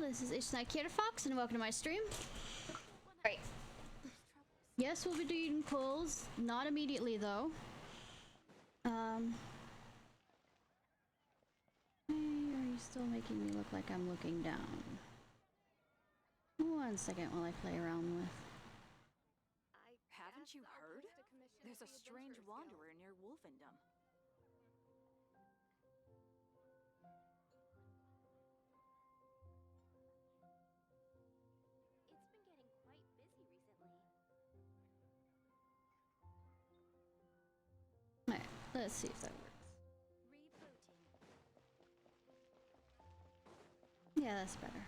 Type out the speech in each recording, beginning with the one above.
this is Ishnai Ciarfox, and welcome to my stream. Right. Yes, we'll be doing polls. Not immediately, though. Why are you still making me look like I'm looking down? 1 second while I play around with... Haven't you heard? There's a strange wanderer near Wolfendom. Alright, let's see if that works. Yeah, that's better.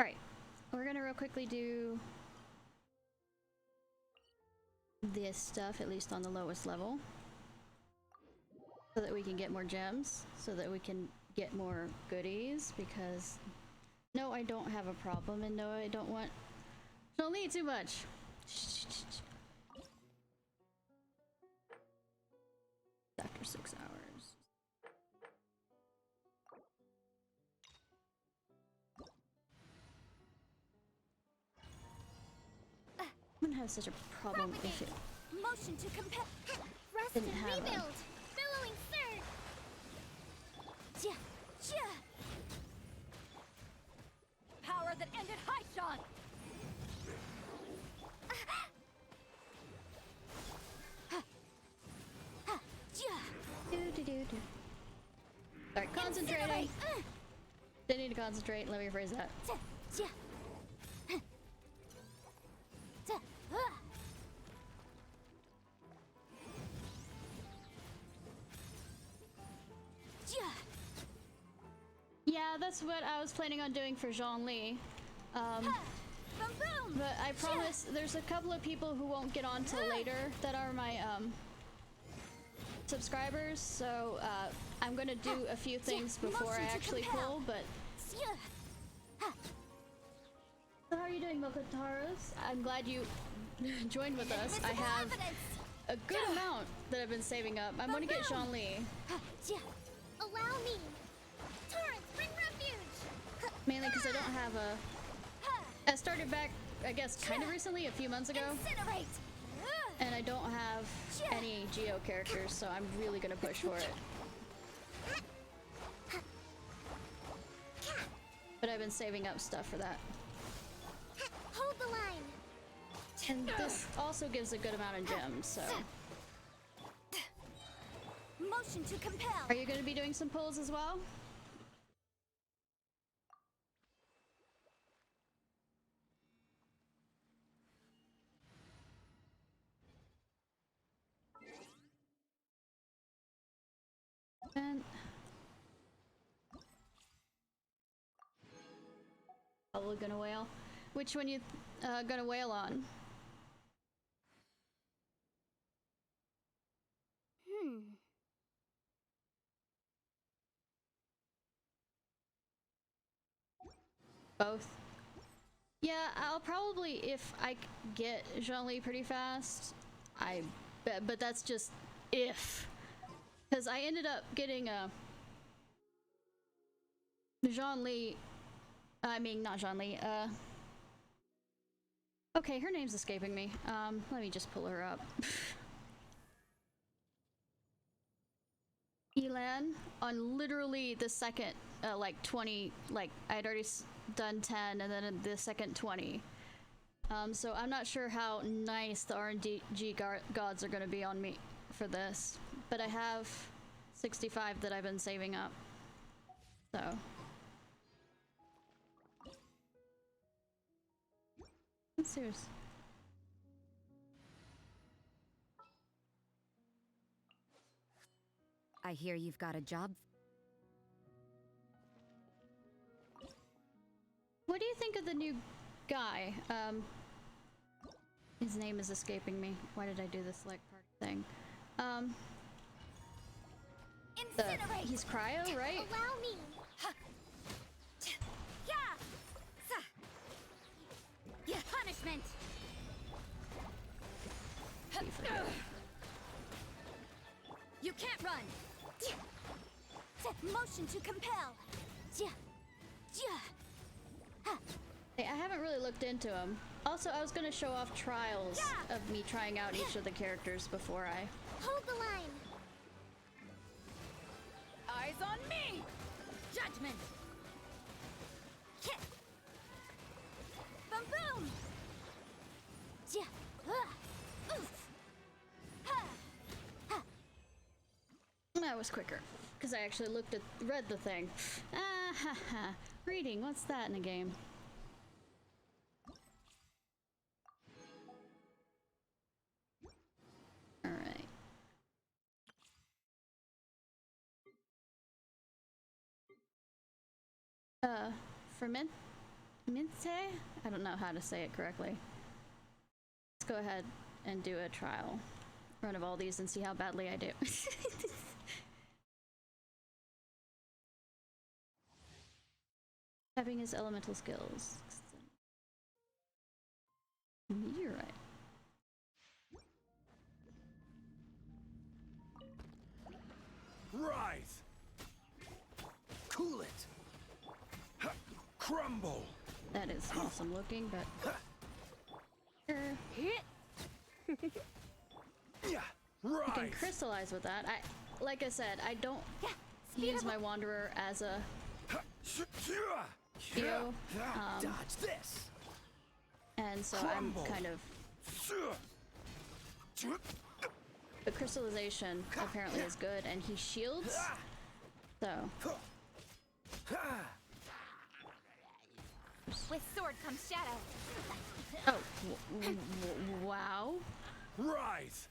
Alright, we're gonna real quickly do this stuff, at least on the lowest level, so that we can get more gems, so that we can get more goodies, because no, I don't have a problem, and no, I don't want... Don't need too much. After 6 hours. I'm gonna have such a problem if it motion to compare. Rest didn't and have rebuild. Billowing surge. Power that ended Haishan! Alright, concentrating! They need to concentrate, let me rephrase that. Yeah, that's what I was planning on doing for Zhongli. But I promise there's a couple of people who won't get on till later that are my subscribers, so I'm gonna do a few things before I actually pull, but... So how are you doing, Mokotaros? I'm glad you joined with us. I have a good amount that I've been saving up. I'm gonna get Zhongli. Allow me. Torrents, bring refuge. Mainly because I don't have a... I started back, I guess, kind of recently, a few months ago. Incinerate. And I don't have any Geo characters, so I'm really gonna push for it. But I've been saving up stuff for that. Hold the line. And this also gives a good amount of gems, so... Motion to compel. Are you gonna be doing some pulls as well? And probably gonna whale. Which one you gonna whale on? Both. Yeah, I'll probably, if I get Zhongli pretty fast, I bet, but that's just if. Because I ended up getting a Zhongli, I mean, not Zhongli, okay, her name's escaping me. Let me just pull her up. Elan on literally the second, like 20, like I'd already done 10 and then the second 20. So I'm not sure how nice the RNG gods are gonna be on me for this, but I have 65 that I've been saving up, so. Serious. I hear you've got a job. What do you think of the new guy? His name is escaping me. Why did I do this like party thing? He's cryo, right? Allow me. Yeah, punishment. You can't run. Motion to compel. Hey, I haven't really looked into them. Also, I was gonna show off trials of me trying out each of the characters before I... Hold the line. Eyes on me! Judgment. Boom boom. That was quicker, because I actually read the thing. Ah ha ha. Reading, what's that in a game? Alright. Minte? I don't know how to say it correctly. Let's go ahead and do a trial run of all these and see how badly I do. Having his elemental skills. Meteorite. Rise! Cool it! Crumble! That is awesome looking, but... Yeah, You can rise! crystallize with that. Like I said, I don't use my Wanderer as a hero, Dodge this! and so Crumble. I'm kind of... The crystallization apparently is good, and he shields, so... With sword comes shadow. Oh, wow. Rise!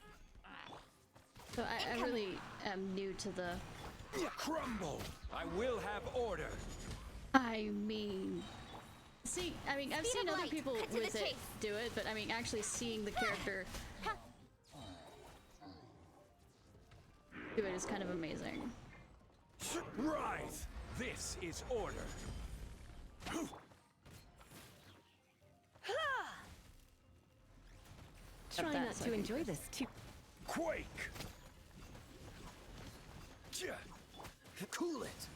So I really am new to the... Crumble! I will have order! I mean... See, I mean, I've Speed seen of other light. people Cut to with the it chase. do it, but I mean, actually seeing the character do it is kind of amazing. Rise! This is order! Try not to enjoy this too. Quake! Cool it!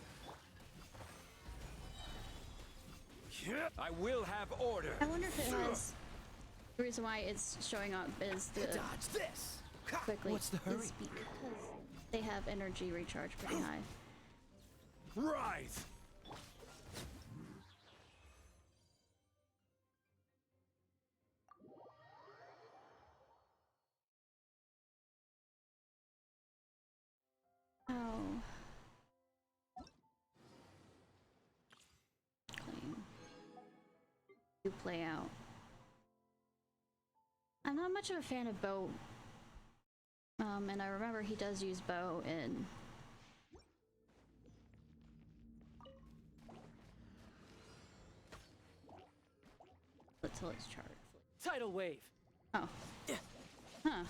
I will have order! I wonder if it has... The reason why it's showing up is the Dodge this! quickly What's the hurry? is because they have energy recharge pretty high. Rise! Oh. Clean. You play out. I'm not much of a fan of bow. And I remember he does use bow in... Until it's charged. Tidal wave. Oh. Huh.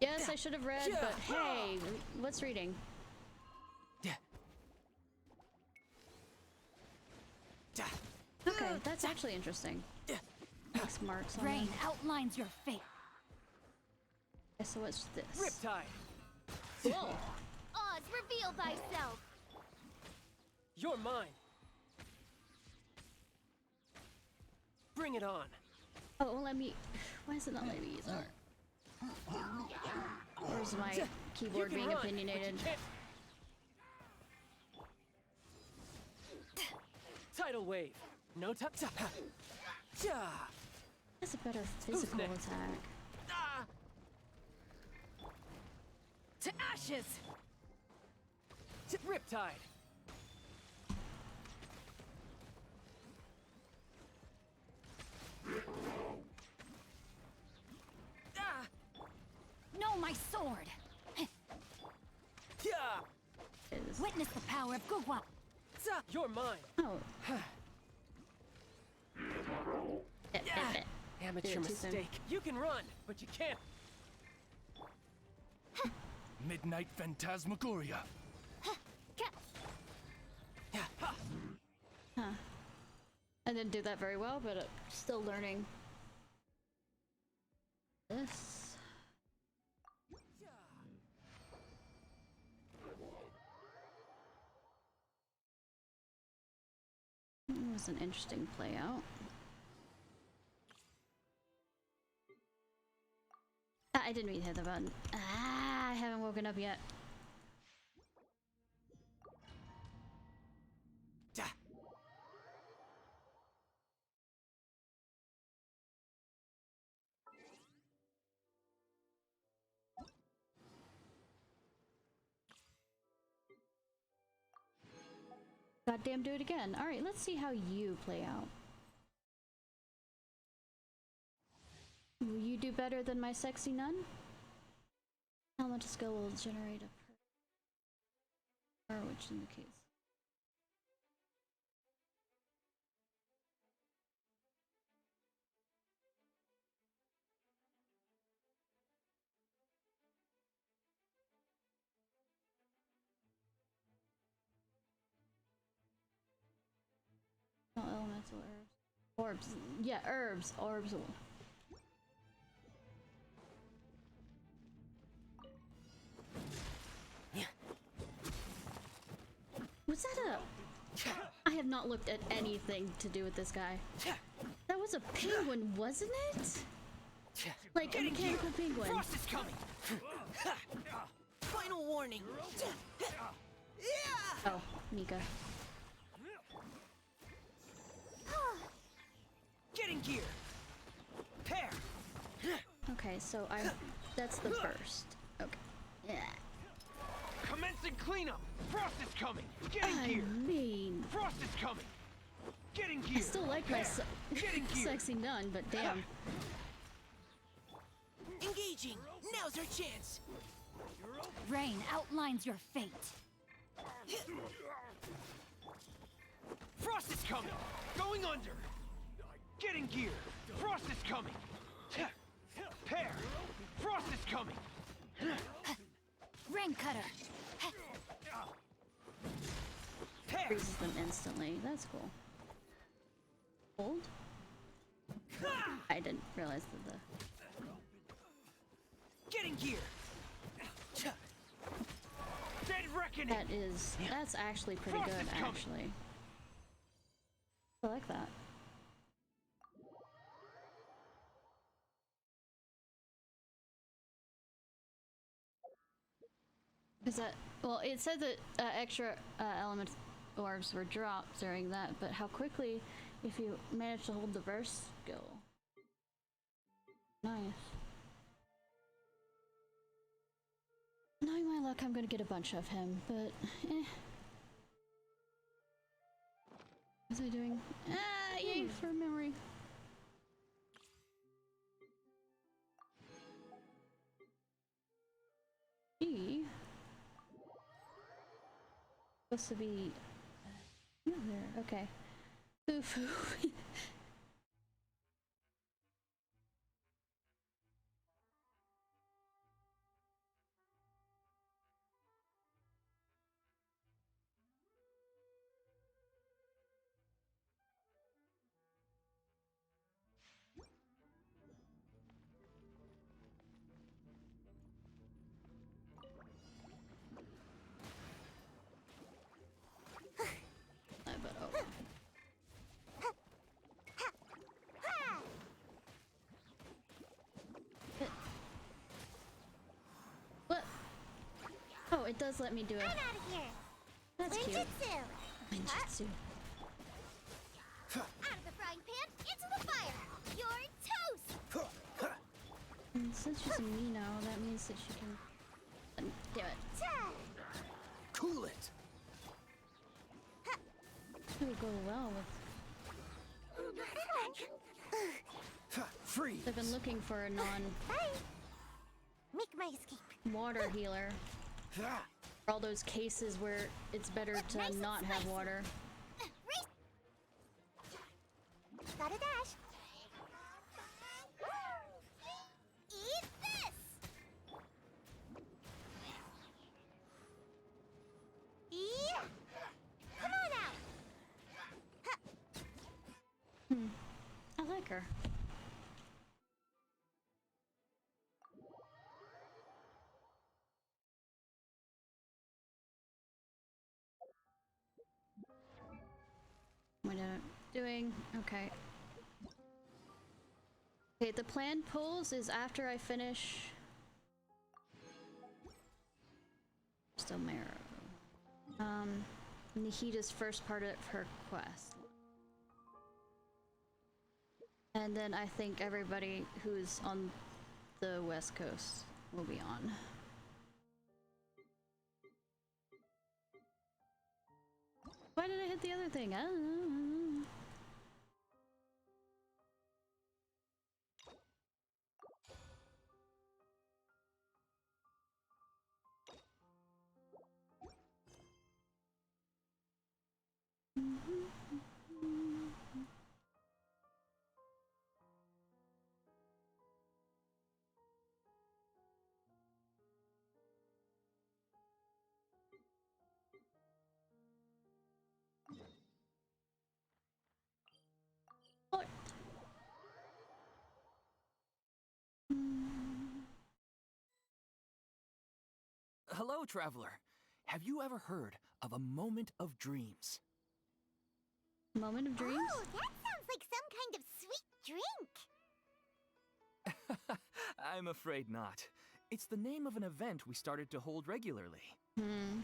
Yes, I should have read, but hey, what's reading? Okay, that's actually interesting. Makes marks on Rain it. outlines your fate. Okay, so what's this? Riptide. Whoa! Oz, reveal thyself. You're mine. Bring it on. Oh, well, let me... Why is it not letting me use art? Or is my keyboard You can being run, but you opinionated? can't- Tidal wave. No time. That's a better physical next? attack. To ashes! Riptide. Know my sword. Is... Witness the power of Gugwa. You're mine. Oh. Amateur Did it too soon. mistake. You can run, but you can't. Midnight Phantasmagoria. Huh. I didn't do that very well, but still learning. This. is an interesting play out. Ah, I didn't mean to hit the button. Ah, I haven't woken up yet. Goddamn, do it again. Alright, let's see how you play out. Will you do better than my sexy nun? Elemental skill will generate a which indicates. No elemental herbs. Orbs. Yeah, herbs. Orbs. Was that a... I have not looked at anything to do with this guy. That was a penguin, wasn't it? Like a mechanical penguin. Frost is coming! Final warning! Oh, Mika. Getting gear! Pair! Okay, so that's the first. Okay. Yeah. Commencing cleanup! Frost is coming! Getting I gear! mean, Frost is coming! Getting gear! I still like my Getting gear! sexy nun, but damn. Engaging! Now's our chance! Rain outlines your fate. Frost is coming! Going under! Getting gear! Frost is coming! Pair! Frost is coming! Rain cutter. Pair! Freezes them instantly. That's cool. Hold? I didn't realize that the... Getting gear! Dead reckoning! That's actually pretty Frost good, is coming. actually. I like that. Is that... Well, it said that extra element orbs were dropped during that, but how quickly if you manage to hold the verse skill. Nice. Knowing my luck, I'm gonna get a bunch of him, but eh. What was I doing? Ah, yay for memory. E. Supposed to be there. Okay. Foo-foo. Oh, it does let me do it. I'm out of here. That's cute. Ninjutsu. Ninjutsu. Out of the frying pan, into the fire. You're toast. And since she's a Mino, that means that she can do it. Cool it! It would go well with... Freeze! I've been looking for a Bye. Make my escape. non-water healer. For all those cases where it's better to Nice and not have spicy. water. Race. Got a dash. Eat this. Yeah. Come on out. I like her. Why did doing? Okay. Okay, the planned pulls is after I finish Still Marrow. Nihita's first part of her quest. And then I think everybody who's on the West Coast will be on. Why did I hit the other thing? I don't know. Hello, traveler. Have you ever heard of a moment of dreams? Moment of dreams? Oh, that sounds like some kind of sweet drink. I'm afraid not. It's the name of an event we started to hold regularly.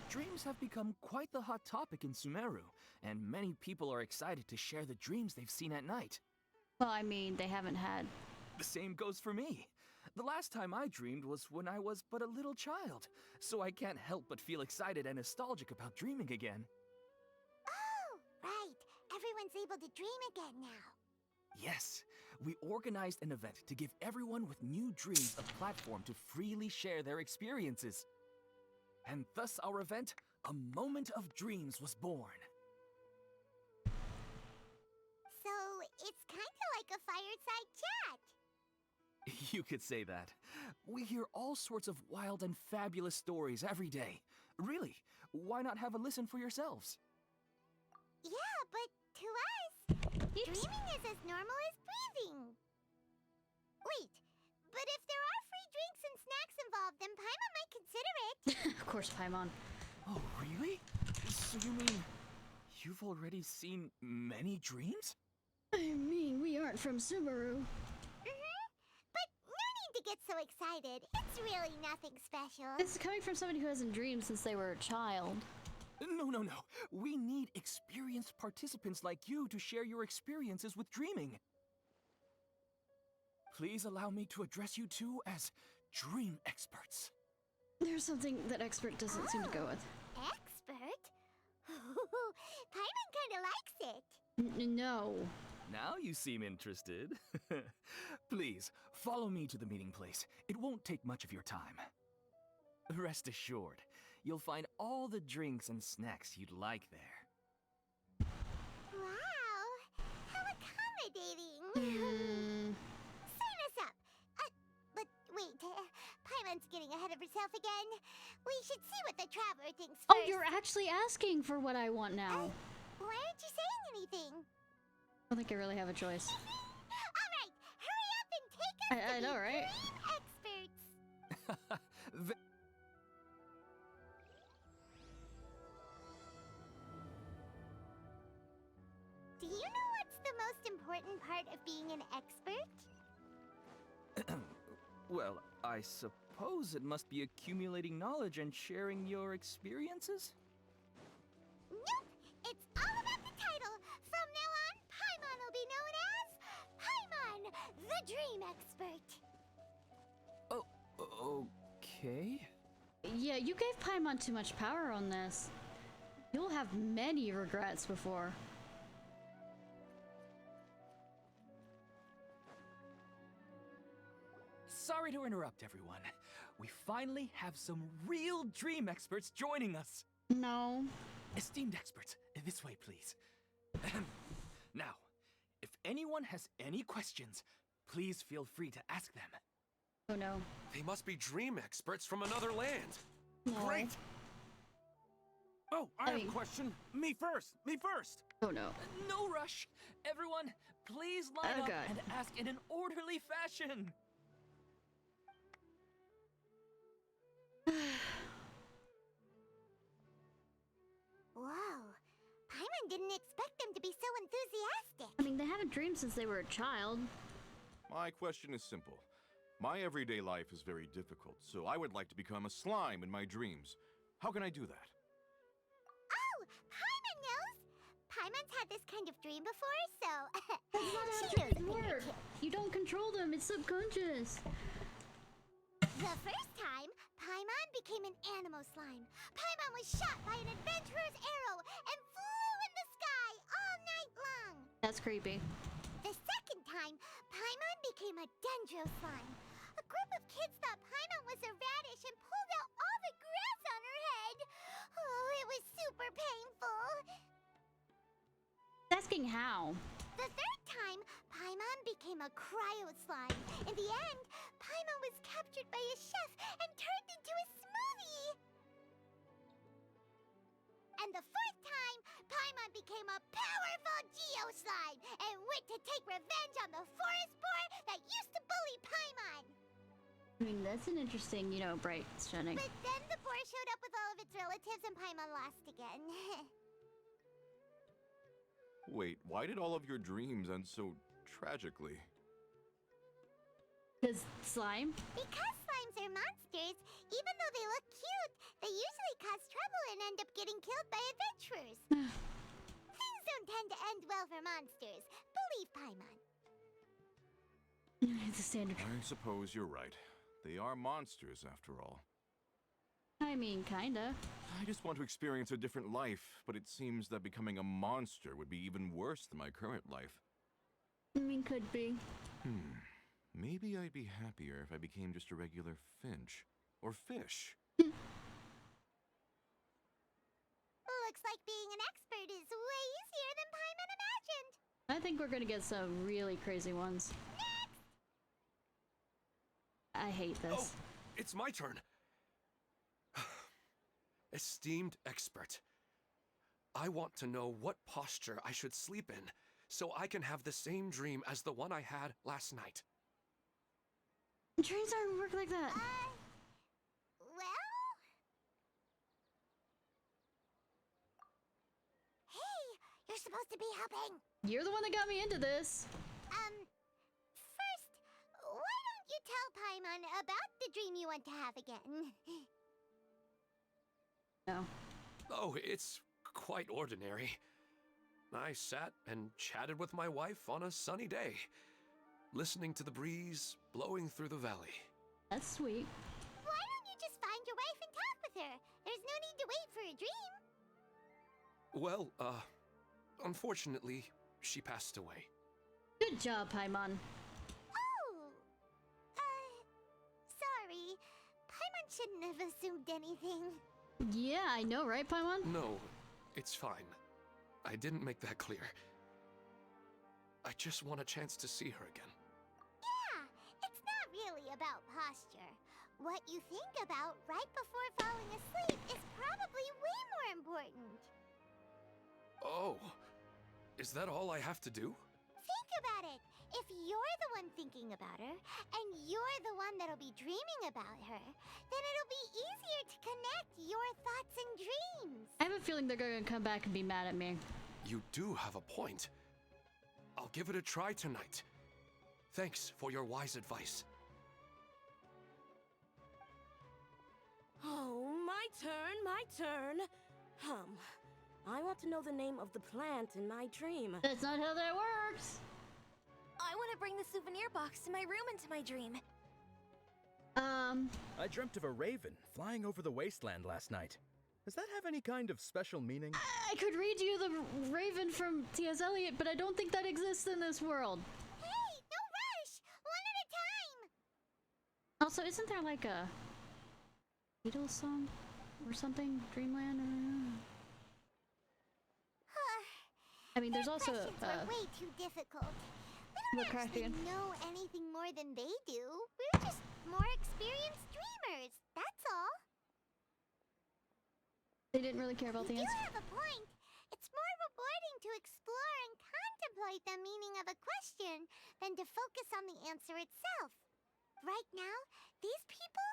Dreams have become quite the hot topic in Sumeru, and many people are excited to share the dreams they've seen at night. Well, I mean, they haven't had. The same goes for me. The last time I dreamed was when I was but a little child, so I can't help but feel excited and nostalgic about dreaming again. Oh, right. Everyone's able to dream again now. Yes, we organized an event to give everyone with new dreams a platform to freely share their experiences. And thus our event, A Moment of Dreams, was born. So, it's kind of like a fireside chat. You could say that. We hear all sorts of wild and fabulous stories every day. Really, why not have a listen for yourselves? Yeah, but to us, dreaming is as normal as breathing. Wait, but if there are free drinks and snacks involved, then Paimon might consider it. Of course, Paimon. Oh, really? So you mean you've already seen many dreams? I mean, we aren't from Sumeru. But no need to get so excited. It's really nothing special. This is coming from somebody who hasn't dreamed since they were a child. No. We need experienced participants like you to share your experiences with dreaming. Please allow me to address you two as dream experts. There's something that expert doesn't seem to go with. Expert? Paimon kind of likes it. No. Now you seem interested. Please, follow me to the meeting place. It won't take much of your time. Rest assured, you'll find all the drinks and snacks you'd like there. Wow, how accommodating. Sign us up. But wait, Paimon's getting ahead of herself again. We should see what the traveler thinks first. Oh, you're actually asking for what I want now. Why aren't you saying anything? I don't think I really have a choice. All right, hurry up and take us I to know, be right? dream experts. Do you know what's the most important part of being an expert? Well, I suppose it must be accumulating knowledge and sharing your experiences? Nope! It's all about the title. From now on, Paimon will be known as Paimon, the Dream Expert. Oh, okay. Yeah, you gave Paimon too much power on this. You'll have many regrets before. Sorry to interrupt, everyone. We finally have some real dream experts joining us. No. Esteemed experts, this way, please. Now, if anyone has any questions, please feel free to ask them. Oh no. They must be dream experts from another land. No. Great! Oh, I have mean- a question. Me first. Oh no. No rush. Everyone, please line Oh, up God. and ask in an orderly fashion. Whoa, Paimon didn't expect them to be so enthusiastic. I mean, they haven't dreamed since they were a child. My question is simple. My everyday life is very difficult, so I would like to become a slime in my dreams. How can I do that? Oh, Paimon knows! Paimon's had this kind of dream before, so... That's not how she knows dreams a thing or work. two. You don't control them. It's subconscious. The first time, Paimon became an animal slime. Paimon was shot by an adventurer's arrow and flew in the sky all night long. That's creepy. The second time, Paimon became a dendro slime. A group of kids thought Paimon was a radish and pulled out all the grass on her head. Oh, it was super painful. Asking how. The third time, Paimon became a cryo slime. In the end, Paimon was captured by a chef and turned into a smoothie. And the fourth time, Paimon became a powerful Geo slime and went to take revenge on the forest boar that used to bully Paimon. I mean, that's an interesting, bright stunning. But then the boar showed up with all of its relatives and Paimon lost again. Wait, why did all of your dreams end so tragically? Because slime? Because slimes are monsters, even though they look cute, they usually cause trouble and end up getting killed by adventurers. Things don't tend to end well for monsters. Believe Paimon. It's a standard. I suppose you're right. They are monsters, after all. I mean, kinda. I just want to experience a different life, but it seems that becoming a monster would be even worse than my current life. I mean, could be. Maybe I'd be happier if I became just a regular finch. Or fish. Looks like being an expert is way easier than Paimon imagined. I think we're gonna get some really crazy ones. I hate this. Oh, it's my turn. Esteemed expert, I want to know what posture I should sleep in so I can have the same dream as the one I had last night. Dreams don't work like that. Well... Hey, you're supposed to be helping. You're the one that got me into this. First, why don't you tell Paimon about the dream you want to have again? No. Oh, it's quite ordinary. I sat and chatted with my wife on a sunny day, listening to the breeze blowing through the valley. That's sweet. Why don't you just find your wife and talk with her? There's no need to wait for a dream. Well, unfortunately, she passed away. Good job, Paimon. Oh! Sorry. Paimon shouldn't have assumed anything. Yeah, I know, right, Paimon? No, it's fine. I didn't make that clear. I just want a chance to see her again. Yeah, it's not really about posture. What you think about right before falling asleep is probably way more important. Oh, is that all I have to do? Think about it. If you're the one thinking about her, and you're the one that'll be dreaming about her, then it'll be easier to connect your thoughts and dreams. I have a feeling they're going to come back and be mad at me. You do have a point. I'll give it a try tonight. Thanks for your wise advice. Oh, my turn. I want to know the name of the plant in my dream. That's not how that works. I want to bring the souvenir box to my room into my dream. I dreamt of a raven flying over the wasteland last night. Does that have any kind of special meaning? I could read you the Raven from T.S. Eliot, but I don't think that exists in this world. Hey, no rush! One at a time! Also, isn't there like a Beatles song or something? Dreamland? I mean, there's Their also questions were way too difficult. We don't actually Lovecraftian. know anything more than they do. We're just more experienced dreamers. That's all. They didn't really care about the You answer. have a point. It's more rewarding to explore and contemplate the meaning of a question than to focus on the answer itself. Right now, these people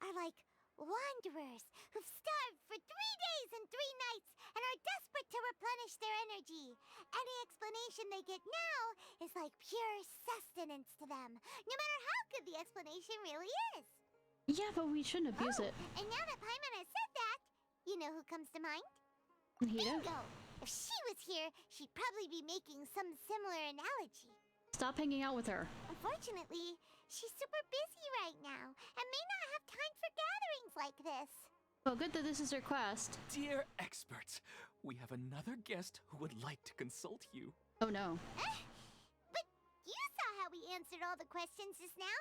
are like wanderers who've starved for 3 days and 3 nights and are desperate to replenish their energy. Any explanation they get now is like pure sustenance to them, no matter how good the explanation really is. Yeah, but we shouldn't abuse it. And now that Paimon has said that, you know who comes to mind? Nahida? Bingo! If she was here, she'd probably be making some similar analogy. Stop hanging out with her. Unfortunately, she's super busy right now and may not have time for gatherings like this. Well, good that this is her quest. Dear experts, we have another guest who would like to consult you. Oh no. But you saw how we answered all the questions just now.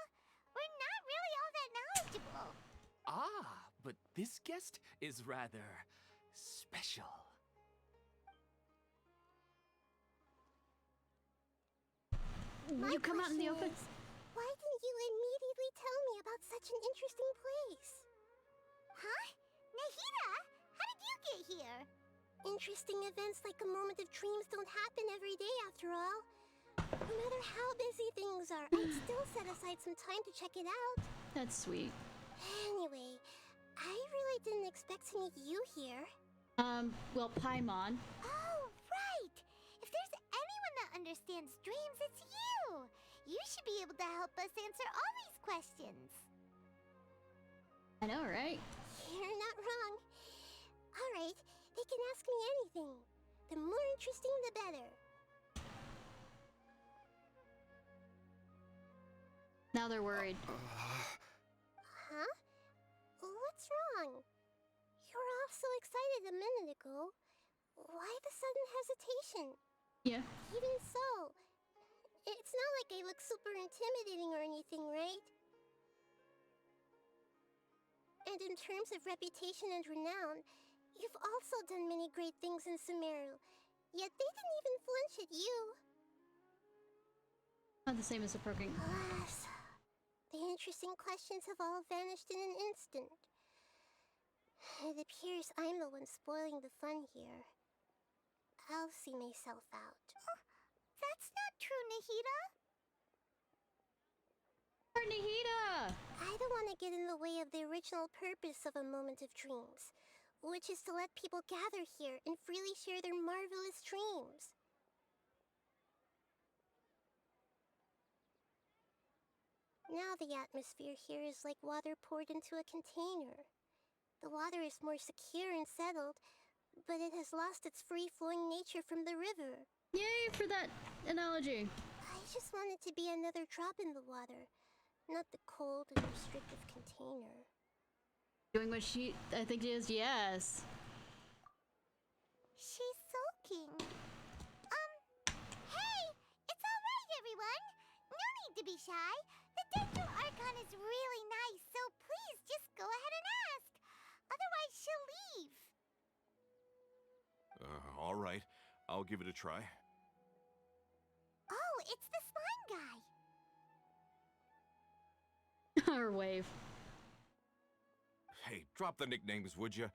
We're not really all that knowledgeable. Ah, but this guest is rather special. My You come out in the question open. is, why didn't you immediately tell me about such an interesting place? Huh? Nahida, how did you get here? Interesting events like a moment of dreams don't happen every day after all. No matter how busy things are, I'd still set aside some time to check it out. That's sweet. Anyway, I really didn't expect to meet you here. Well, Paimon. Oh, right! If there's anyone that understands dreams, it's you! You should be able to help us answer all these questions. I know, right? You're not wrong. Alright, they can ask me anything. The more interesting, the better. Now they're worried. Huh? What's wrong? You were all so excited a minute ago. Why the sudden hesitation? Yeah. Even so, it's not like I look super intimidating or anything, right? And in terms of reputation and renown, you've also done many great things in Sumeru, yet they didn't even flinch at you. Not the same as approaching. Alas, the interesting questions have all vanished in an instant. It appears I'm the one spoiling the fun here. I'll see myself out. That's not true, Nahida. Nahida! I don't want to get in the way of the original purpose of a moment of dreams, which is to let people gather here and freely share their marvelous dreams. Now the atmosphere here is like water poured into a container. The water is more secure and settled, but it has lost its free-flowing nature from the river. Yay for that analogy. I just want it to be another drop in the water, not the cold and restrictive container. Doing what I think she is, yes. She's sulking. Hey! It's alright, everyone! No need to be shy. The Dendro Archon is really nice, so please just go ahead and ask. Otherwise, she'll leave. All right. I'll give it a try. Oh, it's the slime guy. Or wave. Hey, drop the nicknames, would you?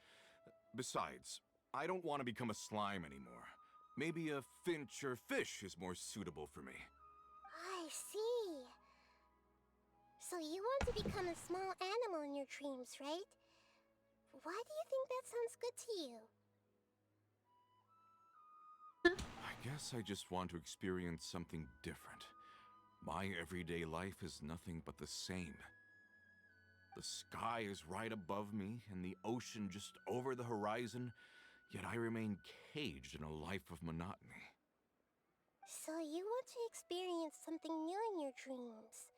Besides, I don't want to become a slime anymore. Maybe a finch or fish is more suitable for me. I see. So you want to become a small animal in your dreams, right? Why do you think that sounds good to you? I guess I just want to experience something different. My everyday life is nothing but the same. The sky is right above me and the ocean just over the horizon, yet I remain caged in a life of monotony. So you want to experience something new in your dreams?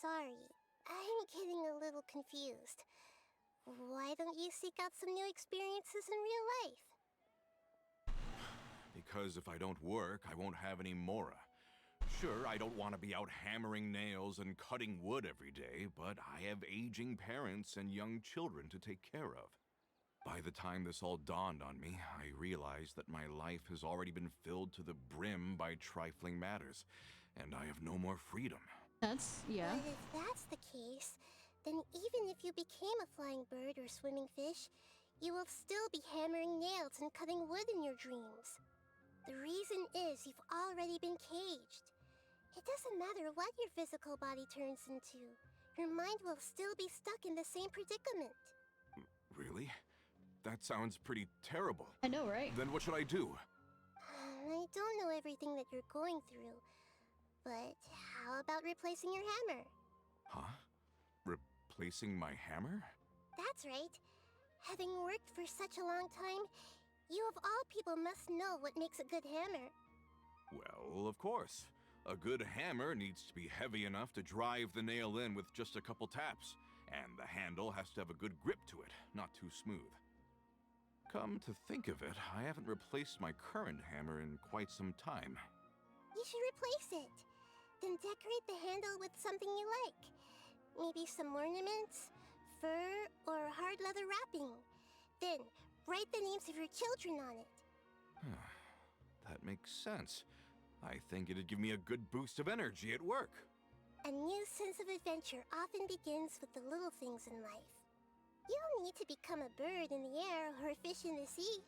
Sorry, I'm getting a little confused. Why don't you seek out some new experiences in real life? Because if I don't work, I won't have any Mora. Sure, I don't want to be out hammering nails and cutting wood every day, but I have aging parents and young children to take care of. By the time this all dawned on me, I realized that my life has already been filled to the brim by trifling matters, and I have no more freedom. Yeah. But if that's the case, then even if you became a flying bird or swimming fish, you will still be hammering nails and cutting wood in your dreams. The reason is you've already been caged. It doesn't matter what your physical body turns into. your mind will still be stuck in the same predicament. Really? That sounds pretty terrible. I know, right? Then what should I do? I don't know everything that you're going through, but how about replacing your hammer? Huh? Replacing my hammer? That's right. Having worked for such a long time, you of all people must know what makes a good hammer. Well, of course. A good hammer needs to be heavy enough to drive the nail in with just a couple taps, and the handle has to have a good grip to it, not too smooth. Come to think of it, I haven't replaced my current hammer in quite some time. You should replace it. Then decorate the handle with something you like. Maybe some ornaments, fur, or hard leather wrapping. Then, write the names of your children on it. That makes sense. I think it'd give me a good boost of energy at work. A new sense of adventure often begins with the little things in life. You don't need to become a bird in the air or a fish in the sea.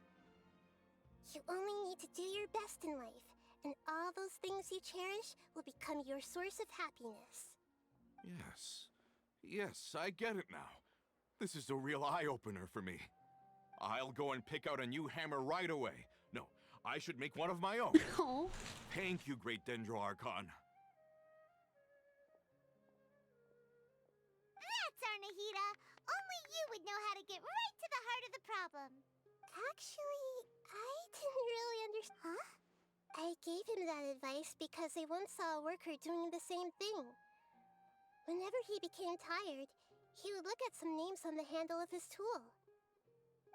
You only need to do your best in life, and all those things you cherish will become your source of happiness. Yes. Yes, I get it now. This is a real eye-opener for me. I'll go and pick out a new hammer right away. No, I should make one of my own. Oh. Thank you, Great Dendro Archon. That's Arnahita! Only you would know how to get right to the heart of the problem. Actually, I didn't really understand. Huh? I gave him that advice because I once saw a worker doing the same thing. Whenever he became tired, he would look at some names on the handle of his tool.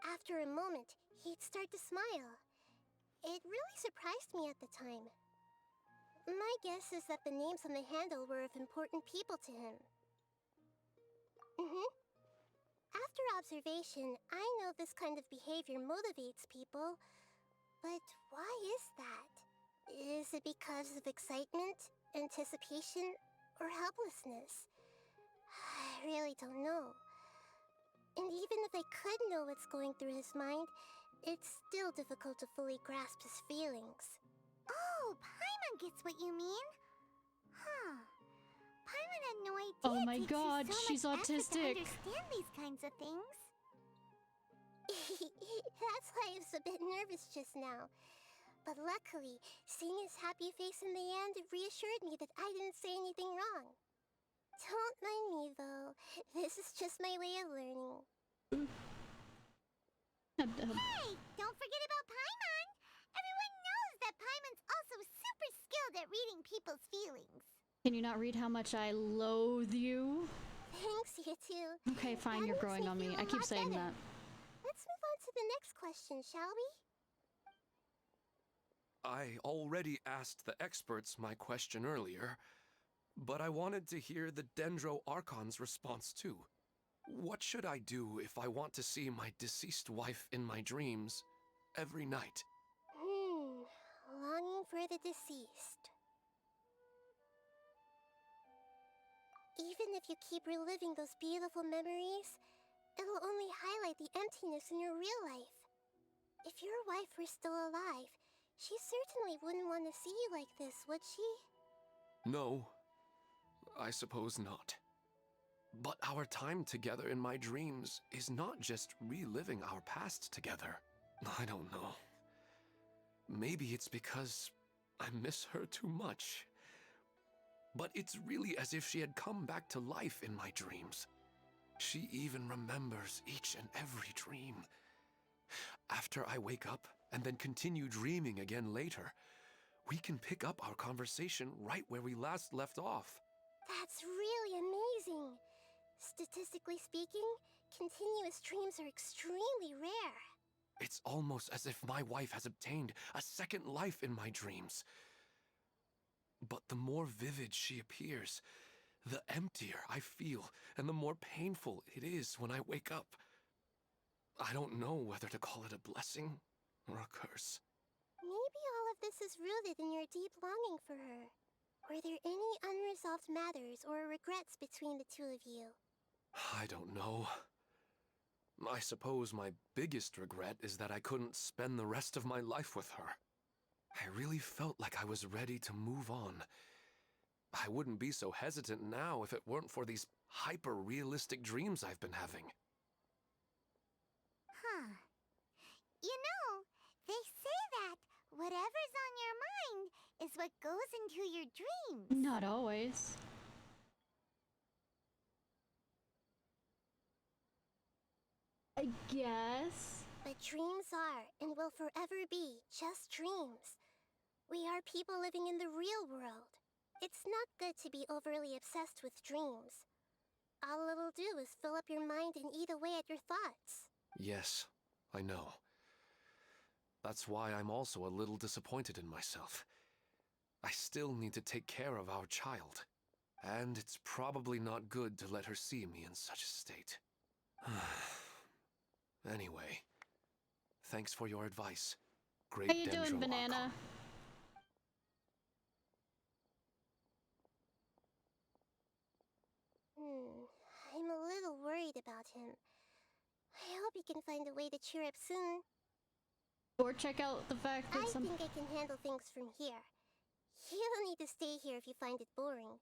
After a moment, he'd start to smile. It really surprised me at the time. My guess is that the names on the handle were of important people to him. After observation, I know this kind of behavior motivates people, but why is that? Is it because of excitement, anticipation, or helplessness? I really don't know. And even if I could know what's going through his mind, it's still difficult to fully grasp his feelings. Oh, Paimon gets what you mean. Huh. Paimon had no idea. Oh my god, it takes you so she's much effort autistic. to understand these kinds of things. That's why I was a bit nervous just now. But luckily, seeing his happy face in the end reassured me that I didn't say anything wrong. Don't mind me, though. This is just my way of learning. Hey! Don't forget about Paimon! Everyone knows that Paimon's also super skilled at reading people's feelings. Can you not read how much I loathe you? Thanks, you too. Okay, fine, That you're makes growing on me. feel I a keep lot saying better. that. Let's move on to the next question, shall we? I already asked the experts my question earlier, but I wanted to hear the Dendro Archon's response too. What should I do if I want to see my deceased wife in my dreams every night? Longing for the deceased. Even if you keep reliving those beautiful memories, it'll only highlight the emptiness in your real life. If your wife were still alive, she certainly wouldn't want to see you like this, would she? No, I suppose not. But our time together in my dreams is not just reliving our past together. I don't know. Maybe it's because I miss her too much. But it's really as if she had come back to life in my dreams. She even remembers each and every dream. After I wake up and then continue dreaming again later, we can pick up our conversation right where we last left off. That's really amazing. Statistically speaking, continuous dreams are extremely rare. It's almost as if my wife has obtained a second life in my dreams. But the more vivid she appears, the emptier I feel, and the more painful it is when I wake up. I don't know whether to call it a blessing or a curse. Maybe all of this is rooted in your deep longing for her. Were there any unresolved matters or regrets between the two of you? I don't know. I suppose my biggest regret is that I couldn't spend the rest of my life with her. I really felt like I was ready to move on. I wouldn't be so hesitant now if it weren't for these hyper-realistic dreams I've been having. Huh. You know, they say that whatever's on your mind is what goes into your dreams. Not always. I guess. But dreams are, and will forever be, just dreams. We are people living in the real world. It's not good to be overly obsessed with dreams. All it'll do is fill up your mind and eat away at your thoughts. Yes, I know. That's why I'm also a little disappointed in myself. I still need to take care of our child. And it's probably not good to let her see me in such a state. Anyway, thanks for your advice. Great How you doing, Banana? I'm a little worried about him. I hope he can find a way to cheer up soon. Or check out the fact that I think I can handle things from here. You don't need to stay here if you find it boring.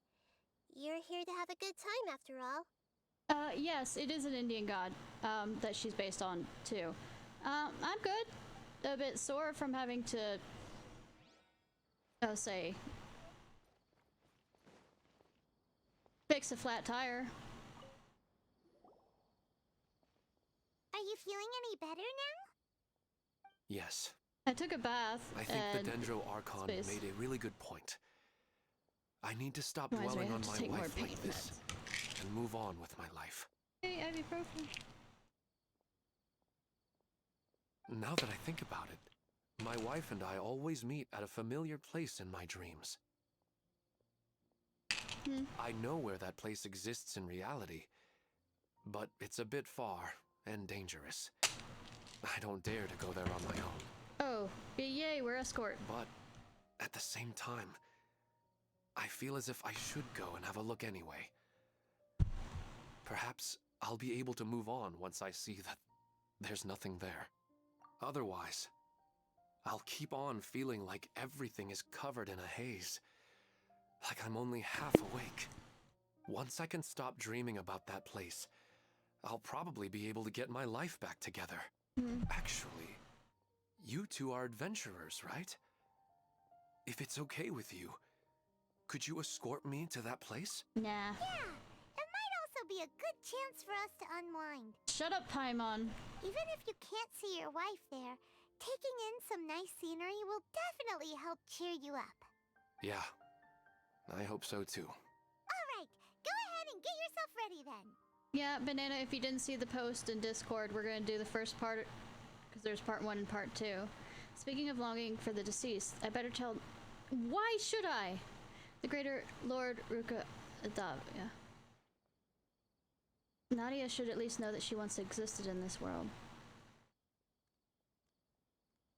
You're here to have a good time, after all. Yes, it is an Indian god, that she's based on, too. I'm good. A bit sore from having to, say, fix a flat tire. Are you feeling any better now? Yes. I took a bath. I think the Dendro Archon made a really good point. I need to stop dwelling on my wife like this and move on with my life. Hey, ibuprofen. Now that I think about it, my wife and I always meet at a familiar place in my dreams. I know where that place exists in reality, but it's a bit far and dangerous. I don't dare to go there on my own. Oh, yay, we're escort. But at the same time, I feel as if I should go and have a look anyway. Perhaps I'll be able to move on once I see that there's nothing there. Otherwise, I'll keep on feeling like everything is covered in a haze. Like I'm only half awake. Once I can stop dreaming about that place, I'll probably be able to get my life back together. Actually, you two are adventurers, right? If it's okay with you, could you escort me to that place? Nah. Yeah, it might also be a good chance for us to unwind. Shut up, Paimon. Even if you can't see your wife there, taking in some nice scenery will definitely help cheer you up. Yeah, I hope so too. Alright, go ahead and get yourself ready then. Yeah, Banana, if you didn't see the post in Discord, we're gonna do the first part, because there's part 1 and part 2. Speaking of longing for the deceased, I better tell... Why should I? The greater Lord Ruka Adav, yeah. Nadia should at least know that she once existed in this world.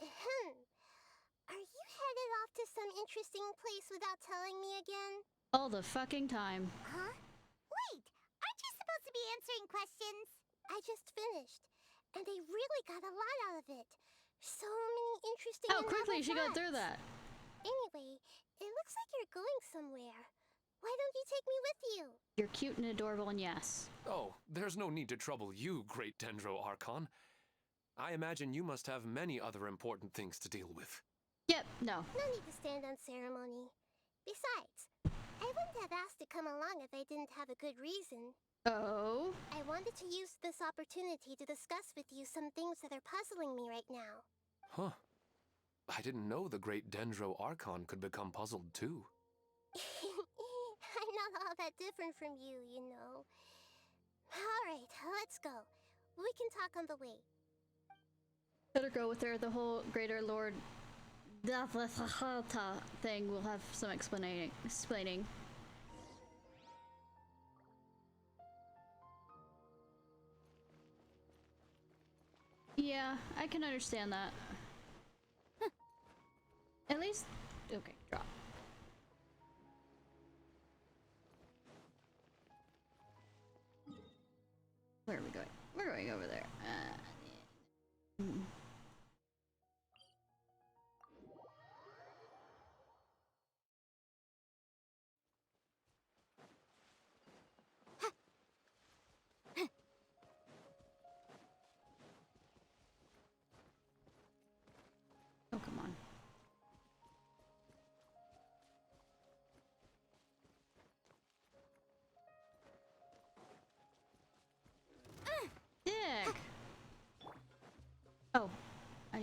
Are you headed off to some interesting place without telling me again? All the fucking time. Huh? Wait, aren't you supposed to be answering questions? I just finished, and I really got a lot out of it. So many interesting How and quickly novel she got facts. through that. Anyway, it looks like you're going somewhere. Why don't you take me with you? You're cute and adorable, and yes. Oh, there's no need to trouble you, great Dendro Archon. I imagine you must have many other important things to deal with. Yep, no. No need to stand on ceremony. Besides, I wouldn't have asked to come along if I didn't have a good reason. Oh? I wanted to use this opportunity to discuss with you some things that are puzzling me right now. Huh. I didn't know the great Dendro Archon could become puzzled too. I'm not all that different from you, you know. Alright, let's go. We can talk on the way. Better go with her. The whole Greater Lord thing will have some explaining. Yeah, I can understand that. Huh. At least... Okay, drop. Where are we going? We're going over there.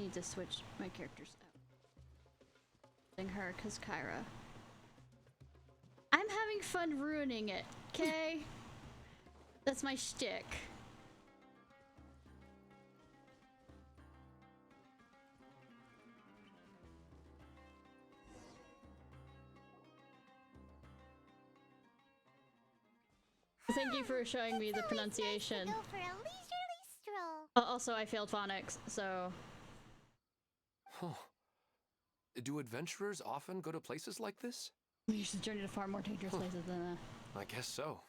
need to switch my characters out. Her, cause Kyra. I'm having fun ruining it, okay? That's my shtick. Thank you for showing me the pronunciation. Nice to go for a leisurely stroll. Also, I failed phonics, so... Huh. Do adventurers often go to places like this? We should journey to far more dangerous places than that. I guess so.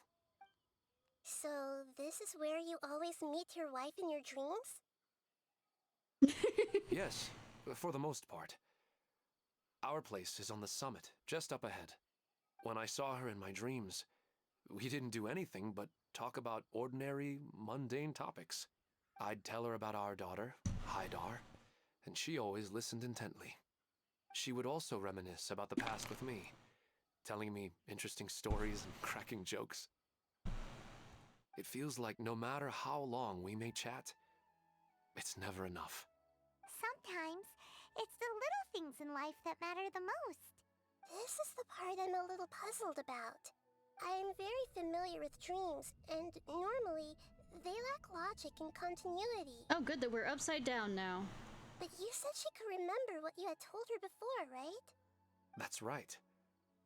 So, this is where you always meet your wife in your dreams? Yes, for the most part. Our place is on the summit, just up ahead. When I saw her in my dreams, we didn't do anything but talk about ordinary, mundane topics. I'd tell her about our daughter, Hydar, and she always listened intently. She would also reminisce about the past with me, telling me interesting stories and cracking jokes. It feels like no matter how long we may chat, it's never enough. Sometimes, it's the little things in life that matter the most. This is the part I'm a little puzzled about. I am very familiar with dreams, and normally, they lack logic and continuity. Oh, good that we're upside down now. But you said she could remember what you had told her before, right? That's right.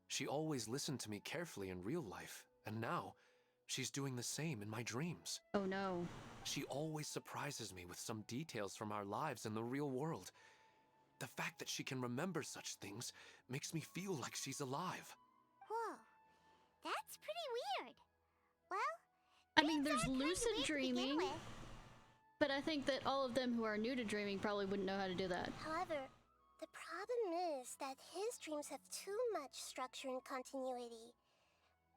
She always listened to me carefully in real life, and now, she's doing the same in my dreams. Oh no. She always surprises me with some details from our lives in the real world. The fact that she can remember such things makes me feel like she's alive. Whoa, that's pretty weird. Well, I mean, there's dreams are lucid kind of weird to begin dreaming, with. but I think that all of them who are new to dreaming probably wouldn't know how to do that. However, the problem is that his dreams have too much structure and continuity.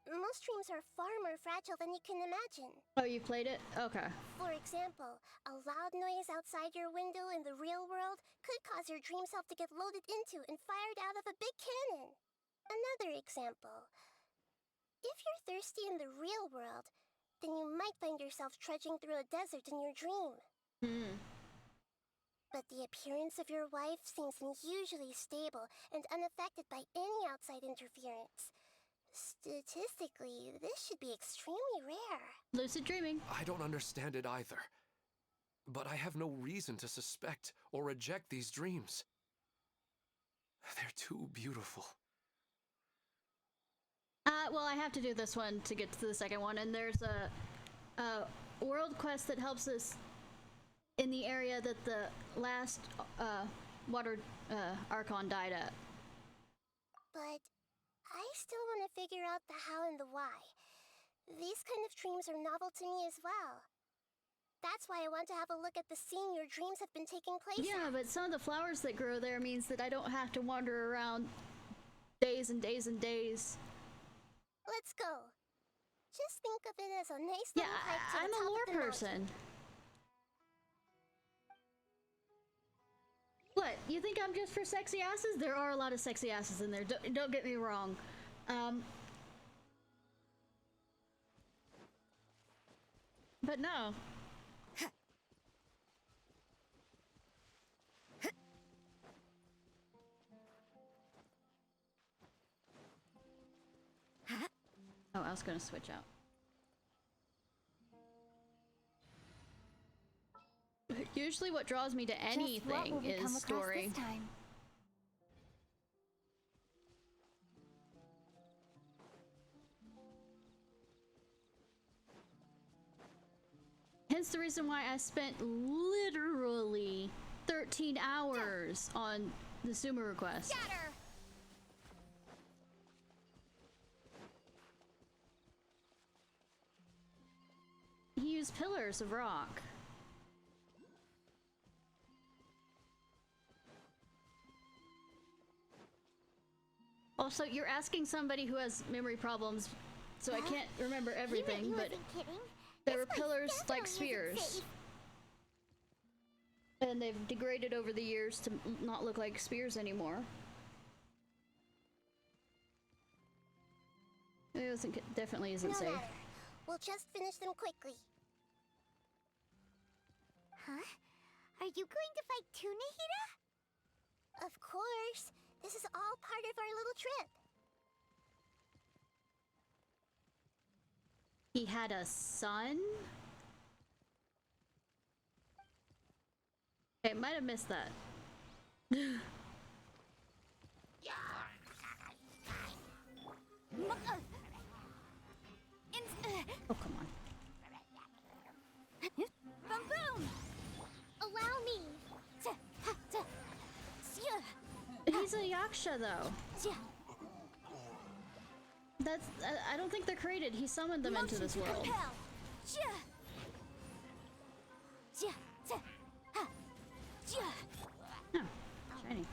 Most dreams are far more fragile than you can imagine. Oh, you played it? Okay. For example, a loud noise outside your window in the real world could cause your dream self to get loaded into and fired out of a big cannon. Another example. If you're thirsty in the real world, then you might find yourself trudging through a desert in your dream. But the appearance of your wife seems unusually stable and unaffected by any outside interference. Statistically, this should be extremely rare. Lucid dreaming. I don't understand it either. But I have no reason to suspect or reject these dreams. They're too beautiful. Well, I have to do this one to get to the second one, and there's a world quest that helps us in the area that the last water Archon died at. But I still want to figure out the how and the why. These kind of dreams are novel to me as well. That's why I want to have a look at the scene your dreams have been taking place Yeah, at. but some of the flowers that grow there means that I don't have to wander around days and days and days. Let's go. Just think of it as a nice Yeah, little hike to I'm the a top lore of the person. mountain. What? You think I'm just for sexy asses? There are a lot of sexy asses in there. Don't get me wrong. But no. Oh, I was gonna switch out. Usually what draws me to Just what anything will we come is across story. this time? Hence the reason why I spent literally 13 hours on the Sumo request. Shatter! He used pillars of rock. Also, you're asking somebody who has memory problems, so I can't remember everything, He but wasn't kidding. there were This place pillars definitely like isn't spears. safe. And they've degraded over the years to not look like spears anymore. Definitely isn't No safe. matter. We'll just finish them quickly. Huh? Are you going to fight too, Nahida? Of course. This is all part of our little trip. He had a son? Okay, might have missed that. Oh, come on. Boom boom! Allow me! He's a Yaksha, though. That's... I don't think they're created. He summoned them into this world. Oh, shiny.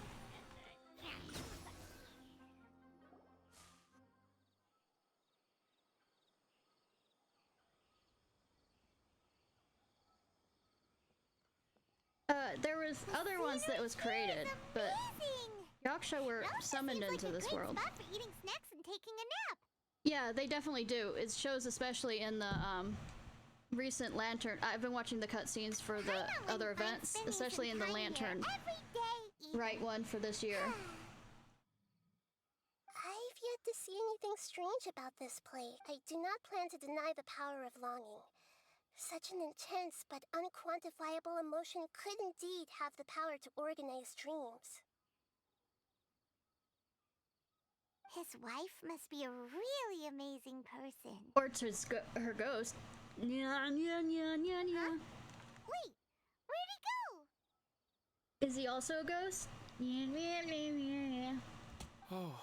There was other ones that was created, but Yaksha were summoned into this world. Spot for eating snacks and taking a nap. Yeah, they definitely do. It shows especially in the recent Lantern. I've been watching the cutscenes for the other events, especially in the Lantern right one for this year. I've yet to see anything strange about this play. I do not plan to deny the power of longing. Such an intense but unquantifiable emotion could indeed have the power to organize dreams. His wife must be a really amazing person. Or to her ghost. Nya, nya, nya, nya, nya. Huh? Wait, where'd he go? Is he also a ghost? Nya, nya, nya, nya, nya. Oh,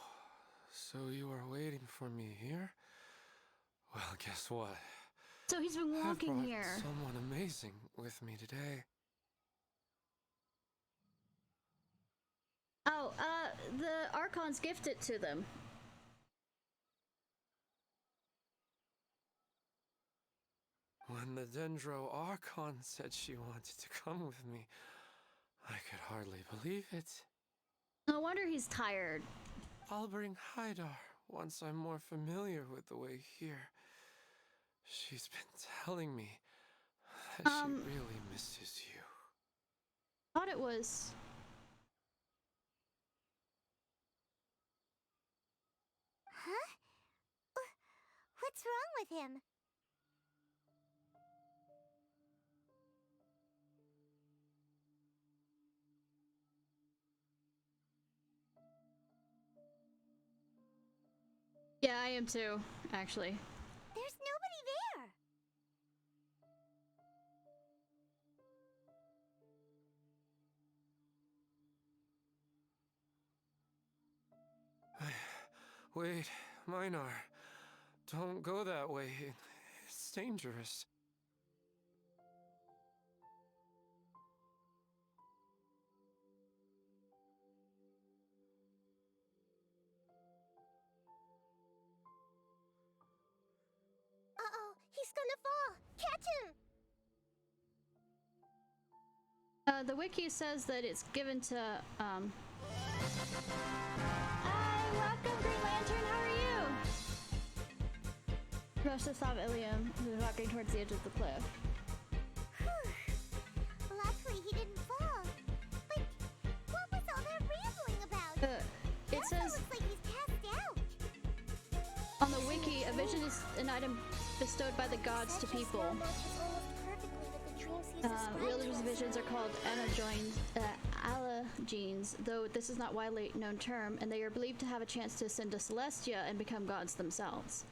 so you are waiting for me here? Well, guess what? So he's been walking I brought here. someone amazing with me today. Oh, the Archons gifted to them. When the Dendro Archon said she wanted to come with me, I could hardly believe it. No wonder he's tired. I'll bring Haidar once I'm more familiar with the way here. She's been telling me that she really misses you. Thought it was... Huh? What's wrong with him? Yeah, I am too, actually. There's nobody there. Wait, Minar. Don't go that way. It's dangerous. Uh-oh, he's gonna fall! Catch him! The wiki says that it's given to, Hi, welcome, Green Lantern, how are you? Rush to stop Ilium, who's walking towards the edge of the cliff. Whew. Luckily he didn't fall. But what was all that rambling about? It says... looks like he's passed out. On the wiki, a vision is an item bestowed by the gods to people. Wielders' visions are called allergenes, though this is not widely known term, and they are believed to have a chance to ascend to Celestia and become gods themselves.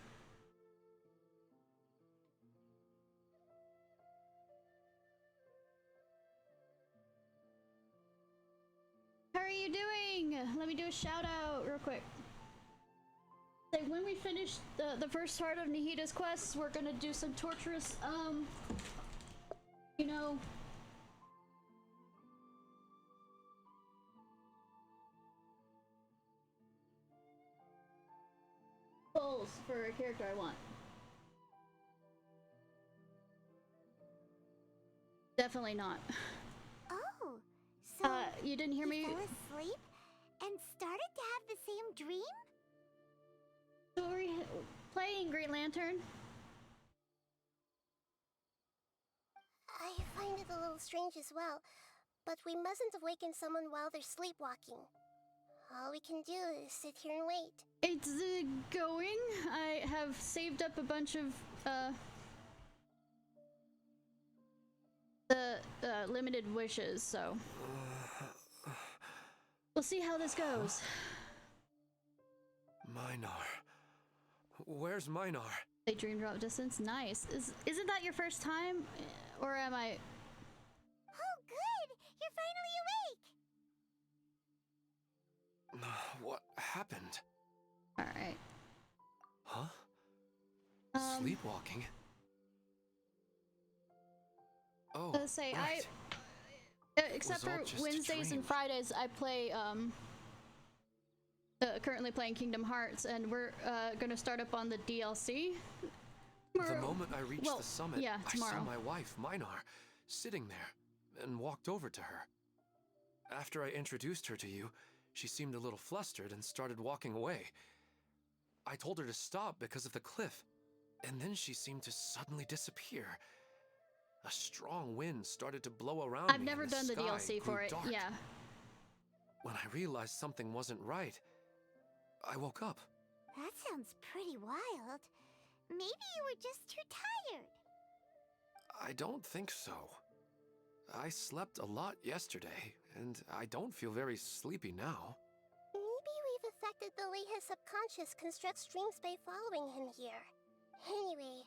How are you doing? Let me do a shout out real quick. Say, when we finish the first part of Nahida's quests, we're gonna do some torturous, you know... goals for a character I want. Definitely not. Oh, so you didn't hear me? He fell asleep and started to have the same dream? So we're playing Green Lantern. I find it a little strange as well. but we mustn't awaken someone while they're sleepwalking. All we can do is sit here and wait. It's going. I have saved up a bunch of the limited wishes, so we'll see how this goes. Minar. Where's Minar? They dream drop distance. Nice. Isn't that your first time, or am I? Oh, good! You're finally awake! What happened? All right. Huh? Sleepwalking? Oh, Say right. except was all for just a Wednesdays dream. and Fridays, I play currently playing Kingdom Hearts, and we're gonna start up on the DLC. The moment I reached the summit, yeah, I tomorrow. saw my wife, Minar, sitting there, and walked over to her. After I introduced her to you, she seemed a little flustered and started walking away. I told her to stop because of the cliff, and then she seemed to suddenly disappear. A strong wind started to blow around I've me, never and done the sky DLC for grew it. dark. Yeah. When I realized something wasn't right, I woke up. That sounds pretty wild. Maybe you were just too tired. I don't think so. I slept a lot yesterday, and I don't feel very sleepy now. Maybe we've affected the way his subconscious constructs dreams by following him here. Anyway,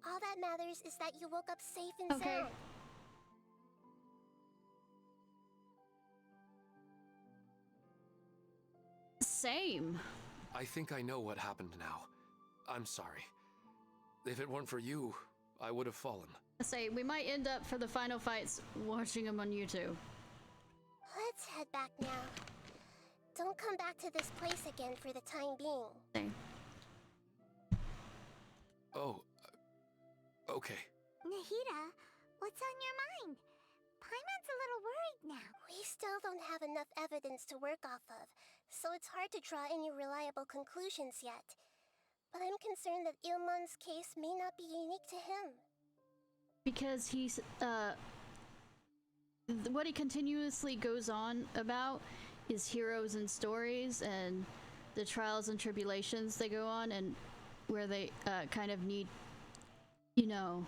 all that matters is that you woke up safe and Okay. sound. Same. I think I know what happened now. I'm sorry. If it weren't for you, I would have fallen. Say we might end up for the final fights watching them on YouTube. Let's head back now. Don't come back to this place again for the time being. Same. Oh, okay. Nahida, what's on your mind? Paimon's a little worried now. We still don't have enough evidence to work off of, so it's hard to draw any reliable conclusions yet. But I'm concerned that Ilmon's case may not be unique to him. Because he's what he continuously goes on about is heroes and stories and the trials and tribulations they go on, and where they kind of need, you know,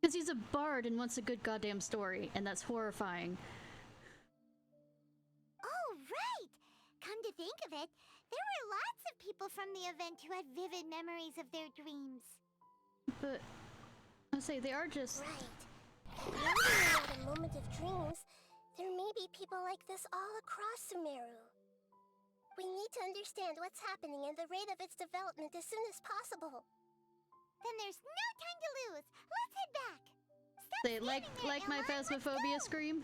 because he's a bard and wants a good goddamn story, and that's horrifying. Oh, right! Come to think of it, there were lots of people from the event who had vivid memories of their dreams. But I say they are just Right. And when we're at a moment of dreams, there may be people like this all across Sumeru. We need to understand what's happening and the rate of its development as soon as possible. Then there's no time to lose. Let's head back. Stop they like standing there, my Ilma. Let's phasmophobia go. scream.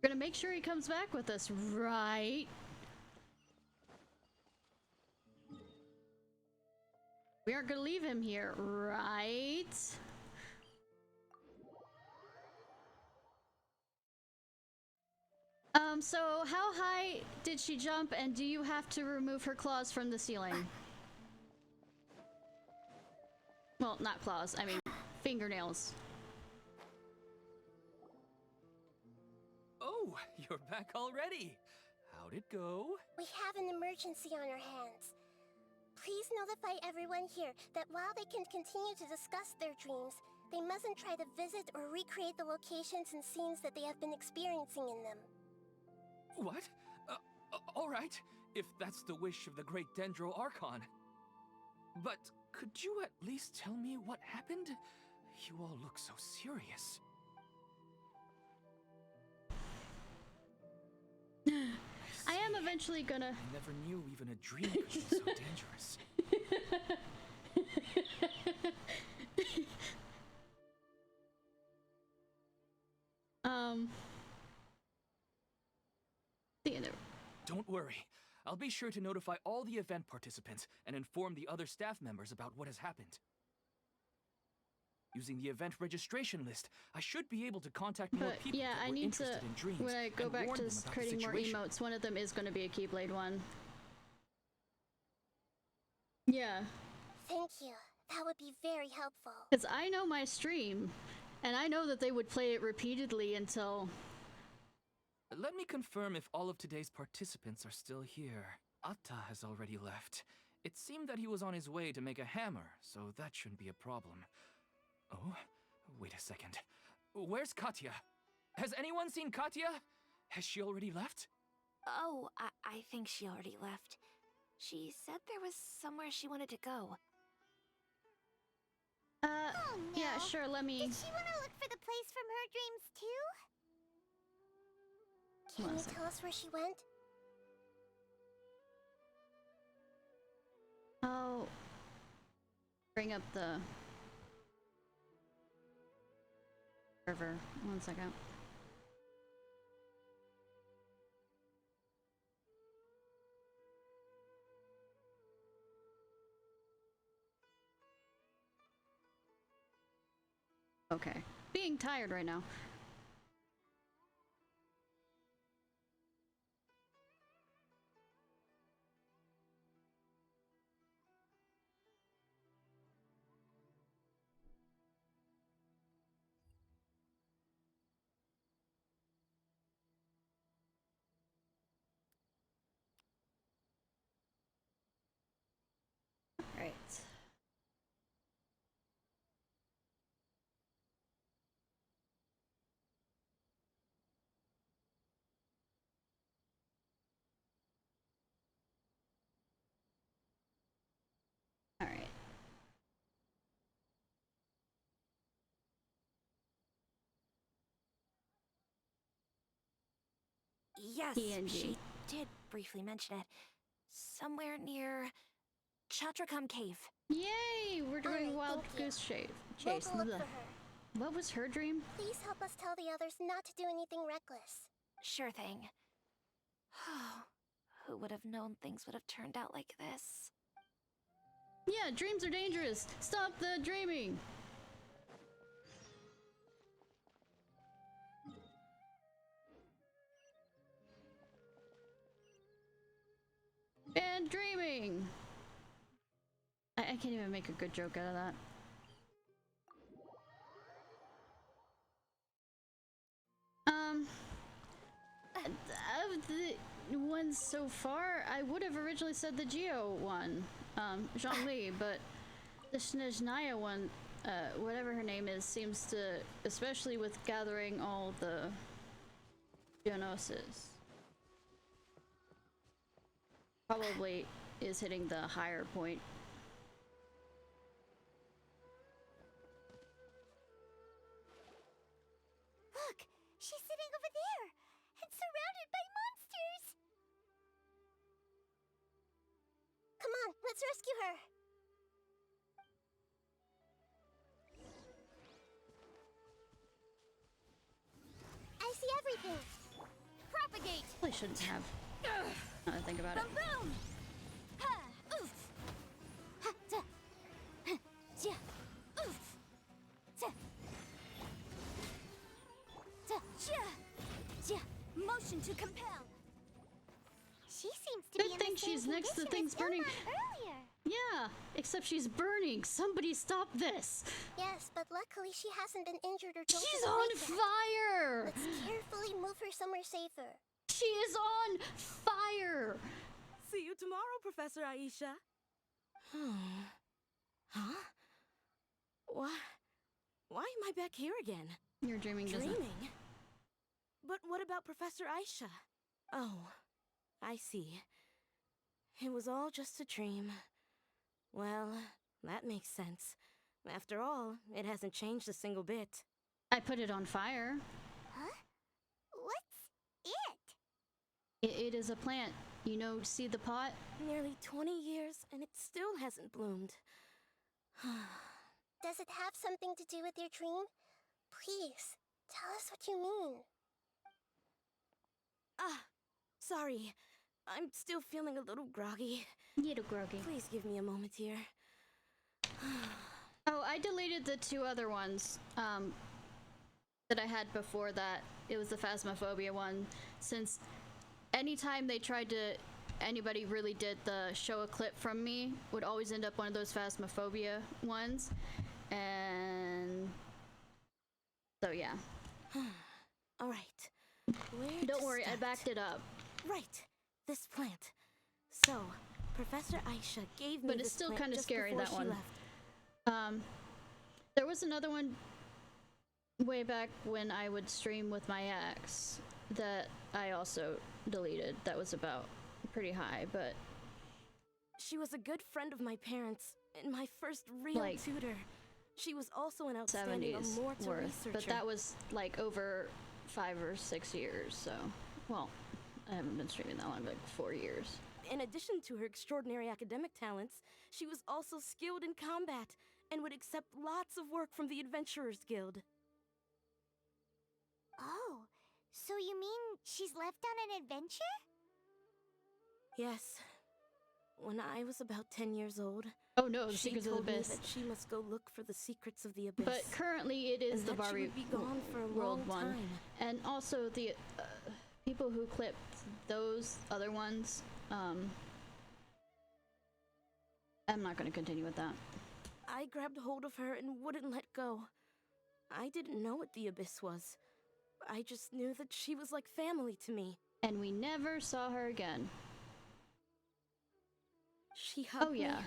We're gonna make sure he comes back with us, right? We aren't gonna leave him here, right? So how high did she jump, and do you have to remove her claws from the ceiling? Well, not claws, I mean fingernails. Oh, you're back already. How'd it go? We have an emergency on our hands. Please notify everyone here that while they can continue to discuss their dreams, they mustn't try to visit or recreate the locations and scenes that they have been experiencing in them. What? All right, if that's the wish of the great Dendro Archon. But could you at least tell me what happened? You all look so serious. I am eventually gonna... I never knew even a dream could be so dangerous. Don't worry. I'll be sure to notify all the event participants and inform the other staff members about what has happened. Using the event registration list, I should be able to contact more But people yeah, that I were need to, interested in dreams when I go and back warn to them about the creating more situation. emotes, one of them is going to be a Keyblade one. Yeah. Thank you. That would be very helpful. Because I know my stream, and I know that they would play it repeatedly until... Let me confirm if all of today's participants are still here. Atta has already left. It seemed that he was on his way to make a hammer, so that shouldn't be a problem. Oh, wait a second. Where's Katya? Has anyone seen Katya? Has she already left? Oh, I think she already left. She said there was somewhere she wanted to go. Oh, no. Yeah, sure, let me... Did she want to look for the place from her dreams, too? Can you tell us where she went? I'll bring up the server. 1 second. Okay. Being tired right now. Right. All right. Yes, PNG. she did briefly mention it. Somewhere near Chatracom Cave. Yay! We're doing Alright, Wild thank you. Goose Chase. We'll go look Blech. for her. What was her dream? Please help us tell the others not to do anything reckless. Sure thing. Who would have known things would have turned out like this? Yeah, dreams are dangerous. Stop the dreaming. And dreaming. I can't even make a good joke out of that. Of the ones so far, I would have originally said the Geo one, Zhongli, but the Ishnai one, whatever her name is, seems to, especially with gathering all the Geonosis, probably is hitting the higher point. Look, she's sitting over there and surrounded by monsters. Come on, let's rescue her. I see everything. Propagate. Probably shouldn't have. Now that I think about it. Boom. Ha. Oof. Ha. Ta. Ha. Ja. Oof. Ta. Ta. Ja. Ja. Motion to compel. She seems to be Good in thing the same she's next to condition things as burning. Ilmon earlier. Yeah, except she's burning. Somebody stop this. Yes, but luckily she hasn't been injured or jolted She's awake on yet. fire. Let's carefully move her somewhere safer. She is on fire. See you tomorrow, Professor Aisha. Huh? Why am I back here again? You're dreaming, doesn't it? Dreaming? But what about Professor Aisha? Oh, I see. It was all just a dream. Well, that makes sense. After all, it hasn't changed a single bit. I put it on fire. Huh? What's it? It is a plant. You know, see the pot? Nearly 20 years, and it still hasn't bloomed. Does it have something to do with your dream? Please, tell us what you mean. Sorry. I'm still feeling a little groggy. Little groggy. Please give me a moment here. Oh, I deleted the two other ones that I had before that. It was the Phasmophobia one, since anytime they tried to anybody really did the show a clip from me would always end up one of those Phasmophobia ones. And so yeah. All right. Where Don't to worry, I start? backed it up. Right. This plant. So, Professor Aisha gave me But it's this still plant kind of just scary, before that she one. left. There was another one way back when I would stream with my ex that I also deleted. That was about pretty high, but She was a good friend of my parents and my first real Like, tutor. She was also an outstanding 70s immortal worth. researcher. But that was like over 5 or 6 years, so well, I haven't been streaming that long, like 4 years. In addition to her extraordinary academic talents, she was also skilled in combat and would accept lots of work from the Adventurers Guild. Oh, so you mean she's left on an adventure? Yes. When I was about 10 years old, Oh no, the she Secrets of told the me Abyss. that she must go look for the secrets of the Abyss. But currently it is and the that she Barbie would be gone for a World long one. time. And also the people who clipped those other ones, I'm not going to continue with that. I grabbed hold of her and wouldn't let go. I didn't know what the Abyss was. I just knew that she was like family to me. And we never saw her again. She hugged Oh yeah. me,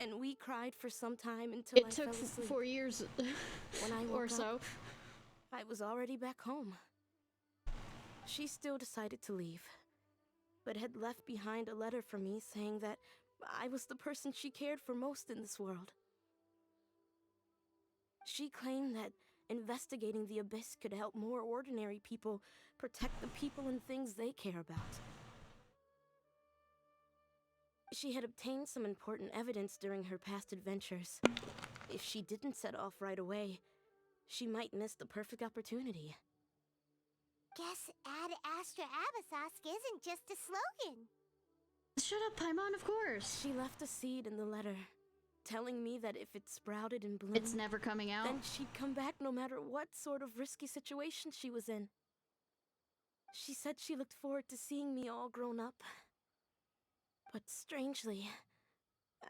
and we cried for some time until It I took fell asleep. 4 years When I or woke so. up, I was already back home. She still decided to leave, but had left behind a letter for me saying that I was the person she cared for most in this world. She claimed that investigating the Abyss could help more ordinary people protect the people and things they care about. She had obtained some important evidence during her past adventures. If she didn't set off right away, she might miss the perfect opportunity. Guess Ad Astra Abyssosque isn't just a slogan. Shut up, Paimon, of course. She left a seed in the letter, telling me that if it sprouted and bloomed, It's never coming out. then she'd come back no matter what sort of risky situation she was in. She said she looked forward to seeing me all grown up. But strangely,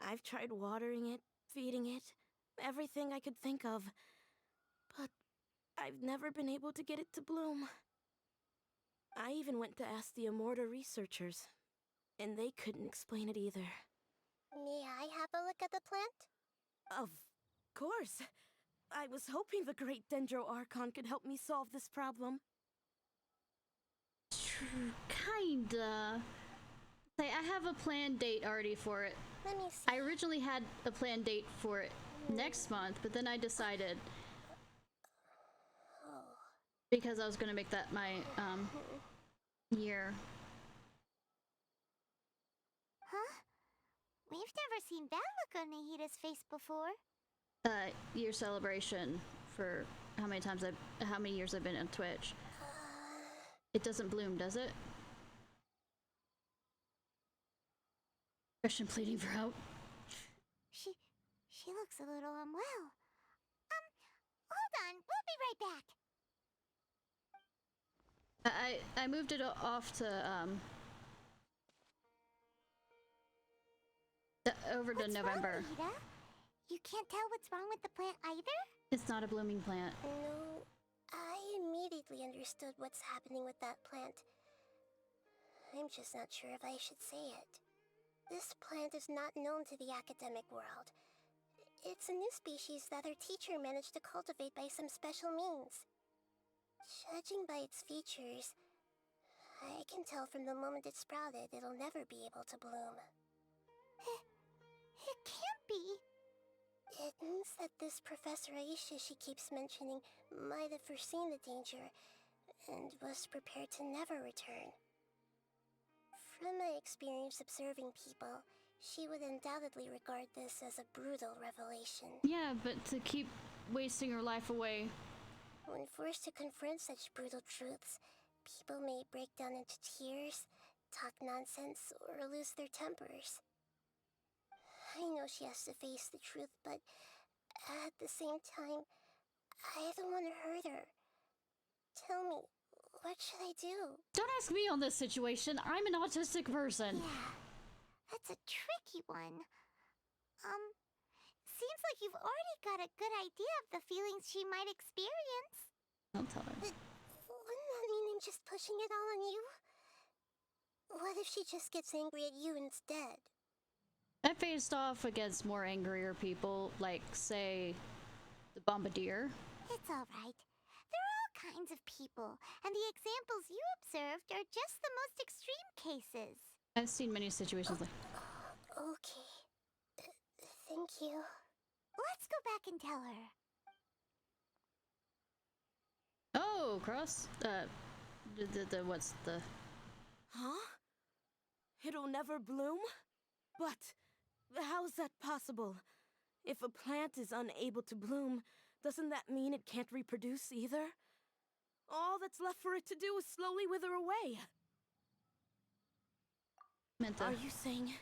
I've tried watering it, feeding it, everything I could think of. But I've never been able to get it to bloom. I even went to ask the Immorta researchers, and they couldn't explain it either. May I have a look at the plant? Of course. I was hoping the great Dendro Archon could help me solve this problem. Kinda. Say, I have a planned date already for it. Let me see. I originally had a planned date for it next month, but then I decided, Oh. because I was gonna make that my year. Huh? We've never seen that look on Nahida's face before. Year celebration for how many years I've been on Twitch. It doesn't bloom, does it? Question pleading for help. She looks a little unwell. Hold on, we'll be right back. I moved it off to over to What's November. wrong, Nahida? You can't tell what's wrong with the plant either? It's not a blooming plant. No, I immediately understood what's happening with that plant. I'm just not sure if I should say it. This plant is not known to the academic world. It's a new species that our teacher managed to cultivate by some special means. Judging by its features, I can tell from the moment it sprouted it'll never be able to bloom. It can't be. It means that this Professor Aisha she keeps mentioning might have foreseen the danger and was prepared to never return. From my experience observing people, she would undoubtedly regard this as a brutal revelation. Yeah, but to keep wasting her life away. When forced to confront such brutal truths, people may break down into tears, talk nonsense, or lose their tempers. I know she has to face the truth, but at the same time, I don't want to hurt her. Tell me, What should I do? Don't ask me on this situation. I'm an autistic person. Yeah, that's a tricky one. Seems like you've already got a good idea of the feelings she might experience. I'll tell her. But wouldn't that mean I'm just pushing it all on you? What if she just gets angry at you instead? I faced off against more angrier people, like, say, the Bombardier. It's alright. There are all kinds of people, and the examples you observed are just the most extreme cases. I've seen many situations like... Okay. Thank you. Let's go back and tell her. Oh, Cross. What's the... Huh? It'll never bloom? But how's that possible? If a plant is unable to bloom, doesn't that mean it can't reproduce either? All that's left for it to do is slowly wither away. Are you saying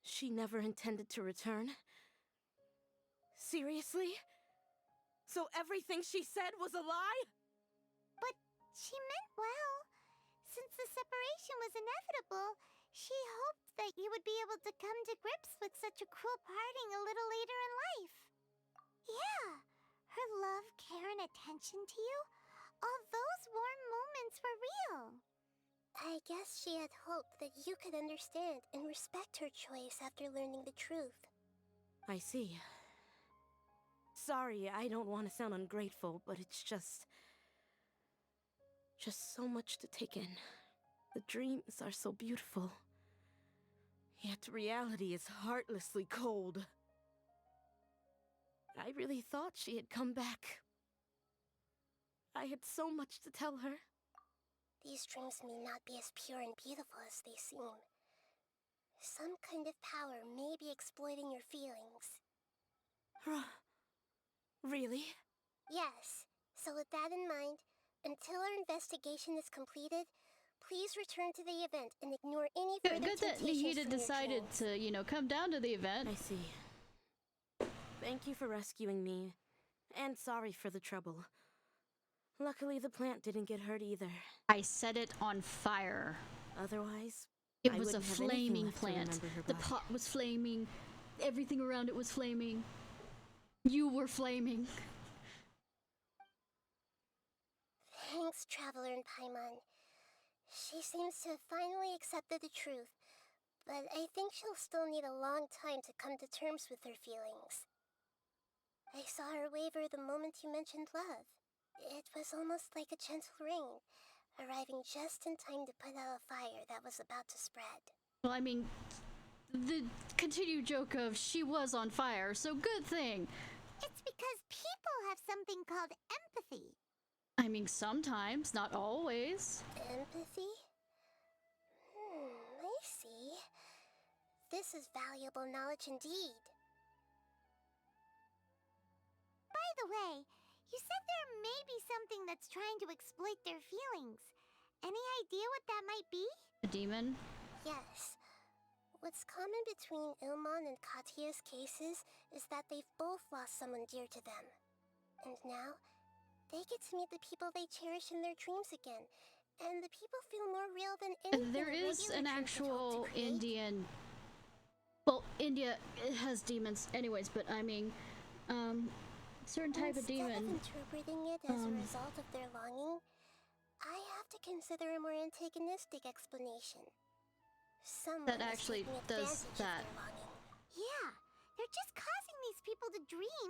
she never intended to return? Seriously? So everything she said was a lie? But she meant well. Since the separation was inevitable, she hoped that you would be able to come to grips with such a cruel parting a little later in life. Yeah, her love, care, and attention to you, all those warm moments were real. I guess she had hoped that you could understand and respect her choice after learning the truth. I see. Sorry, I don't want to sound ungrateful, but it's just so much to take in. The dreams are so beautiful. Yet reality is heartlessly cold. I really thought she had come back. I had so much to tell her. These dreams may not be as pure and beautiful as they seem. Some kind of power may be exploiting your feelings. Really? Yes. So with that in mind, until our investigation is completed, please return to the event and ignore any further Good that Nihida decided to, you know, come down to the event. I see. Thank you for rescuing me. And sorry for the trouble. Luckily, the plant didn't get hurt either. I set it on fire. Otherwise, it was a flaming plant. The pot was flaming. Everything around it was flaming. You were flaming. Thanks, Traveler and Paimon. She seems to have finally accepted the truth, but I think she'll still need a long time to come to terms with her feelings. I saw her waver the moment you mentioned love. It was almost like a gentle rain, arriving just in time to put out a fire that was about to spread. Well, I mean, the continued joke of she was on fire, so good thing. It's because people have something called empathy. I mean, sometimes, not always. Empathy? I see. This is valuable knowledge indeed. By the way, you said there may be something that's trying to exploit their feelings. Any idea what that might be? A demon? Yes. What's common between Ilmon and Katya's cases is that they've both lost someone dear to them. And now, they get to meet the people they cherish in their dreams again. And the people feel more real than anything. There is an actual Indian... Well, India has demons anyways, but I mean, certain type of demon. Instead of interpreting it as a result of their longing, I have to consider a more antagonistic explanation. Someone that actually does that. Yeah, they're just causing these people to dream.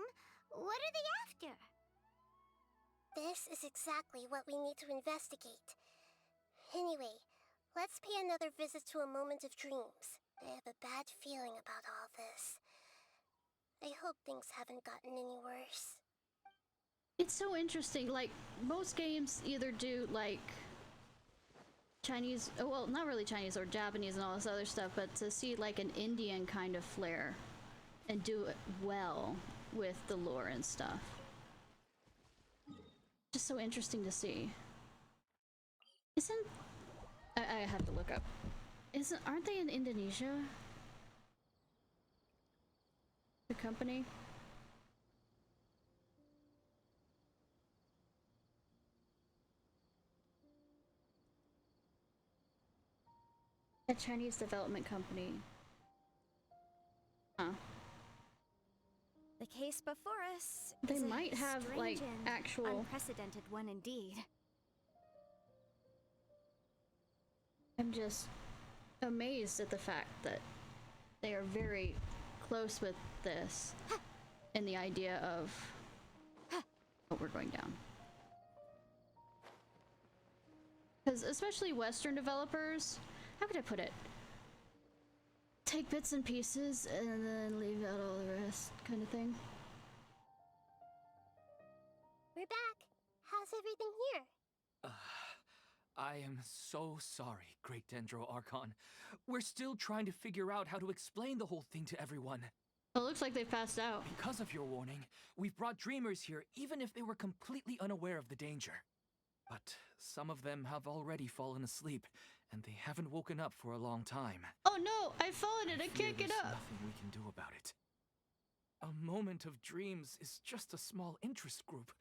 What are they after? This is exactly what we need to investigate. Anyway, let's pay another visit to a moment of dreams. I have a bad feeling about all this. I hope things haven't gotten any worse. It's so interesting, like, most games either do, like, Chinese, well, not really Chinese or Japanese and all this other stuff, but to see, like, an Indian kind of flair and do it well with the lore and stuff. Just so interesting to see. Isn't... I have to look up. Aren't they in Indonesia? The company? A Chinese development company. Huh. The case before us They is a might have, like, strange and actual... unprecedented one indeed. I'm just amazed at the fact that they are very close with this and the idea of... Oh, we're going down. Because especially Western developers, how could I put it? Take bits and pieces and then leave out all the rest, kind of thing. We're back. How's everything here? I am so sorry, Great Dendro Archon. We're still trying to figure out how to explain the whole thing to everyone. It looks like they've passed out. Because of your warning, we've brought dreamers here even if they were completely unaware of the danger. But some of them have already fallen asleep, and they haven't woken up for a long time. Oh no, I've fallen and I can't get There's up. nothing we can do about it. A moment of dreams is just a small interest group.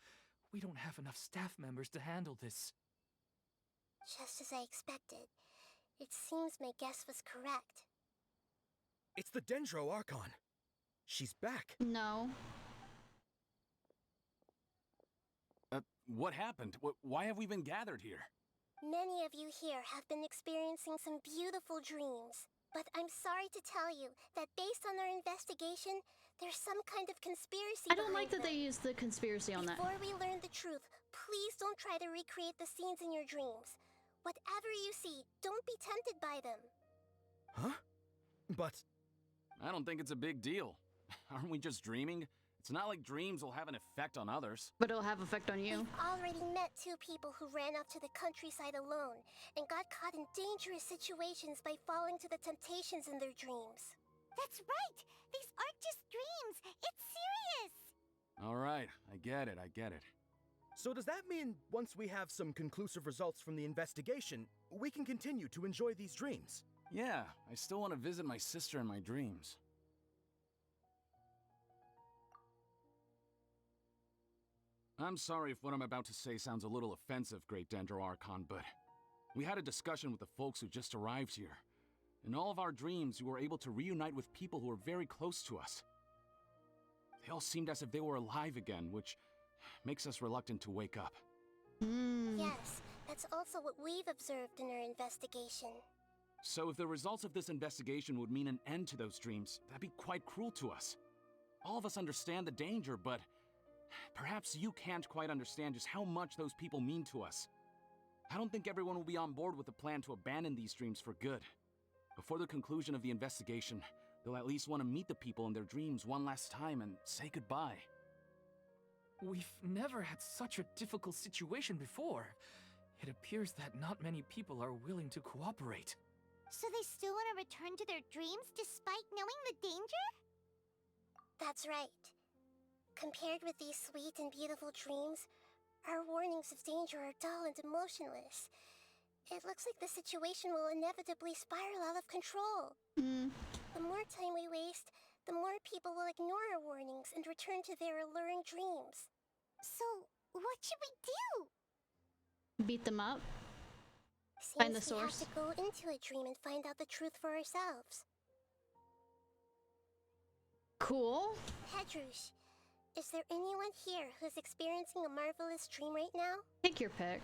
We don't have enough staff members to handle this. Just as I expected. It seems my guess was correct. It's the Dendro Archon. She's back. No. What happened? Why have we been gathered here? Many of you here have been experiencing some beautiful dreams. But I'm sorry to tell you that based on our investigation, there's some kind of conspiracy I don't like behind that they them. use the conspiracy on that. Before we learn the truth, please don't try to recreate the scenes in your dreams. Whatever you see, don't be tempted by them. Huh? But... I don't think it's a big deal. Aren't we just dreaming? It's not like dreams will have an effect on others. But it'll have effect on you. We've already met 2 people who ran off to the countryside alone and got caught in dangerous situations by falling to the temptations in their dreams. That's right! These aren't just dreams! It's serious! Alright, I get it. so does that mean once we have some conclusive results from the investigation, we can continue to enjoy these dreams? Yeah, I still want to visit my sister in my dreams. I'm sorry if what I'm about to say sounds a little offensive, Great Dendro Archon, but we had a discussion with the folks who just arrived here. In all of our dreams, we were able to reunite with people who were very close to us. They all seemed as if they were alive again, which makes us reluctant to wake up. Yes, that's also what we've observed in our investigation. So if the results of this investigation would mean an end to those dreams, that'd be quite cruel to us. All of us understand the danger, but perhaps you can't quite understand just how much those people mean to us. I don't think everyone will be on board with the plan to abandon these dreams for good. Before the conclusion of the investigation, they'll at least want to meet the people in their dreams one last time and say goodbye. We've never had such a difficult situation before. It appears that not many people are willing to cooperate. So they still want to return to their dreams despite knowing the danger? That's right. Compared with these sweet and beautiful dreams, our warnings of danger are dull and emotionless. It looks like the situation will inevitably spiral out of control. The more time we waste, the more people will ignore our warnings and return to their alluring dreams. So, what should we do? Beat them up? Seems Find the we have source? to go into a dream and find out the truth for ourselves. Cool. Hedrush, is there anyone here who's experiencing a marvelous dream right now? Take your pick.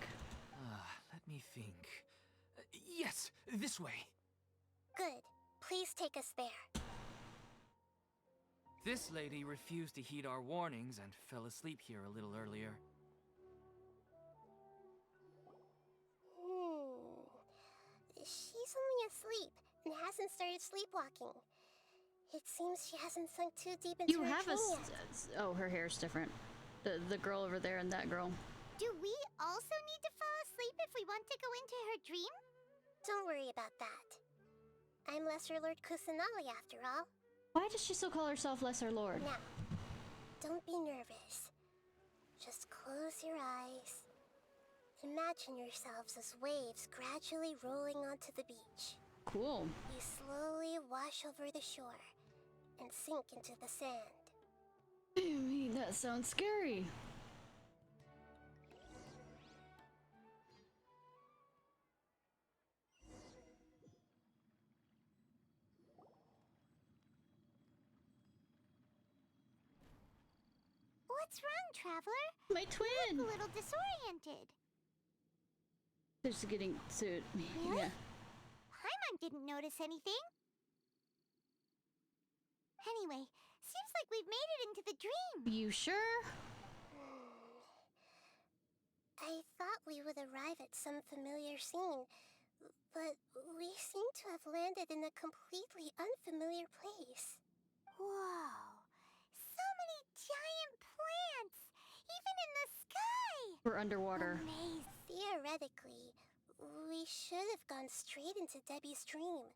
Let me think. Yes, this way. Good. Please take us there. This lady refused to heed our warnings and fell asleep here a little earlier. She's only asleep and hasn't started sleepwalking. It seems she hasn't sunk too deep into You her have dream a... yet. Oh, her hair's different. The girl over there and that girl. Do we also need to fall asleep if we want to go into her dream? Don't worry about that. I'm Lesser Lord Kusanali after all. Why does she still call herself Lesser Lord? Now, don't be nervous. Just close your eyes. Imagine yourselves as waves gradually rolling onto the beach. Cool. You slowly wash over the shore and sink into the sand. I mean, that sounds scary. What's wrong, Traveler? My You twin! look a little disoriented. Just getting sued. Really? Yeah. Paimon didn't notice anything. Anyway, seems like we've made it into the dream. You sure? I thought we would arrive at some familiar scene, but we seem to have landed in a completely unfamiliar place. Whoa. So many giant plants! Even in the sky! We're underwater. Amazing. Theoretically, we should have gone straight into Debbie's dream.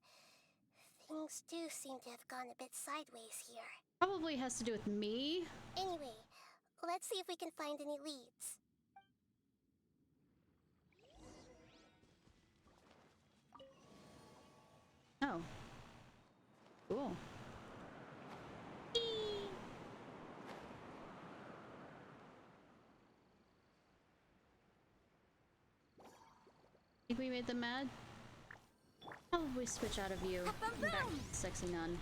Things do seem to have gone a bit sideways here. Probably has to do with me. Anyway, let's see if we can find any leads. Oh. Cool. Think we made them mad? Probably switch out of you. Back to sexy nun.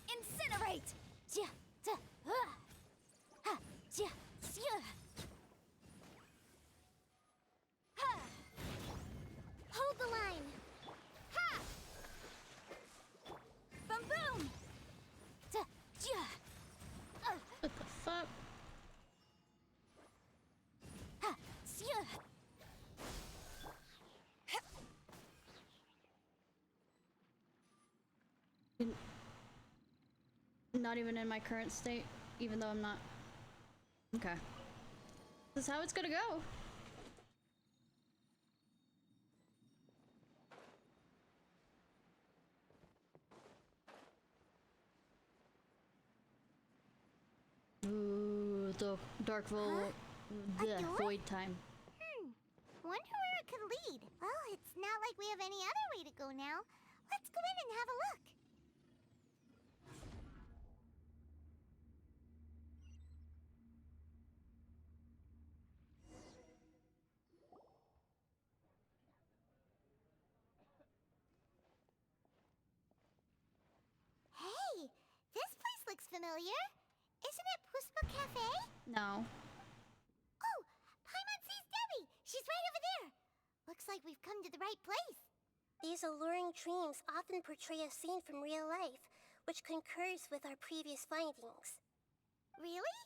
Incinerate! Hold the line! Ha! Boom boom! What the fuck? Ha! Not even in my current state, even though I'm not. Okay. This is how it's gonna go. Ooh, the dark void time. Wonder where it could lead. Well, it's not like we have any other way to go now. Let's go in and have a look. Hey, this place looks familiar. Isn't it Puspa Cafe? No. Oh, Paimon sees Debbie. She's right over there. Looks like we've come to the right place. These alluring dreams often portray a scene from real life, which concurs with our previous findings. Really?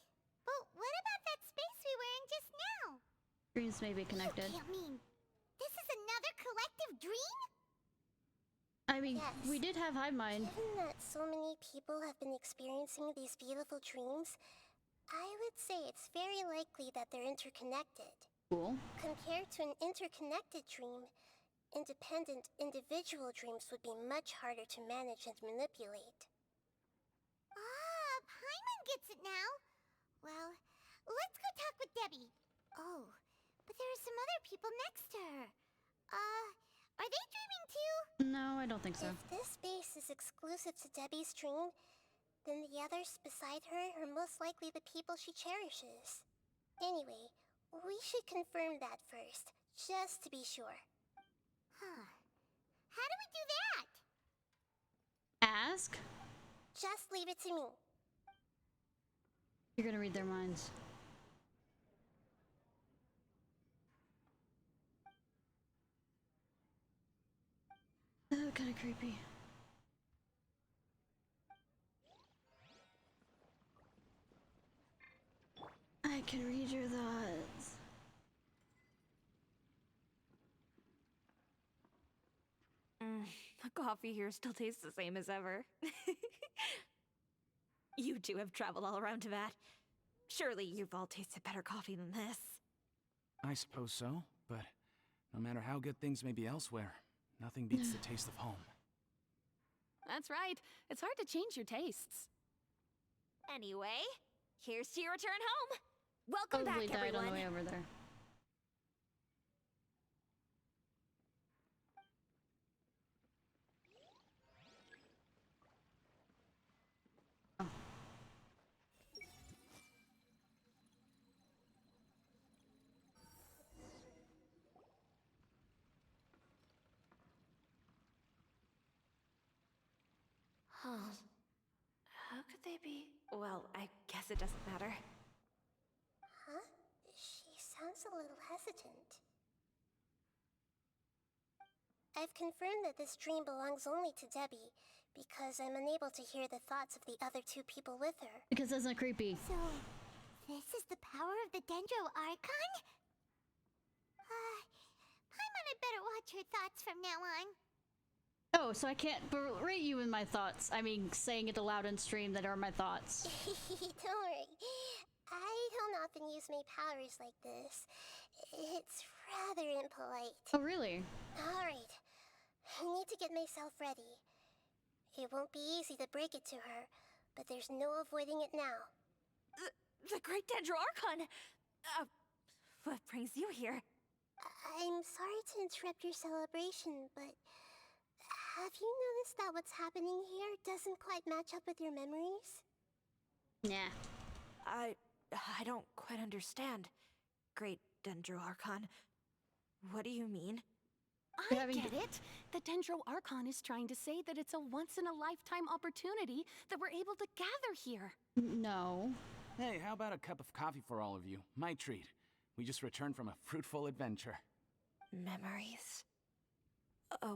But what about that space we were in just now? Dreams may be connected. You can't mean this is another collective dream? I mean, Yes. we did have hive mind. Given that so many people have been experiencing these beautiful dreams, I would say it's very likely that they're interconnected. Cool. Compared to an interconnected dream, independent individual dreams would be much harder to manage and manipulate. Ah, Paimon gets it now. Well, let's go talk with Debbie. Oh, but there are some other people next to her. Are they dreaming too? No, I don't think so. If this space is exclusive to Debbie's dream, then the others beside her are most likely the people she cherishes. Anyway, we should confirm that first, just to be sure. Huh. How do we do that? Ask? Just leave it to me. You're gonna read their minds. Oh, kind of creepy. I can read your thoughts. The coffee here still tastes the same as ever. You two have traveled all around Tibet. Surely you've all tasted better coffee than this. I suppose so, but no matter how good things may be elsewhere, nothing beats the taste of home. That's right. It's hard to change your tastes. Anyway, here's to your return home. Welcome Probably back, died everyone. on the way over there. Oh. they be? Well, I guess it doesn't matter. Huh? She sounds a little hesitant. I've confirmed that this dream belongs only to Debbie, because I'm unable to hear the thoughts of the other two people with her. Because that's not creepy. So, this is the power of the Dendro Archon? Paimon, I better watch her thoughts from now on. Oh, so I can't berate you in my thoughts. I mean, saying it aloud in stream that are my thoughts. Don't worry. I don't often use my powers like this. It's rather impolite. Oh, really? Alright. I need to get myself ready. It won't be easy to break it to her, but there's no avoiding it now. The Great Dendro Archon! What brings you here? I'm sorry to interrupt your celebration, but have you noticed that what's happening here doesn't quite match up with your memories? Nah. I don't quite understand. Great Dendro Archon. What do you mean? I get it! The Dendro Archon is trying to say that it's a once-in-a-lifetime opportunity that we're able to gather here. No. Hey, how about a cup of coffee for all of you? My treat. We just returned from a fruitful adventure. Memories. A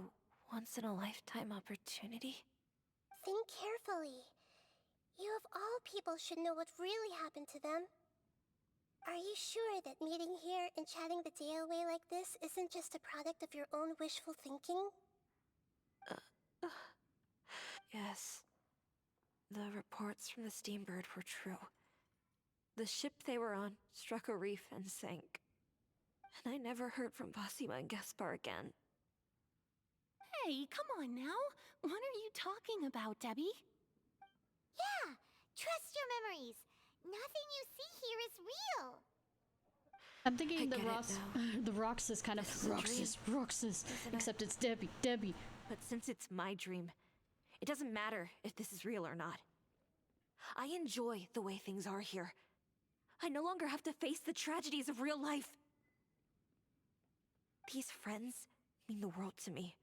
once-in-a-lifetime opportunity? Think carefully. You of all people should know what really happened to them. Are you sure that meeting here and chatting the day away like this isn't just a product of your own wishful thinking? Yes. The reports from the Steambird were true. The ship they were on struck a reef and sank. And I never heard from Basima and Gaspar again. Hey, come on now! What are you talking about, Debbie? Yeah, trust your memories. Nothing you see here is real. I'm thinking the Roxas kind of Roxas, except it's Debbie. But since it's my dream, it doesn't matter if this is real or not. I enjoy the way things are here. I no longer have to face the tragedies of real life. These friends mean the world to me.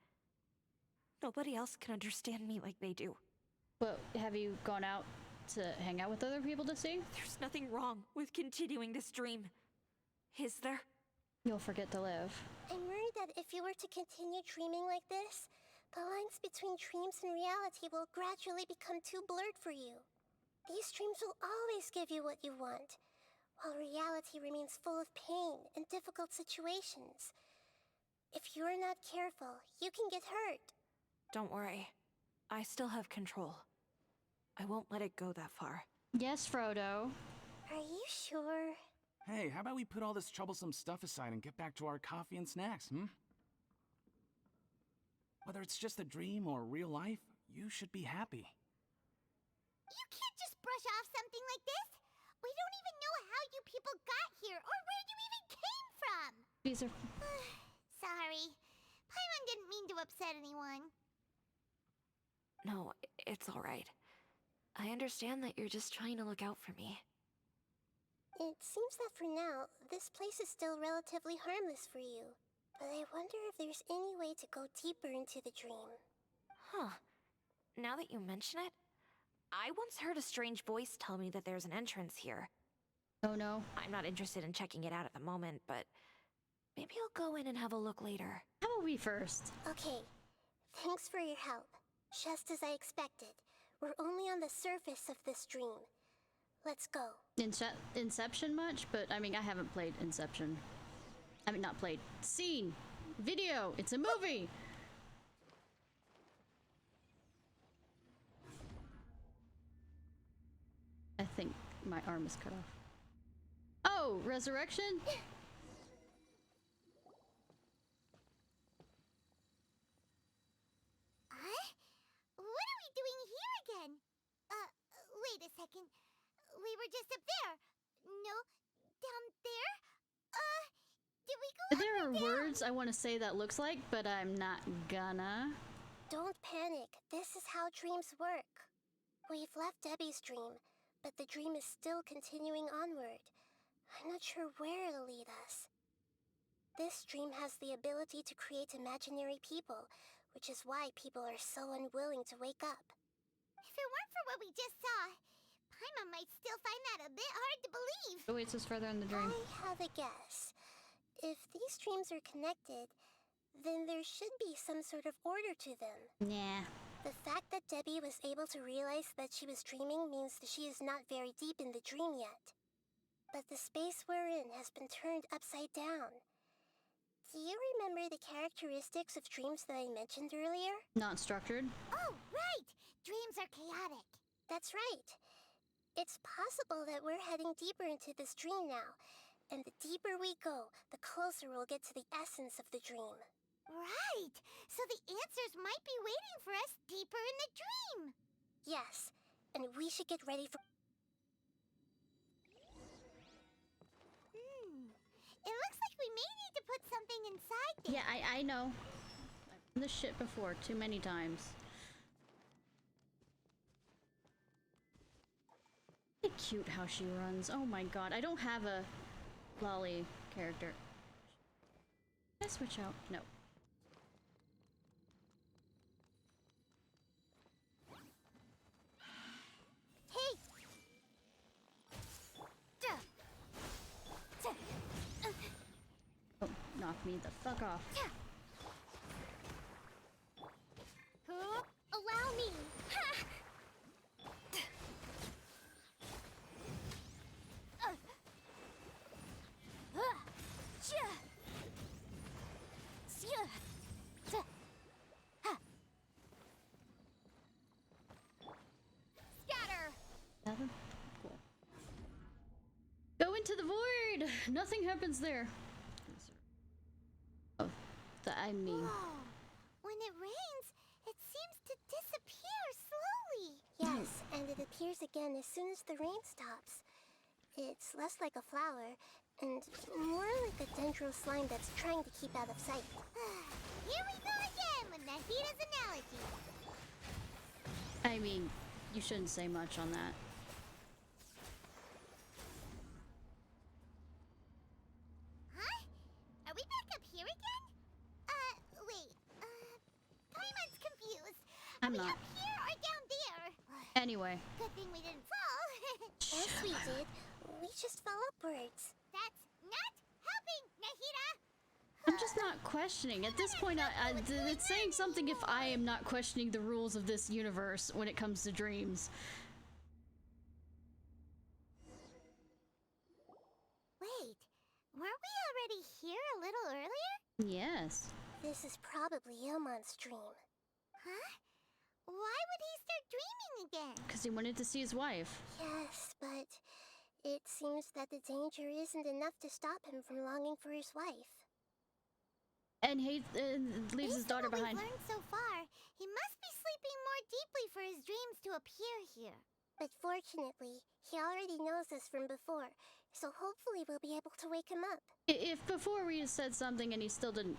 Nobody else can understand me like they do. But have you gone out to hang out with other people to see? There's nothing wrong with continuing this dream. Is there? You'll forget to live. I'm worried that if you were to continue dreaming like this, the lines between dreams and reality will gradually become too blurred for you. These dreams will always give you what you want, while reality remains full of pain and difficult situations. If you're not careful, you can get hurt. Don't worry. I still have control. I won't let it go that far. Yes, Frodo. Are you sure? Hey, how about we put all this troublesome stuff aside and get back to our coffee and snacks, Whether it's just a dream or real life, you should be happy. You can't just brush off something like this. We don't even know how you people got here or where you even came from. These are... Sorry. Paimon didn't mean to upset anyone. No, it's all right. I understand that you're just trying to look out for me. It seems that for now, this place is still relatively harmless for you. But I wonder if there's any way to go deeper into the dream. Huh. Now that you mention it, I once heard a strange voice tell me that there's an entrance here. Oh no. I'm not interested in checking it out at the moment, but maybe I'll go in and have a look later. How about we first? Okay. Thanks for your help. Just as I expected. We're only on the surface of this dream. Let's go. Inception much? But, I mean, I haven't played Inception. I mean, not played. Seen. Video. It's a movie. I think my arm is cut off. Oh, resurrection? What are we doing here again? Wait a second. We were just up there. No, down there? Did we go There up are or down? words I want to say that looks like, but I'm not gonna. Don't panic. This is how dreams work. We've left Debbie's dream, but the dream is still continuing onward. I'm not sure where it'll lead us. This dream has the ability to create imaginary people, which is why people are so unwilling to wake up. If it weren't for what we just saw, Paimon might still find that a bit hard to believe. Oh, it says further in the dream. I have a guess. If these dreams are connected, then there should be some sort of order to them. Nah. The fact that Debbie was able to realize that she was dreaming means that she is not very deep in the dream yet. But the space we're in has been turned upside down. Do you remember the characteristics of dreams that I mentioned earlier? Not structured. Oh, right! Dreams are chaotic. That's right. It's possible that we're heading deeper into this dream now, and the deeper we go, the closer we'll get to the essence of the dream. Right! So the answers might be waiting for us deeper in the dream! Yes, and we should get ready for... It looks like we may need to put something inside there. Yeah, I know. I've done this shit before too many times. It's cute how she runs. Oh my god, I don't have a lolly character. Can I switch out? No. Hey! Oh, knock me the fuck off. Allow me! Scatter! Nothing? Cool. Go into the void! Nothing happens there. Oh, I mean... Whoa. When it rains, it seems to disappear slowly. Yes, and it appears again as soon as the rain stops. It's less like a flower, and more like a dendro slime that's trying to keep out of sight. Here we go again with Nahita's analogy. I mean, you shouldn't say much on that. Huh? Are we back up here again? Wait. Paimon's confused. I'm Are we not. up here or down there? Anyway. Good thing we didn't fall. Yes, we did. We just fell upwards. That's not helping, Nahita! I'm just not questioning. At this point, it's saying something if I am not questioning the rules of this universe when it comes to dreams. Wait, weren't we already here a little earlier? Yes. This is probably Ilmon's dream. Huh? Why would he start dreaming again? Because he wanted to see his wife. Yes, but it seems that the danger isn't enough to stop him from longing for his wife. And he leaves his daughter Based on what behind. we've learned so far, he must be sleeping more deeply for his dreams to appear here. But fortunately, he already knows us from before, so hopefully we'll be able to wake him up. If before we had said something and he still didn't...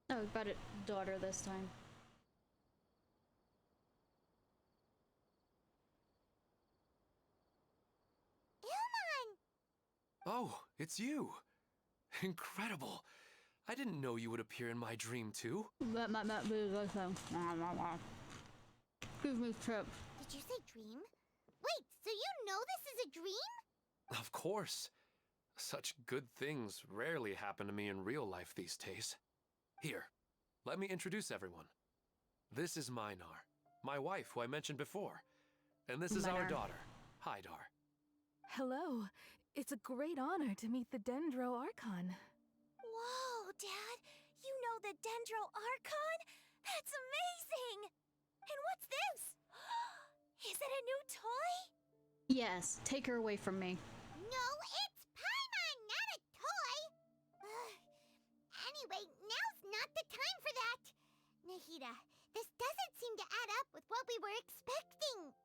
Oh, about a daughter this time. Oh, it's you. Incredible. I didn't know you would appear in my dream, too. Move trip. Did you say dream? Wait, so you know this is a dream? Of course. Such good things rarely happen to me in real life these days. Here, let me introduce everyone. This is Minar, my wife who I mentioned before. And this is our Minar. daughter, Hydar. Hello. It's a great honor to meet the Dendro Archon. Whoa, Dad! You know the Dendro Archon? That's amazing! And what's this? Is it a new toy? Yes, take her away from me. No, it's Paimon, not a toy! Anyway, now's not the time for that! Nahita, this doesn't seem to add up with what we were expecting!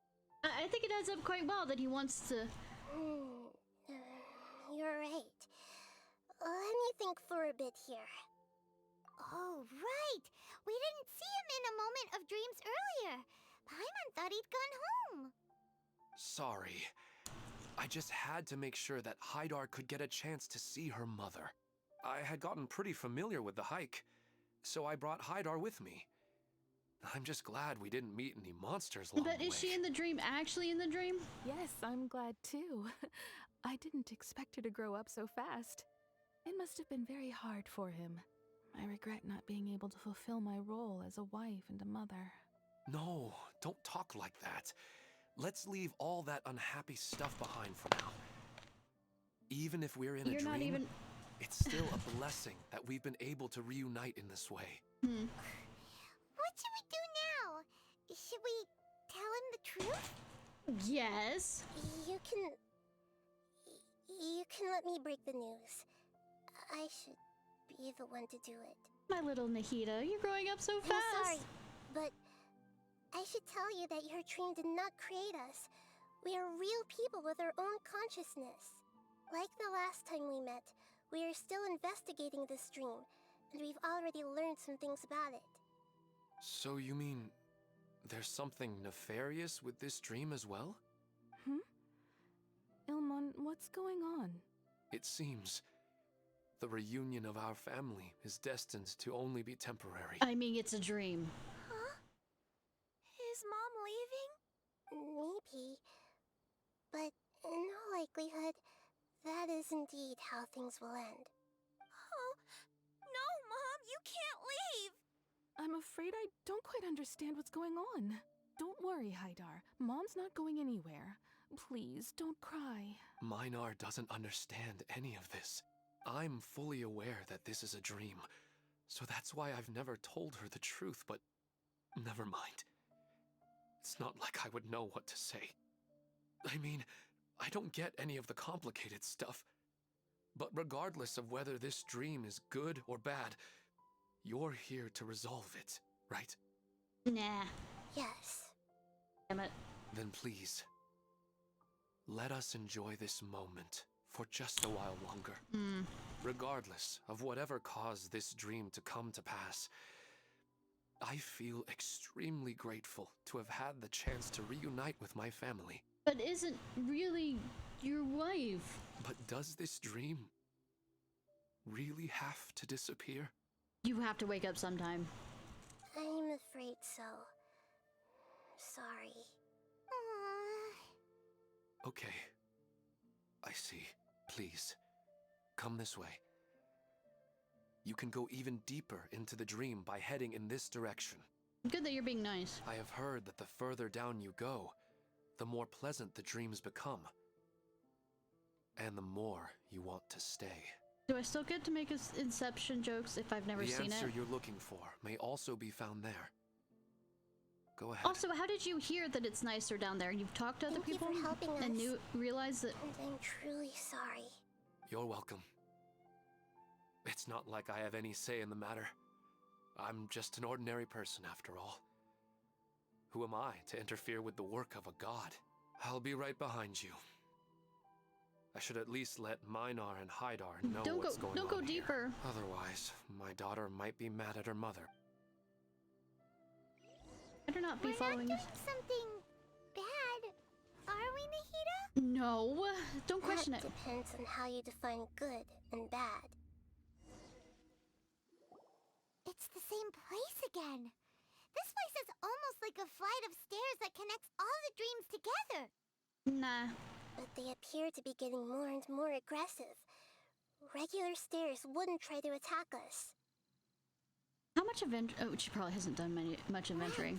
I think it adds up quite well that he wants to... You're right. Let me think for a bit here. Oh, right! We didn't see him in a moment of dreams earlier! Paimon thought he'd gone home! Sorry. I just had to make sure that Hydar could get a chance to see her mother. I had gotten pretty familiar with the hike, so I brought Hydar with me. I'm just glad we didn't meet any monsters along But the way. is she in the dream actually in the dream? Yes, I'm glad too. I didn't expect her to grow up so fast. It must have been very hard for him. I regret not being able to fulfill my role as a wife and a mother. No, don't talk like that. Let's leave all that unhappy stuff behind for now. Even if we're in a You're dream, not even... it's still a blessing that we've been able to reunite in this way. What should we do now? Should we tell him the truth? Yes. You can let me break the news. I should be the one to do it. My little Nahida, you're growing up so fast. I'm sorry, but I should tell you that your dream did not create us. We are real people with our own consciousness. Like the last time we met, we are still investigating this dream, and we've already learned some things about it. So you mean there's something nefarious with this dream as well? Ilmon, what's going on? It seems the reunion of our family is destined to only be temporary. I mean, it's a dream. Huh? Is Mom leaving? Maybe. But in all likelihood, that is indeed how things will end. Oh, no, Mom, you can't leave! I'm afraid I don't quite understand what's going on. Don't worry, Haidar. Mom's not going anywhere. Please, don't cry. Minar doesn't understand any of this. I'm fully aware that this is a dream, so that's why I've never told her the truth, but never mind. It's not like I would know what to say. I mean, I don't get any of the complicated stuff. But regardless of whether this dream is good or bad, you're here to resolve it, right? Nah. Yes. Damn it. Then please, let us enjoy this moment for just a while longer. Regardless of whatever caused this dream to come to pass, I feel extremely grateful to have had the chance to reunite with my family. But isn't really your wife? But does this dream really have to disappear? You have to wake up sometime. I'm afraid so. Sorry. Okay. I see. Please, come this way. You can go even deeper into the dream by heading in this direction. Good that you're being nice. I have heard that the further down you go, the more pleasant the dreams become. And the more you want to stay. Do I still get to make Inception jokes if I've never seen it? The answer you're looking for may also be found there. Go ahead. Also, how did you hear that it's nicer down there? You've talked to other Thank you people for helping and us. realized that... And I'm truly sorry. You're welcome. It's not like I have any say in the matter. I'm just an ordinary person after all. Who am I to interfere with the work of a god? I'll be right behind you. I should at least let Minar and Haidar know what's going on. Don't go deeper. Otherwise, my daughter might be mad at her mother. Better not be We're following not us. doing something bad, are we, Nahida? No, don't question That it. depends on how you define good and bad. It's the same place again. This place is almost like a flight of stairs that connects all the dreams together. Nah. But they appear to be getting more and more aggressive. Regular stairs wouldn't try to attack us. How much oh, she probably hasn't done much adventuring.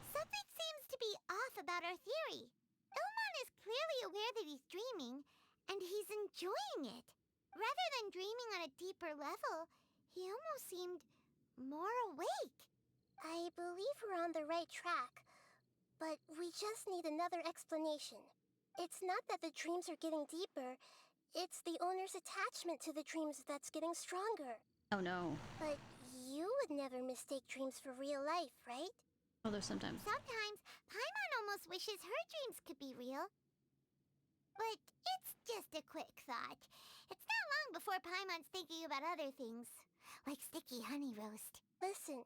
Something seems to be off about our theory. Ilmon is clearly aware that he's dreaming, and he's enjoying it. Rather than dreaming on a deeper level, he almost seemed more awake. I believe we're on the right track, but we just need another explanation. It's not that the dreams are getting deeper, it's the owner's attachment to the dreams that's getting stronger. Oh no. But you would never mistake dreams for real life, right? Although sometimes. Sometimes, Paimon almost wishes her dreams could be real. But it's just a quick thought. It's not long before Paimon's thinking about other things, like sticky honey roast. Listen,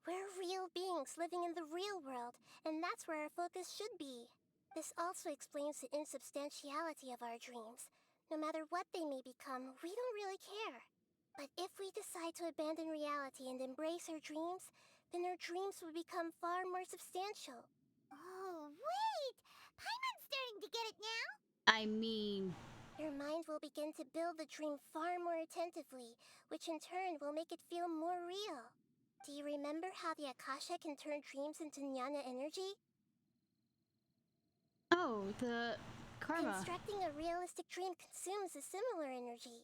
we're real beings living in the real world, and that's where our focus should be. This also explains the insubstantiality of our dreams. No matter what they may become, we don't really care. But if we decide to abandon reality and embrace our dreams, then our dreams would become far more substantial. Oh, wait! Paimon's starting to get it now! I mean... Your mind will begin to build the dream far more attentively, which in turn will make it feel more real. Do you remember how the Akasha can turn dreams into jnana energy? Oh, the karma. Constructing a realistic dream consumes a similar energy.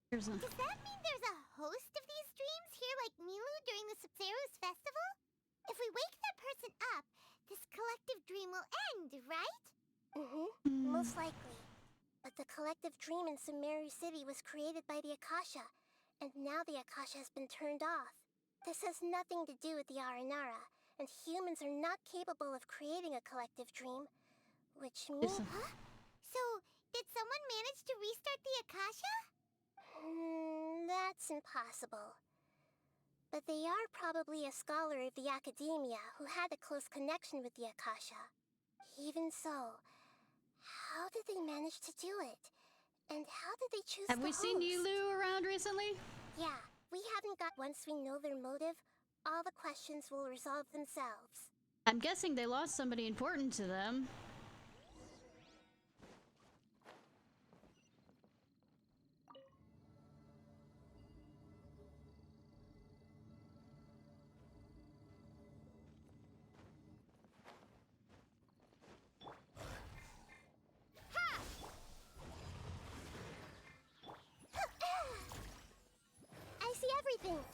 Here's a... Does that mean there's a host of these dreams here like Milu during the Subzero's festival? If we wake that person up, this collective dream will end, right? Most likely. But the collective dream in Sumeru City was created by the Akasha, and now the Akasha has been turned off. This has nothing to do with the Aranara, and humans are not capable of creating a collective dream, which means... Huh? So, did someone manage to restart the Akasha? That's impossible. But they are probably a scholar of the academia who had a close connection with the Akasha. Even so, how did they manage to do it? And how did they choose Have we seen Yulu around recently? Yeah, we haven't got... Once we know their motive, all the questions will resolve themselves. I'm guessing they lost somebody important to them. I see everything.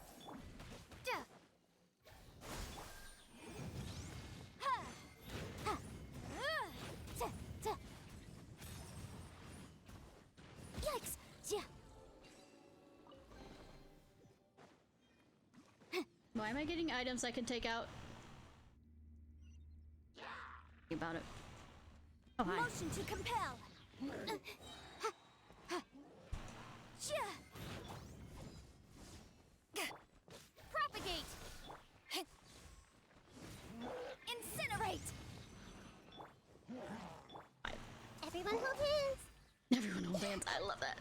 Yikes! Why am I getting items I can take out? About it. Oh, hi. Motion to compel. Propagate. Incinerate. Everyone hold hands. Everyone hold hands. I love that.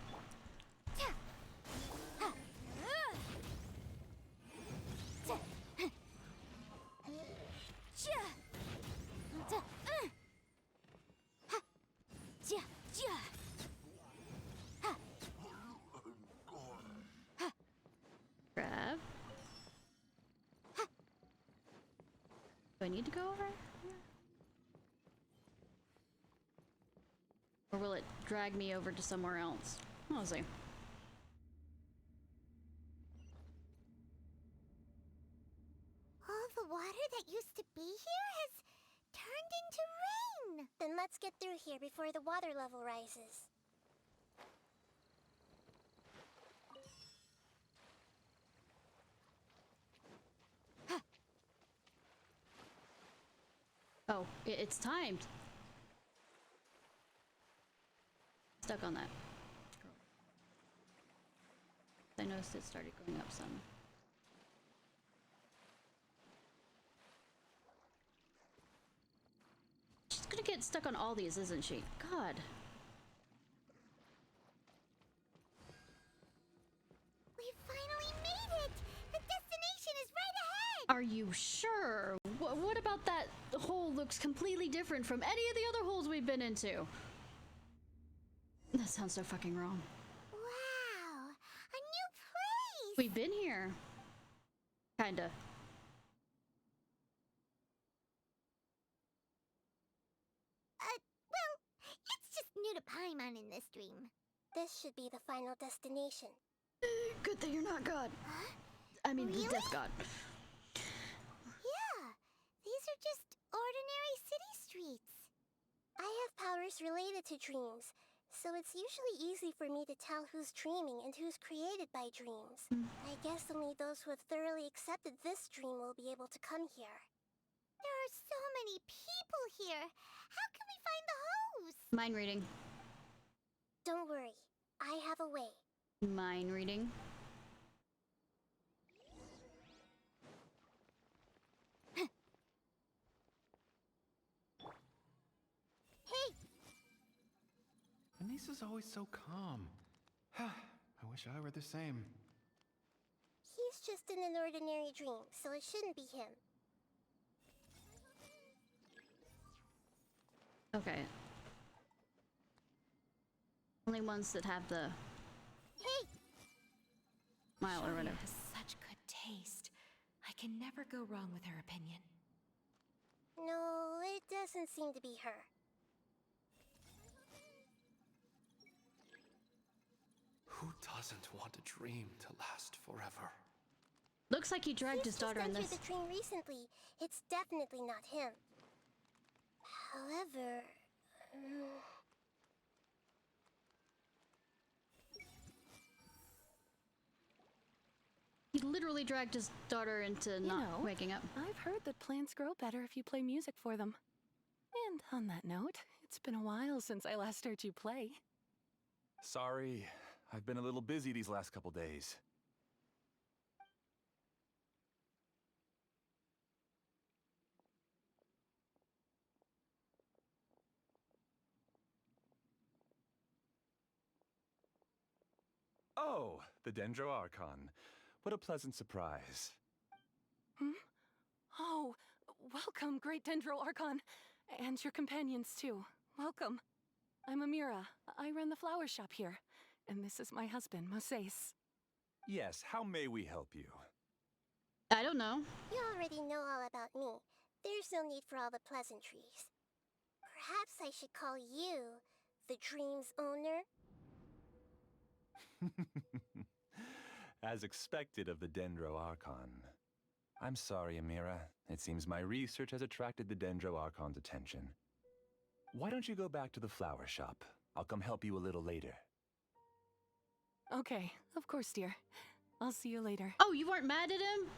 Grab. Do I need to go over here? Or will it drag me over to somewhere else? We'll see. All the water that used to be here has turned into rain! Then let's get through here before the water level rises. Oh, it's timed. Stuck on that. I noticed it started going up some. She's gonna get stuck on all these, isn't she? God. We finally made it! The destination is right ahead! Are you sure? What about that hole looks completely different from any of the other holes we've been into? That sounds so fucking wrong. Wow! A new place! We've been here. Kinda. Well, it's just new to Paimon in this dream. This should be the final destination. Good thing you're not God. Huh? I mean, Really? the Death God. Yeah, these are just ordinary city streets. I have powers related to dreams, so it's usually easy for me to tell who's dreaming and who's created by dreams. I guess only those who have thoroughly accepted this dream will be able to come here. There are so many people here. How can we find the host? Mind reading. Don't worry, I have a way. Mind reading. Hey! Anissa's always so calm. I wish I were the same. He's just in an ordinary dream, so it shouldn't be him. Okay. Only ones that have the Hey! smile or Shoya whatever. has such good taste. I can never go wrong with her opinion. No, it doesn't seem to be her. Who doesn't want a dream to last forever? Looks like he dragged his daughter in He's this. just entered the dream recently. It's definitely not him. However... He literally dragged his daughter into not waking up. I've heard that plants grow better if you play music for them. And on that note, it's been a while since I last heard you play. Sorry, I've been a little busy these last couple days. Oh, the Dendro Archon. What a pleasant surprise. Oh, welcome, Great Dendro Archon. And your companions, too. Welcome. I'm Amira. I run the flower shop here. And this is my husband, Moses. Yes, how may we help you? I don't know. You already know all about me. There's no need for all the pleasantries. Perhaps I should call you the dream's owner? As expected of the Dendro Archon. I'm sorry, Amira. It seems my research has attracted the Dendro Archon's attention. Why don't you go back to the flower shop? I'll come help you a little later. Okay, of course, dear. I'll see you later. Oh, you weren't mad at him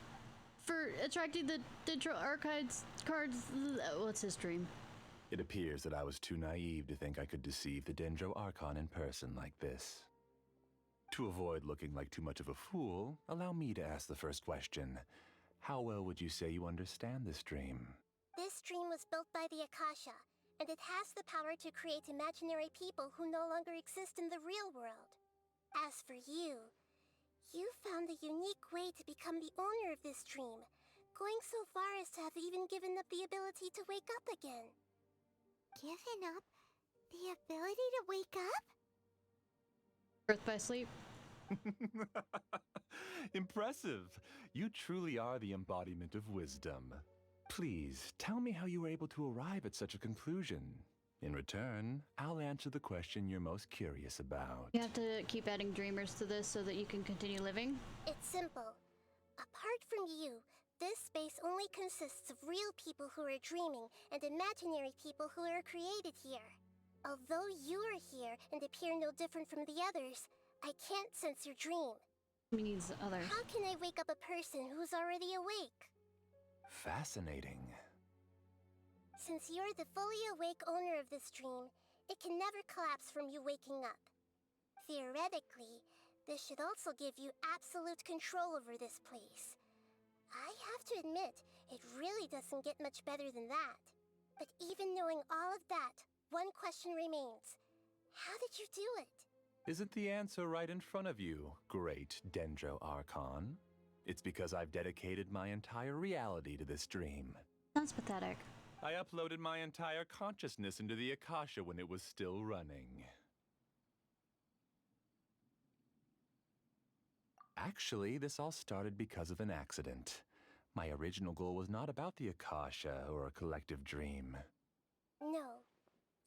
for attracting the Dendro Archives cards? What's his dream? It appears that I was too naive to think I could deceive the Dendro Archon in person like this. To avoid looking like too much of a fool, allow me to ask the first question. How well would you say you understand this dream? This dream was built by the Akasha, and it has the power to create imaginary people who no longer exist in the real world. As for you, you found a unique way to become the owner of this dream, going so far as to have even given up the ability to wake up again. Given up the ability to wake up? Birth by sleep. Impressive! You truly are the embodiment of wisdom. Please, tell me how you were able to arrive at such a conclusion. In return, I'll answer the question you're most curious about. You have to keep adding dreamers to this so that you can continue living? It's simple. Apart from you, this space only consists of real people who are dreaming and imaginary people who are created here. Although you are here and appear no different from the others, I can't sense your dream. Means other. How can I wake up a person who's already awake? Fascinating. Since you're the fully awake owner of this dream, it can never collapse from you waking up. Theoretically, this should also give you absolute control over this place. I have to admit, it really doesn't get much better than that. But even knowing all of that, one question remains. How did you do it? Isn't the answer right in front of you, Great Dendro Archon? It's because I've dedicated my entire reality to this dream. Sounds pathetic. I uploaded my entire consciousness into the Akasha when it was still running. Actually, this all started because of an accident. My original goal was not about the Akasha or a collective dream. No.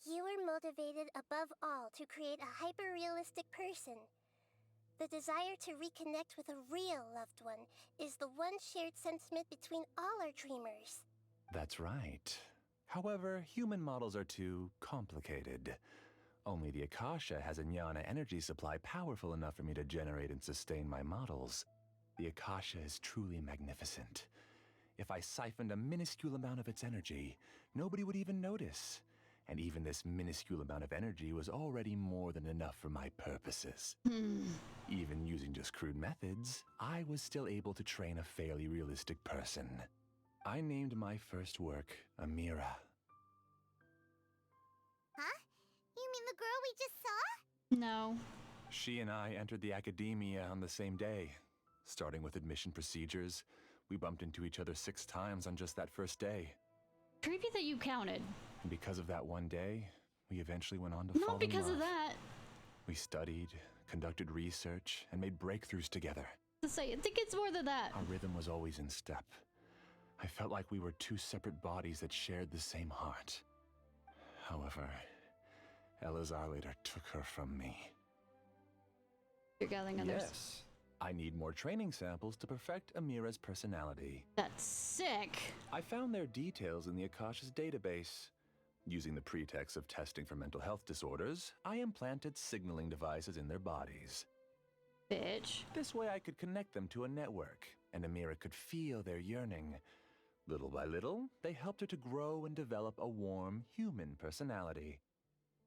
You were motivated above all to create a hyper-realistic person. The desire to reconnect with a real loved one is the one shared sentiment between all our dreamers. That's right. However, human models are too complicated. Only the Akasha has a jnana energy supply powerful enough for me to generate and sustain my models. The Akasha is truly magnificent. If I siphoned a minuscule amount of its energy, nobody would even notice. And even this minuscule amount of energy was already more than enough for my purposes. Even using just crude methods, I was still able to train a fairly realistic person. I named my first work Amira. Huh? You mean the girl we just saw? No. She and I entered the academia on the same day. Starting with admission procedures, we bumped into each other 6 times on just that first day. Creepy that you counted. And because of that one day, we eventually went on to fall in love. Not because of that. We studied, conducted research, and made breakthroughs together. To say, I think it's more than that. Our rhythm was always in step. I felt like we were 2 separate bodies that shared the same heart. However, Elazar later took her from me. You're gathering others. Yes. I need more training samples to perfect Amira's personality. That's sick. I found their details in the Akasha's database. Using the pretext of testing for mental health disorders, I implanted signaling devices in their bodies. Bitch. This way I could connect them to a network, and Amira could feel their yearning. Little by little, they helped her to grow and develop a warm, human personality.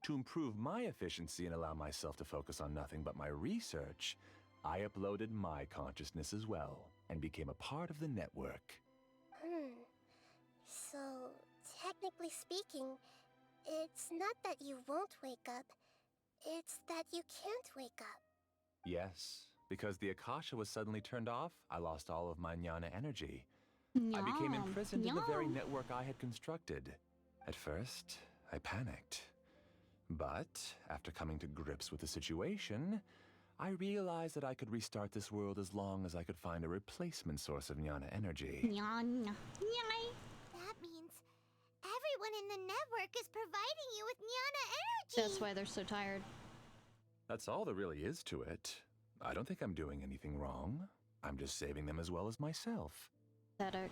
To improve my efficiency and allow myself to focus on nothing but my research, I uploaded my consciousness as well, and became a part of the network. So, technically speaking, it's not that you won't wake up, it's that you can't wake up. Yes, because the Akasha was suddenly turned off, I lost all of my jnana energy. I became imprisoned in the very network I had constructed. At first, I panicked. But, after coming to grips with the situation, I realized that I could restart this world as long as I could find a replacement source of jnana energy. That means everyone in the network is providing you with jnana energy! That's why they're so tired. That's all there really is to it. I don't think I'm doing anything wrong. I'm just saving them as well as myself. Pathetic.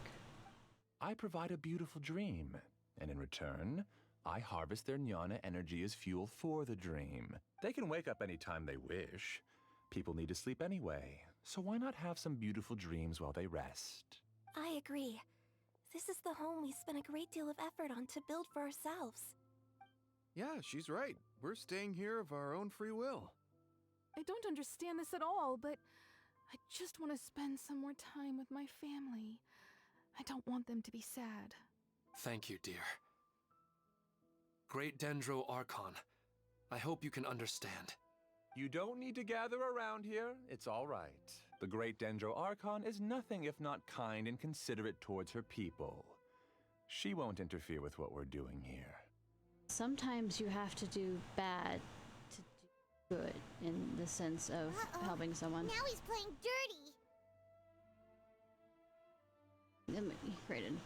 I provide a beautiful dream, and in return, I harvest their jnana energy as fuel for the dream. They can wake up anytime they wish. People need to sleep anyway, so why not have some beautiful dreams while they rest? I agree. This is the home we spent a great deal of effort on to build for ourselves. Yeah, she's right. We're staying here of our own free will. I don't understand this at all, but I just want to spend some more time with my family. I don't want them to be sad. Thank you, dear. Great Dendro Archon, I hope you can understand. You don't need to gather around here. It's all right. The Great Dendro Archon is nothing if not kind and considerate towards her people. She won't interfere with what we're doing here. Sometimes you have to do bad to do good, in the sense of helping someone. Now he's playing dirty! Raiden.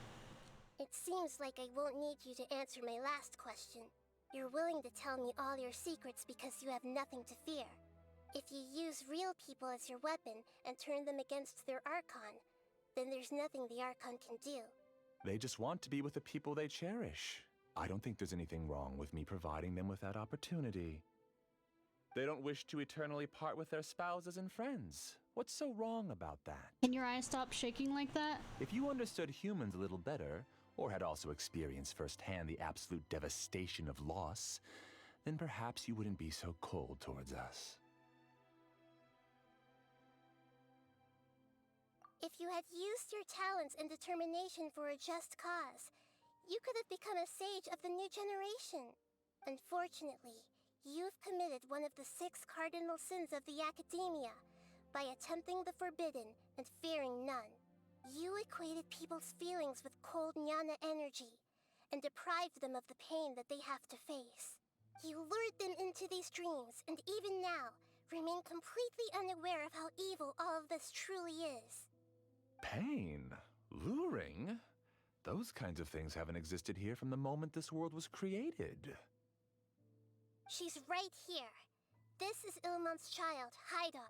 It seems like I won't need you to answer my last question. You're willing to tell me all your secrets because you have nothing to fear. If you use real people as your weapon and turn them against their Archon, then there's nothing the Archon can do. They just want to be with the people they cherish. I don't think there's anything wrong with me providing them with that opportunity. They don't wish to eternally part with their spouses and friends. What's so wrong about that? Can your eyes stop shaking like that? If you understood humans a little better, or had also experienced firsthand the absolute devastation of loss, then perhaps you wouldn't be so cold towards us. If you had used your talents and determination for a just cause, you could have become a sage of the new generation. Unfortunately, you've committed one of the 6 cardinal sins of the Academia by attempting the forbidden and fearing none. You equated people's feelings with cold jnana energy and deprived them of the pain that they have to face. You lured them into these dreams and even now remain completely unaware of how evil all of this truly is. Pain? Luring? Those kinds of things haven't existed here from the moment this world was created. She's right here. This is Ilmon's child, Haida.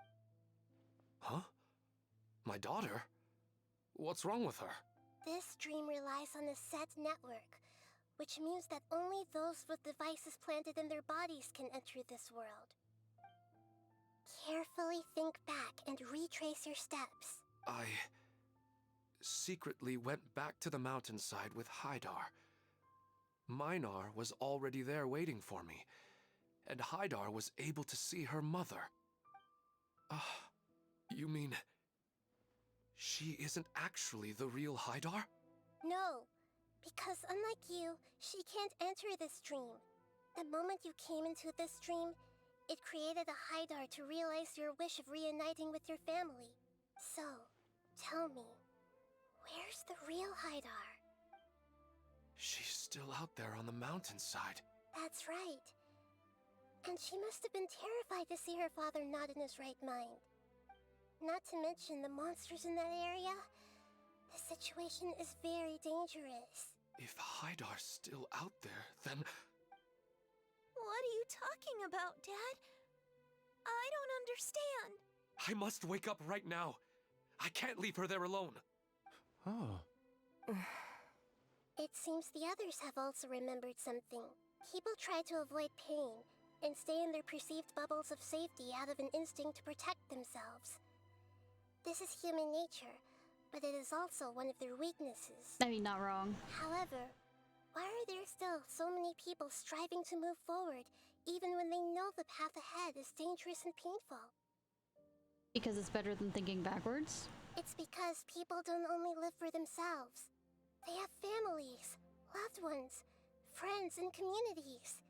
Huh? My daughter? What's wrong with her? This dream relies on a set network, which means that only those with devices planted in their bodies can enter this world. Carefully think back and retrace your steps. I secretly went back to the mountainside with Haidar. Minar was already there waiting for me, and Haidar was able to see her mother. You mean she isn't actually the real Haidar? No, because unlike you, she can't enter this dream. The moment you came into this dream, it created a Haidar to realize your wish of reuniting with your family. So, tell me, where's the real Haidar? She's still out there on the mountainside. That's right. And she must have been terrified to see her father not in his right mind. Not to mention the monsters in that area. The situation is very dangerous. If Haidar's still out there, then... What are you talking about, Dad? I don't understand. I must wake up right now. I can't leave her there alone. Oh. It seems the others have also remembered something. People try to avoid pain and stay in their perceived bubbles of safety out of an instinct to protect themselves. This is human nature, but it is also one of their weaknesses. I mean, not wrong. However, why are there still so many people striving to move forward, even when they know the path ahead is dangerous and painful? Because it's better than thinking backwards? It's because people don't only live for themselves. They have families, loved ones, friends, and communities.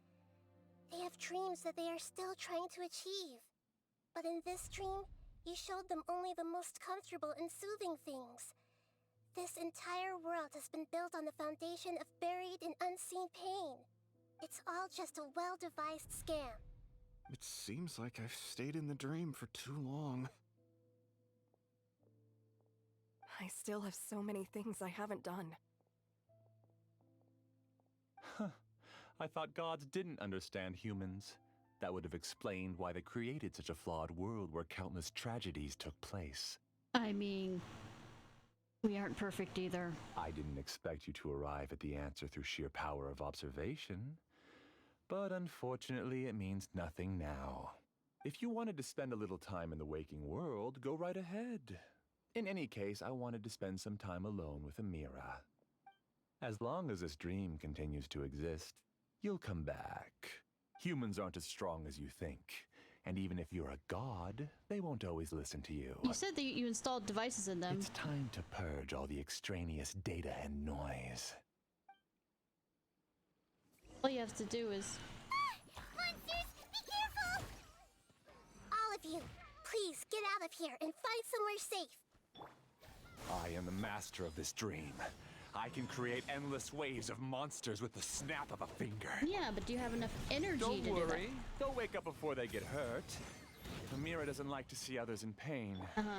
They have dreams that they are still trying to achieve. But in this dream, you showed them only the most comfortable and soothing things. This entire world has been built on the foundation of buried and unseen pain. It's all just a well-devised scam. It seems like I've stayed in the dream for too long. I still have so many things I haven't done. Huh. I thought gods didn't understand humans. That would have explained why they created such a flawed world where countless tragedies took place. I mean, we aren't perfect either. I didn't expect you to arrive at the answer through sheer power of observation. But unfortunately, it means nothing now. If you wanted to spend a little time in the waking world, go right ahead. In any case, I wanted to spend some time alone with Amira. As long as this dream continues to exist, you'll come back. Humans aren't as strong as you think. And even if you're a god, they won't always listen to you. You said that you installed devices in them. It's time to purge all the extraneous data and noise. All you have to do is... Monsters, be careful! All of you, please get out of here and find somewhere safe. I am the master of this dream. I can create endless waves of monsters with the snap of a finger. Yeah, but do you have enough energy Don't to do that? worry. They'll wake up before they get hurt. Amira doesn't like to see others in pain. Uh-huh.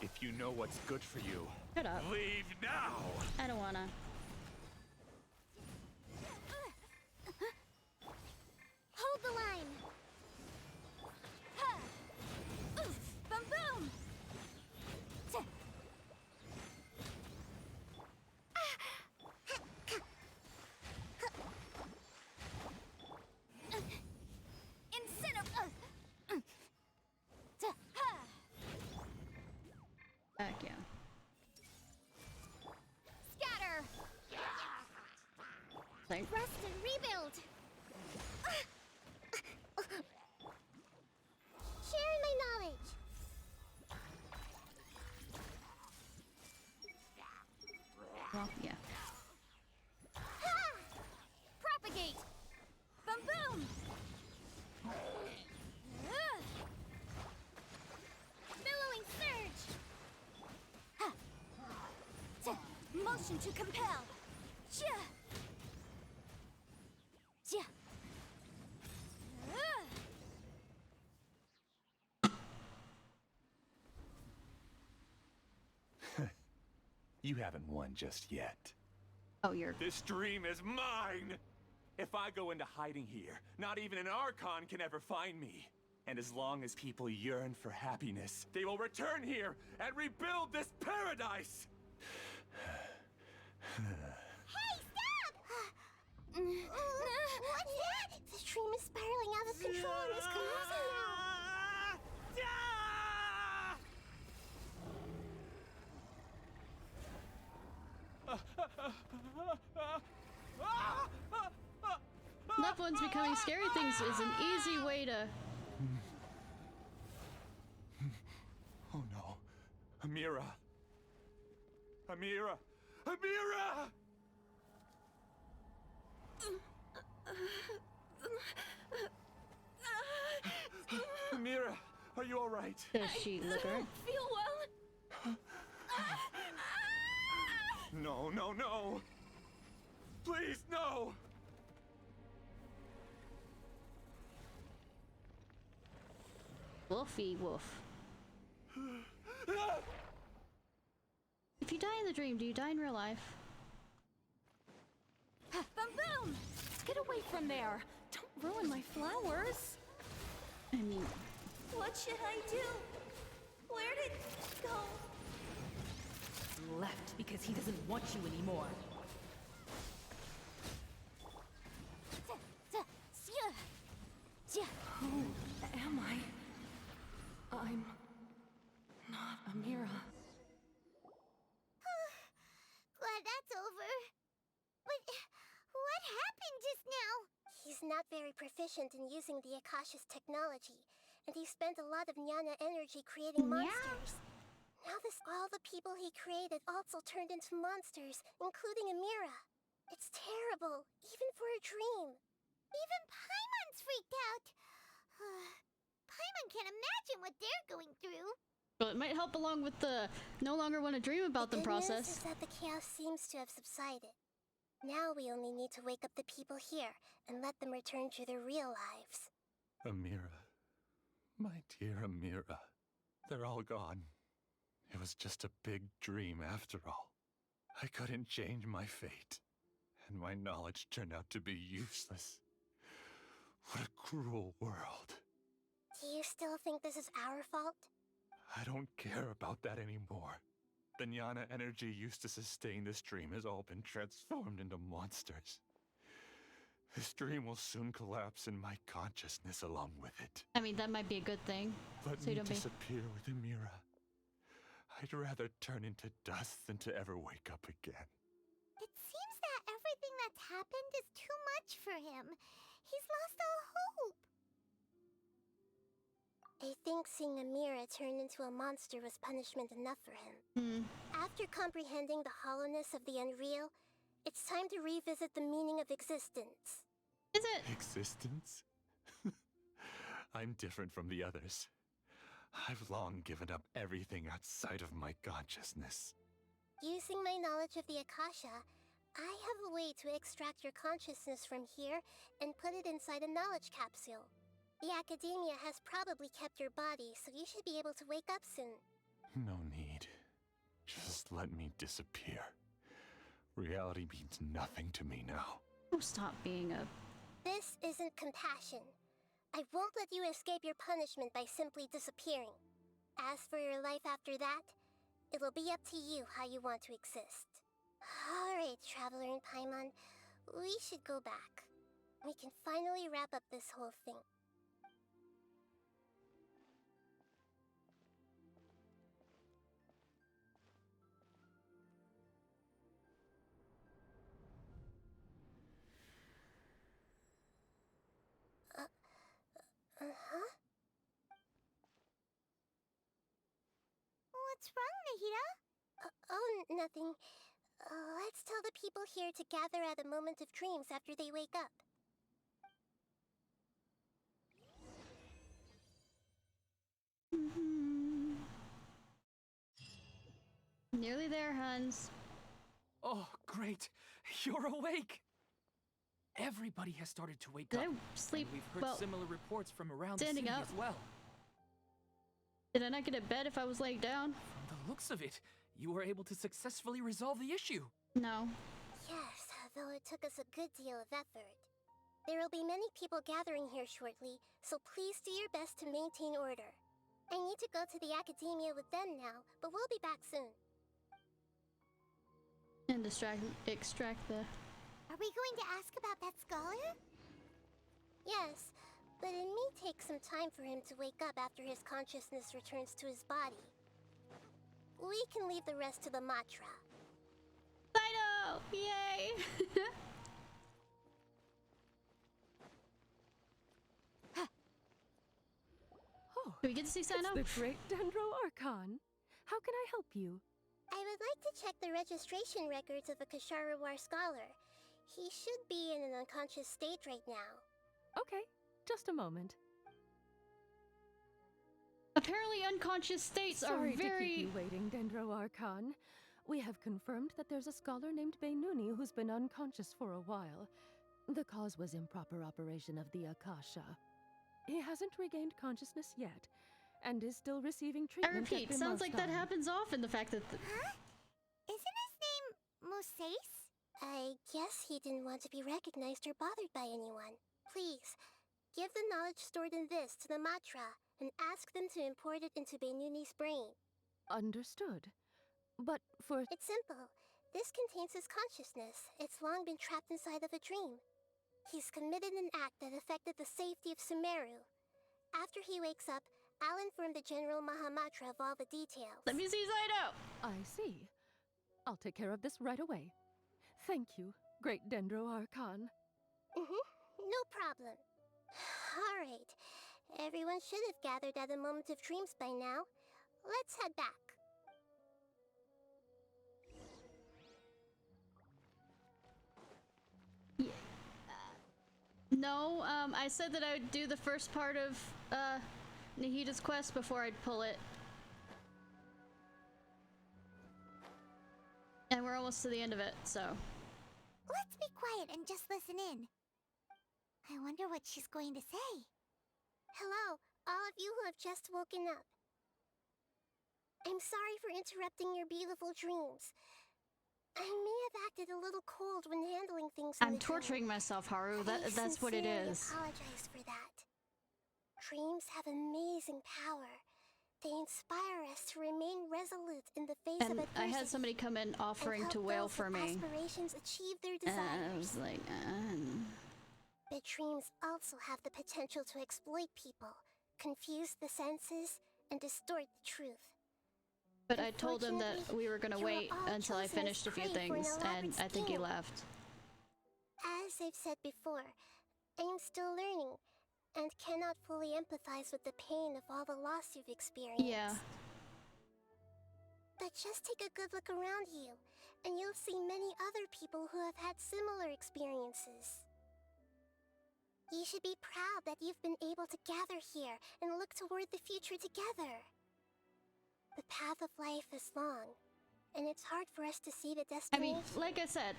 If you know what's good for you, Shut up. leave now! I don't wanna. Hold the line. Ha! Oof! Boom boom! Back, yeah. Scatter! Like, Rest and rebuild! Sharing my knowledge. well, yeah. Propagate! Boom boom! Billowing surge! Ha! Motion to compel! Ja! Ja! You haven't won just yet. Oh, you're... This dream is mine! If I go into hiding here, not even an Archon can ever find me. And as long as people yearn for happiness, they will return here and rebuild this paradise! Hey, stop! What's that? The dream is spiraling out of control and is collapsing now. Loved ones becoming scary things is an easy way to... Oh no. Amira. Amira! Amira! Amira, are you alright? Does she look I her? don't feel No, no, no! Please, no! Wolfy woof. If you die in the dream, do you die in real life? Boom boom! Get away from there! Don't ruin my flowers! I mean... What should I do? Where did it go? Left because he doesn't want you anymore. Who am I? I'm not Amira. Glad that's over. But what happened just now? He's not very proficient in using the Akasha's technology, and he spent a lot of Nyana energy creating monsters. Now all the people he created also turned into monsters, including Amira. It's terrible, even for a dream. Even Paimon's freaked out. Paimon can't imagine what they're going through. Well, it might help along with the no longer want to dream about them The good news process. is that the chaos seems to have subsided. Now we only need to wake up the people here and let them return to their real lives. Amira. My dear Amira. They're all gone. It was just a big dream after all. I couldn't change my fate, and my knowledge turned out to be useless. What a cruel world. Do you still think this is our fault? I don't care about that anymore. The Nyana energy used to sustain this dream has all been transformed into monsters. This dream will soon collapse and my consciousness along with it. I mean, that might be a good thing. Let So you me don't be... disappear with Amira. I'd rather turn into dust than to ever wake up again. It seems that everything that's happened is too much for him. He's lost all hope. I think seeing Amira turn into a monster was punishment enough for him. After comprehending the hollowness of the unreal, it's time to revisit the meaning of existence. Is it? Existence? I'm different from the others. I've long given up everything outside of my consciousness. Using my knowledge of the Akasha, I have a way to extract your consciousness from here and put it inside a knowledge capsule. The Academia has probably kept your body, so you should be able to wake up soon. No need. Just let me disappear. Reality means nothing to me now. Oh, stop being a... This isn't compassion. I won't let you escape your punishment by simply disappearing. As for your life after that, it'll be up to you how you want to exist. Alright, Traveler and Paimon, we should go back. We can finally wrap up this whole thing. Uh-huh? What's wrong, Nahida? Oh, nothing. Let's tell the people here to gather at a moment of dreams after they wake up. Nearly there, Hans. Oh, great. You're awake. Everybody has started to wake Did up. I sleep And we've heard well, similar reports from around the standing city up? as well. Did I not get a bed if I was laying down? From the looks of it, you were able to successfully resolve the issue. No. Yes, though it took us a good deal of effort. There will be many people gathering here shortly, so please do your best to maintain order. I need to go to the Academia with them now, but we'll be back soon. And extract the... Are we going to ask about that scholar? Yes, but it may take some time for him to wake up after his consciousness returns to his body. We can leave the rest to the Matra. Fido! Yay! Do we get to see Sino? It's the great Dendro Archon. How can I help you? I would like to check the registration records of a Kashara War scholar. He should be in an unconscious state right now. Okay, just a moment. Apparently unconscious states Sorry are very... to keep you waiting, Dendro Archon. We have confirmed that there's a scholar named Beinuni who's been unconscious for a while. The cause was improper operation of the Akasha. He hasn't regained consciousness yet, and is still receiving I treatment. repeat, sounds like that happens often, the fact that... Huh? Isn't his name Moseis? I guess he didn't want to be recognized or bothered by anyone. Please, give the knowledge stored in this to the Matra, and ask them to import it into Beinuni's brain. Understood. But for... It's simple. This contains his consciousness. It's long been trapped inside of a dream. He's committed an act that affected the safety of Sumeru. After he wakes up, I'll inform the General Mahamatra of all the details. Let me see Zydo! I see. I'll take care of this right away. Thank you, Great Dendro Archon. No problem. Alright. Everyone should have gathered at a Moment of Dreams by now. Let's head back. No, I said that I would do the first part of Nahida's quest before I'd pull it. And we're almost to the end of it, so... Let's be quiet and just listen in. I wonder what she's going to say. Hello, all of you who have just woken up. I'm sorry for interrupting your beautiful dreams. I may have acted a little cold when handling things in I'm the torturing dream. myself, Haru. I That's what it sincerely is. apologize for that. Dreams have amazing power. They inspire us to remain resolute in the face of And adversity. I had somebody come in offering and to help wail those for with me. aspirations achieve their And desires. I was like, But dreams also have the potential to exploit people, confuse the senses, and distort the truth. But I told him that we were gonna you were wait all until I chosen as finished a few prey for an things, and elaborate I think he scheme. left. As I've said before, I am still learning, and cannot fully empathize with the pain of all the loss you've experienced. Yeah. But just take a good look around you, and you'll see many other people who have had similar experiences. You should be proud that you've been able to gather here and look toward the future together. The path of life is long, and it's hard for us to see the I destination. mean, like I said,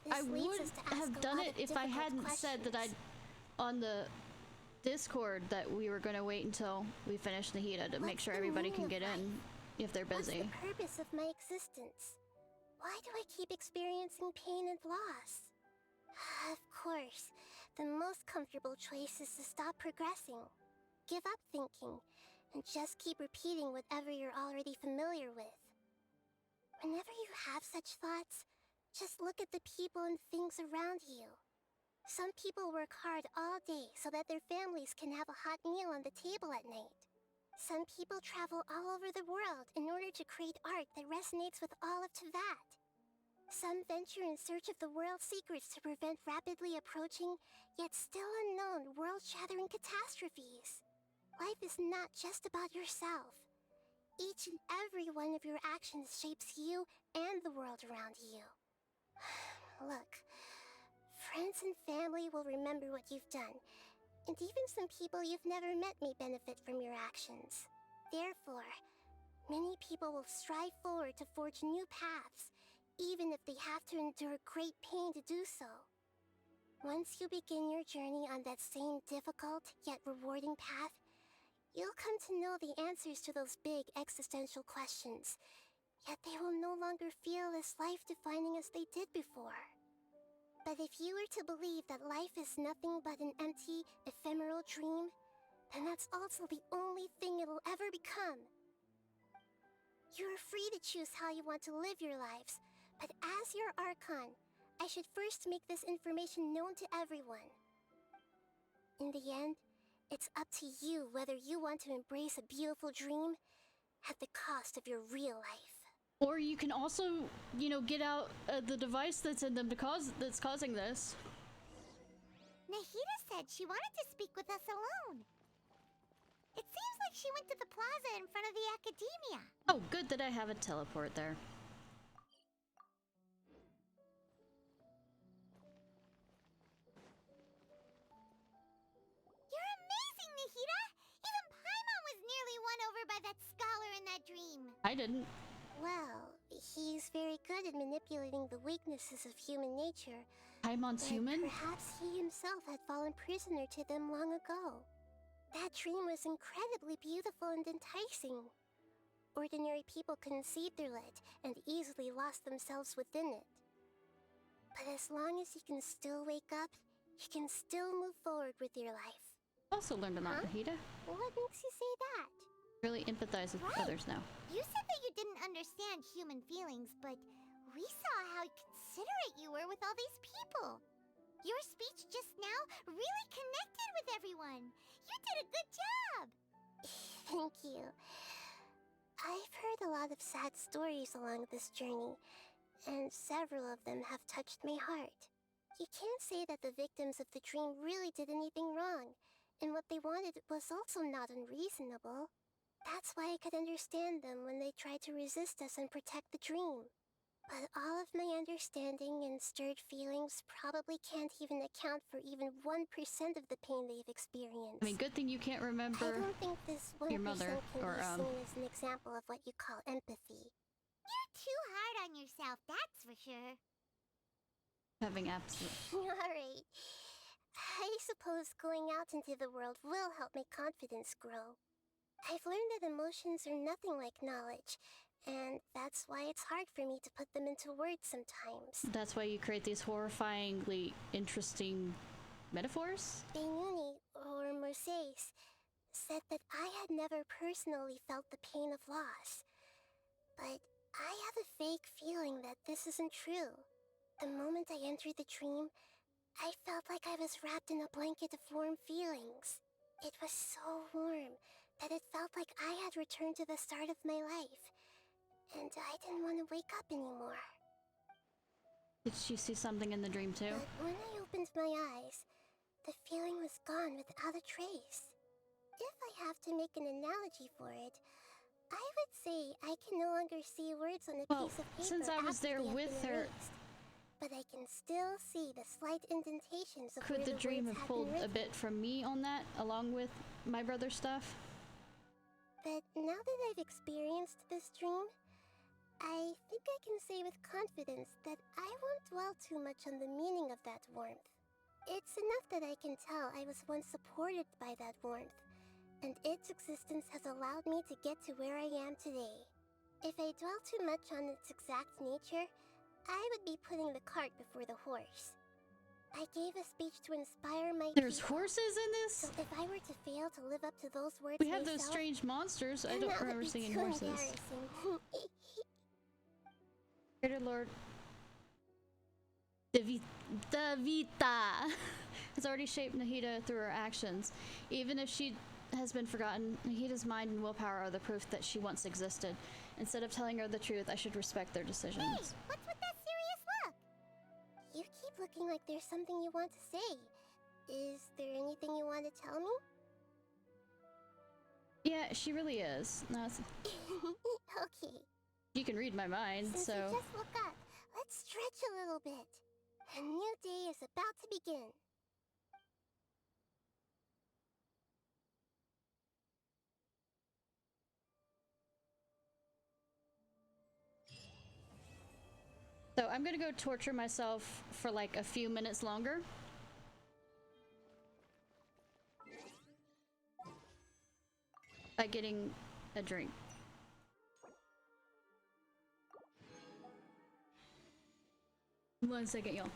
This I leads would us to ask have a done lot it of if I difficult hadn't said that I'd on the Discord that we were gonna wait until we finished Nahida to make What's sure the everybody meaning can of get in life? if they're busy. What's the purpose of my existence? Why do I keep experiencing pain and loss? Of course, the most comfortable choice is to stop progressing. Give up thinking, and just keep repeating whatever you're already familiar with. Whenever you have such thoughts, just look at the people and things around you. Some people work hard all day so that their families can have a hot meal on the table at night. Some people travel all over the world in order to create art that resonates with all of Teyvat. Some venture in search of the world's secrets to prevent rapidly approaching, yet still unknown, world-shattering catastrophes. Life is not just about yourself. Each and every one of your actions shapes you and the world around you. Look, friends and family will remember what you've done, and even some people you've never met may benefit from your actions. Therefore, many people will strive forward to forge new paths, even if they have to endure great pain to do so. Once you begin your journey on that same difficult yet rewarding path, you'll come to know the answers to those big existential questions, yet they will no longer feel as life-defining as they did before. But if you were to believe that life is nothing but an empty, ephemeral dream, then that's also the only thing it'll ever become. You're free to choose how you want to live your lives, but as your Archon, I should first make this information known to everyone. In the end, it's up to you whether you want to embrace a beautiful dream at the cost of your real life. Or you can also, you know, get out the device that's in them that's causing this. Nahida said she wanted to speak with us alone. It seems like she went to the plaza in front of the academia. Oh, good that I have a teleport there. You're amazing, Nahida! Even Paimon was nearly won over by that scholar in that dream. I didn't. Well, He's very good at manipulating the weaknesses of human nature. Paimon's human? Perhaps he himself had fallen prisoner to them long ago. That dream was incredibly beautiful and enticing. Ordinary people couldn't see through it and easily lost themselves within it. But as long as you can still wake up, you can still move forward with your life. Also learned a lot, Nahida. What makes you say that? Really empathize with others now. You said that you didn't understand human feelings, but we saw how considerate you were with all these people. Your speech just now really connected with everyone. You did a good job. Thank you. I've heard a lot of sad stories along this journey, and several of them have touched my heart. You can't say that the victims of the dream really did anything wrong, and what they wanted was also not unreasonable. That's why I could understand them when they tried to resist us and protect the dream. But all of my understanding and stirred feelings probably can't even account for even 1% of the pain they've experienced. I mean, good thing you can't remember I don't think this 1% your mother can or be seen as an example of what you call empathy. You're too hard on yourself, that's for sure. having absolute. Alright. I suppose going out into the world will help my confidence grow. I've learned that emotions are nothing like knowledge, and that's why it's hard for me to put them into words sometimes. That's why you create these horrifyingly interesting metaphors? Benuni, or Mercedes, said that I had never personally felt the pain of loss. But I have a vague feeling that this isn't true. The moment I entered the dream, I felt like I was wrapped in a blanket of warm feelings. It was so warm that it felt like I had returned to the start of my life, and I didn't want to wake up anymore. Did she see something in the dream too? But when I opened my eyes, the feeling was gone without a trace. If I have to make an analogy for it, I would say I can no longer see words on a piece of paper since I was after there they have with been her, erased, but I can still see the slight indentations of could where the dream words have been pulled a written. bit from me on that, along with my brother's stuff? But now that I've experienced this dream, I think I can say with confidence that I won't dwell too much on the meaning of that warmth. It's enough that I can tell I was once supported by that warmth, and its existence has allowed me to get to where I am today. If I dwell too much on its exact nature, I would be putting the cart before the horse. I gave a speech to inspire my There's people. horses in this? So if I were to fail to live up to those words We have those myself, strange monsters. I then don't that would remember be seeing too horses. embarrassing. Greater Lord Davita has already shaped Nahida through her actions. Even if she has been forgotten, Nahida's mind and willpower are the proof that she once existed. Instead of telling her the truth, I should respect their decisions. Hey, what's with that serious look? You keep looking like there's something you want to say. Is there anything you want to tell me? Yeah, she really is. No, it's, Okay. you can read my mind, Since so... you just woke up, let's stretch a little bit. A new day is about to begin. So I'm gonna go torture myself for like a few minutes longer. By getting a drink. One second, y'all.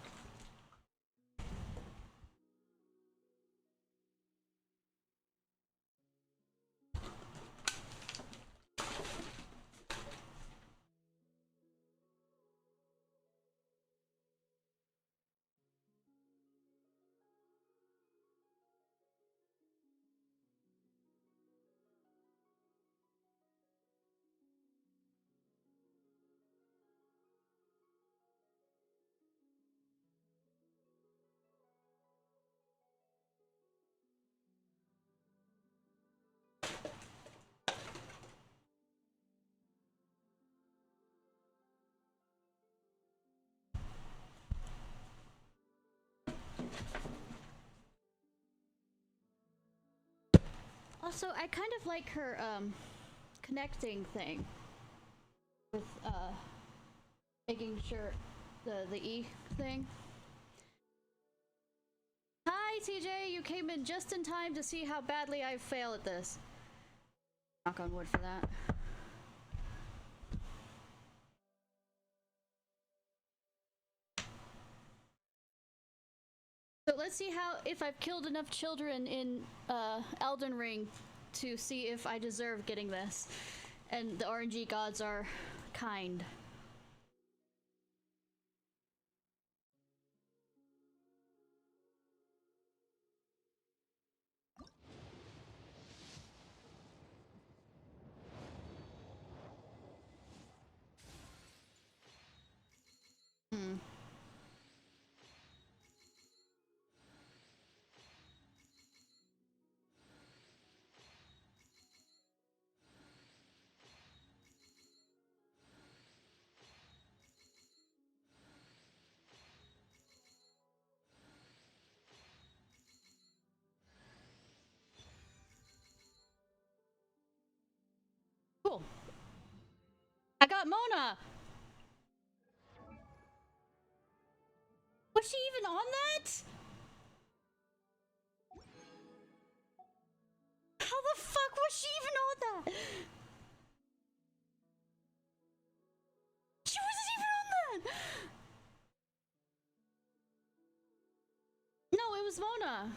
Also, I kind of like her, connecting thing with, Making sure the E thing. Hi TJ, you came in just in time to see how badly I fail at this. Knock on wood for that. So let's see if I've killed enough children in Elden Ring to see if I deserve getting this. And the RNG gods are kind. Hmm. Cool. I got Mona! Was she even on that? How the fuck was she even on that? She wasn't even on that! No, it was Mona.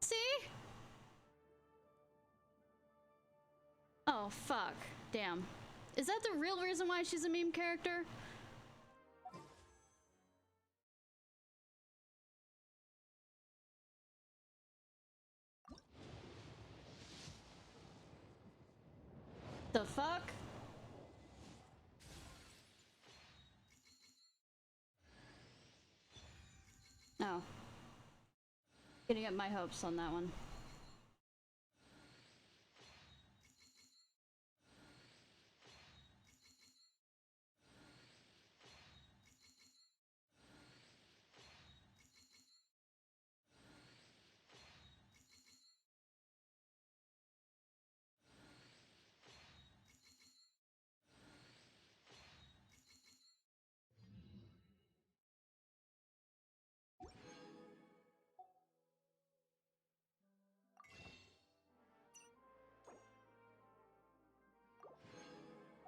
See? Oh, fuck. Damn. Is that the real reason why she's a meme character? The fuck? Oh. Getting up my hopes on that one.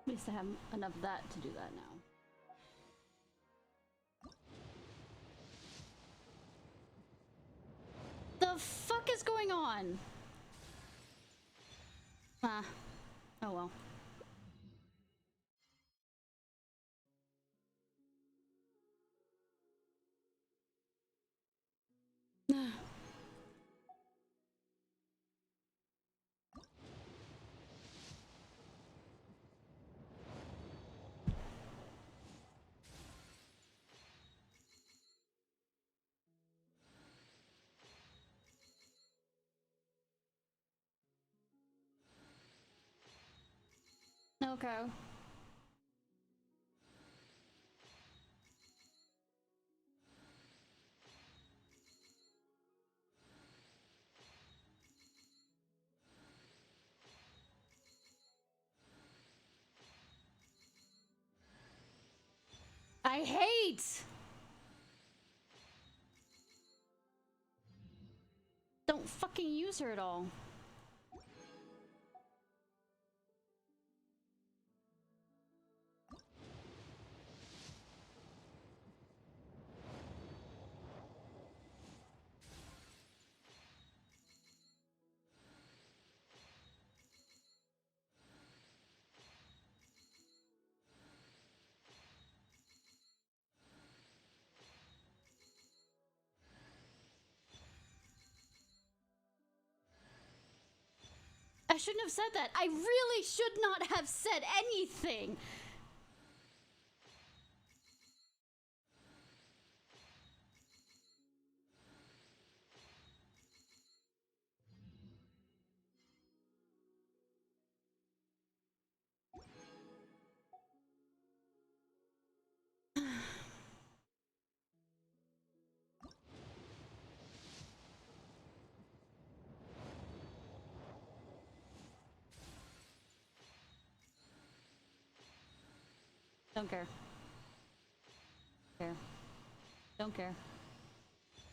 At least I have enough of that to do that now. The fuck is going on? Ah. Oh well. Okay. I hate! Don't fucking use her at all. I shouldn't have said that. I really should not have said anything. Don't care. Care. Don't care.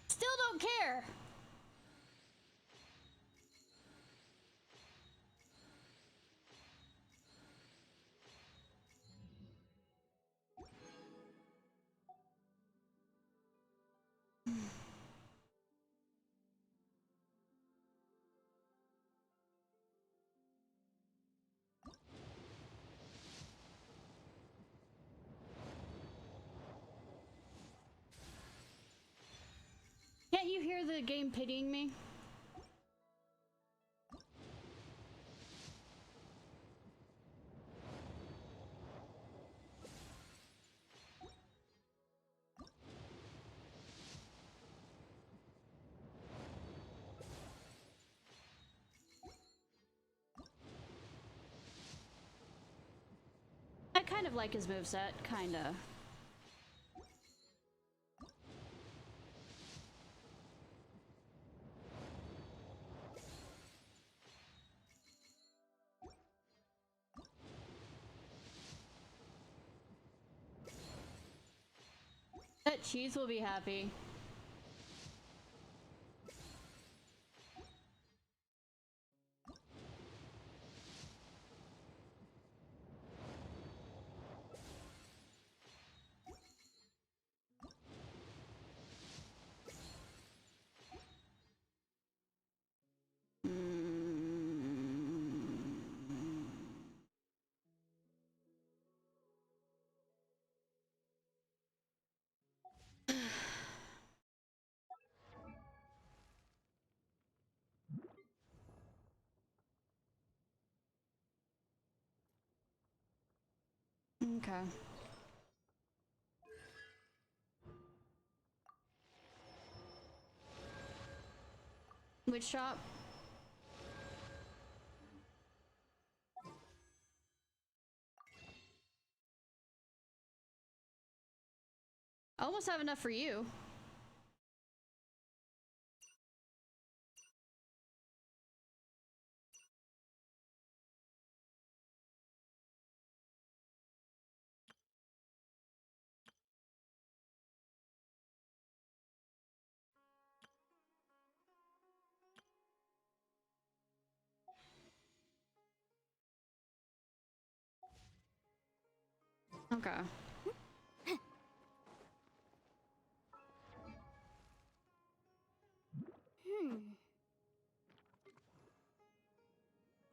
Still don't care! Can't you hear the game pitying me? I kind of like his moveset, kinda. That cheese will be happy. Okay. Which shop? I almost have enough for you. Okay.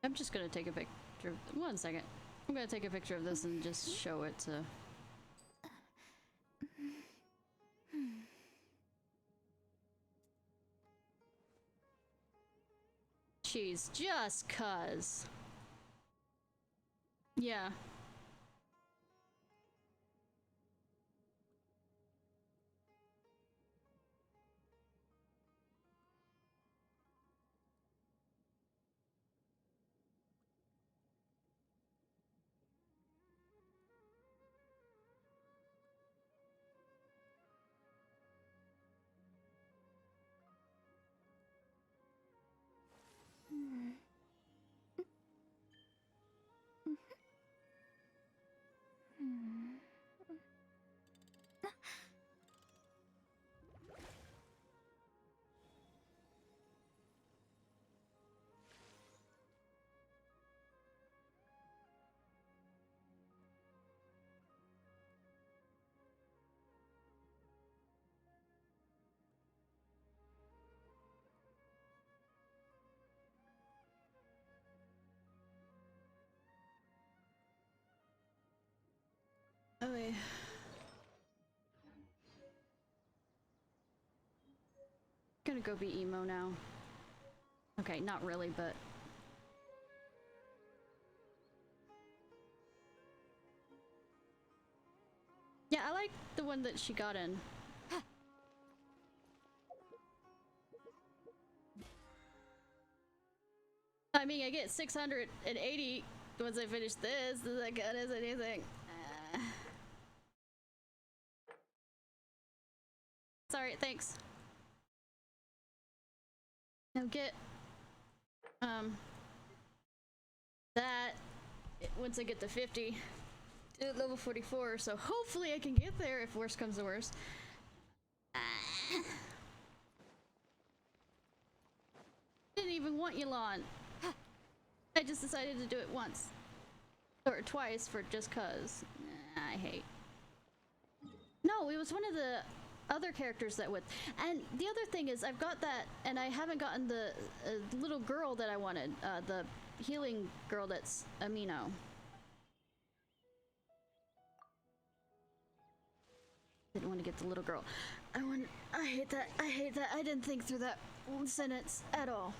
I'm just gonna take a picture of, 1 second. I'm gonna take a picture of this and just show it to... Cheese, just cuz. Yeah. Oh wait. Gonna go be emo now. Okay, not really, but... Yeah, I like the one that she got in. I mean, I get 680 once I finish this. Does that count as anything? Sorry, thanks. Now get that once I get to 50. at level 44, so hopefully I can get there if worst comes to worst. Didn't even want Yulon. I just decided to do it once. Or twice for just cuz. I hate. No, it was one of the other characters that would. And the other thing is, I've got that, and I haven't gotten the little girl that I wanted. The healing girl that's Amino. Didn't want to get the little girl. I hate that. I hate that. I didn't think through that sentence at all.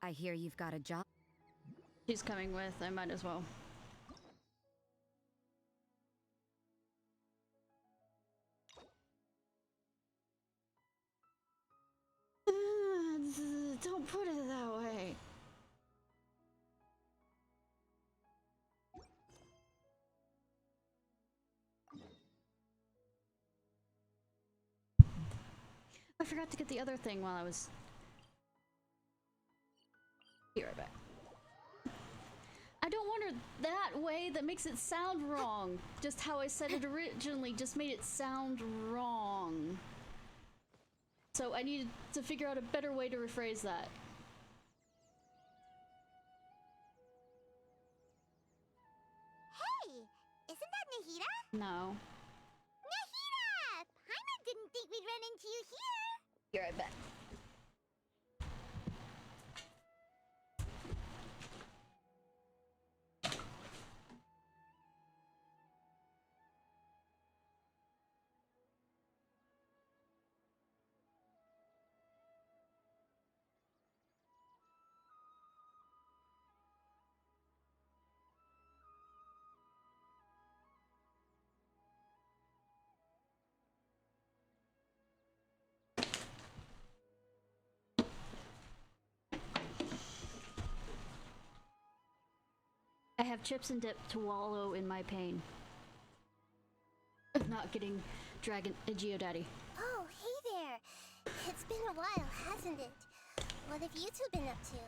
I hear you've got a job. She's coming with. I might as well. Don't put it that way. I forgot to get the other thing while I was... Be right back. I don't want her that way. That makes it sound wrong. Just how I said it originally just made it sound wrong. So I needed to figure out a better way to rephrase that. Hey! Isn't that Nahida? No. Nahida! Paimon didn't think we'd run into you here! Be right back. I have chips and dip to wallow in my pain of not getting Dragon Geodaddy. Oh, hey there. It's been a while, hasn't it? What have you two been up to?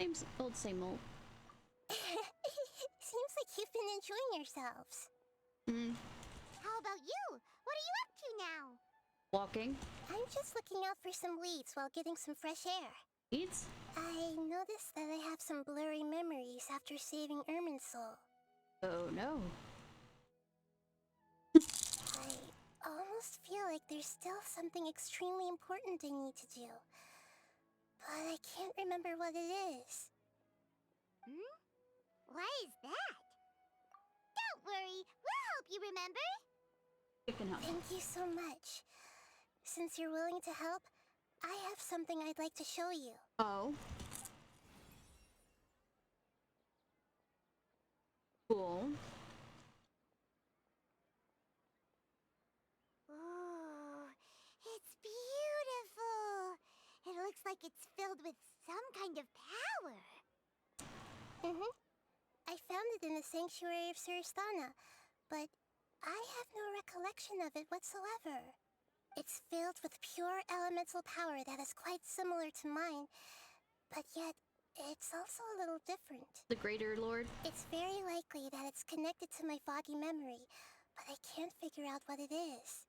Same old. Seems like you've been enjoying yourselves. How about you? What are you up to now? Walking. I'm just looking out for some leads while getting some fresh air. Leads? I noticed that I have some blurry memories after saving Ermin's soul. Oh no. I almost feel like there's still something extremely important I need to do. But I can't remember what it is. Why is that? Don't worry, we'll help you remember. You can help. Thank you so much. Since you're willing to help, I have something I'd like to show you. Oh. Cool. Ooh, it's beautiful. It looks like it's filled with some kind of power. I found it in the sanctuary of Suristana, but I have no recollection of it whatsoever. It's filled with pure elemental power that is quite similar to mine, but yet it's also a little different. The Greater Lord? It's very likely that it's connected to my foggy memory, but I can't figure out what it is.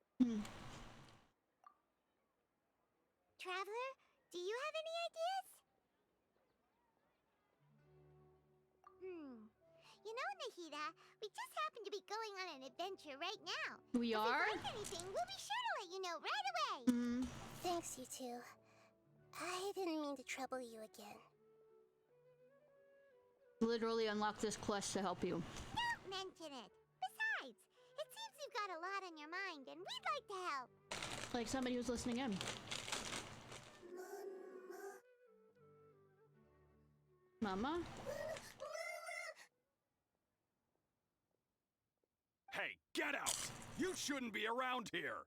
Traveler, do you have any ideas? You know, Nahida, we just happen to be going on an adventure right now. We are? If we find anything, we'll be sure to let you know right away. Thanks, you two. I didn't mean to trouble you again. Literally unlock this quest to help you. Don't mention it. Besides, it seems you've got a lot on your mind, and we'd like to help. Like somebody who's listening in. Mama? Hey, get out! You shouldn't be around here!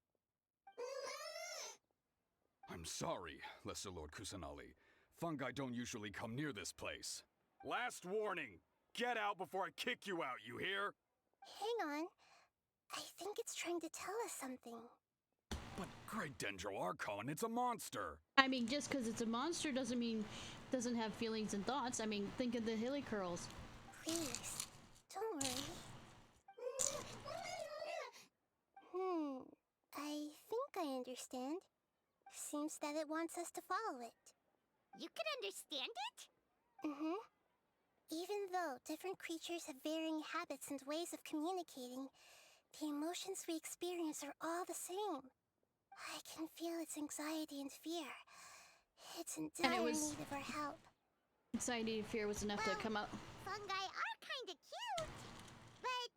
I'm sorry, Lesser Lord Kusanali. Fungi don't usually come near this place. Last warning! Get out before I kick you out, you hear? Hang on. I think it's trying to tell us something. But Great Dendro Archon, it's a monster. I mean, just because it's a monster doesn't mean doesn't have feelings and thoughts. I mean, think of the hilly curls. Please, don't worry. I think I understand. Seems that it wants us to follow it. You can understand it? Mm-hmm. Even though different creatures have varying habits and ways of communicating, the emotions we experience are all the same. I can feel its anxiety and fear. It's in dire need of our help. Anxiety and fear was enough to come up. Fungi are kinda cute, but...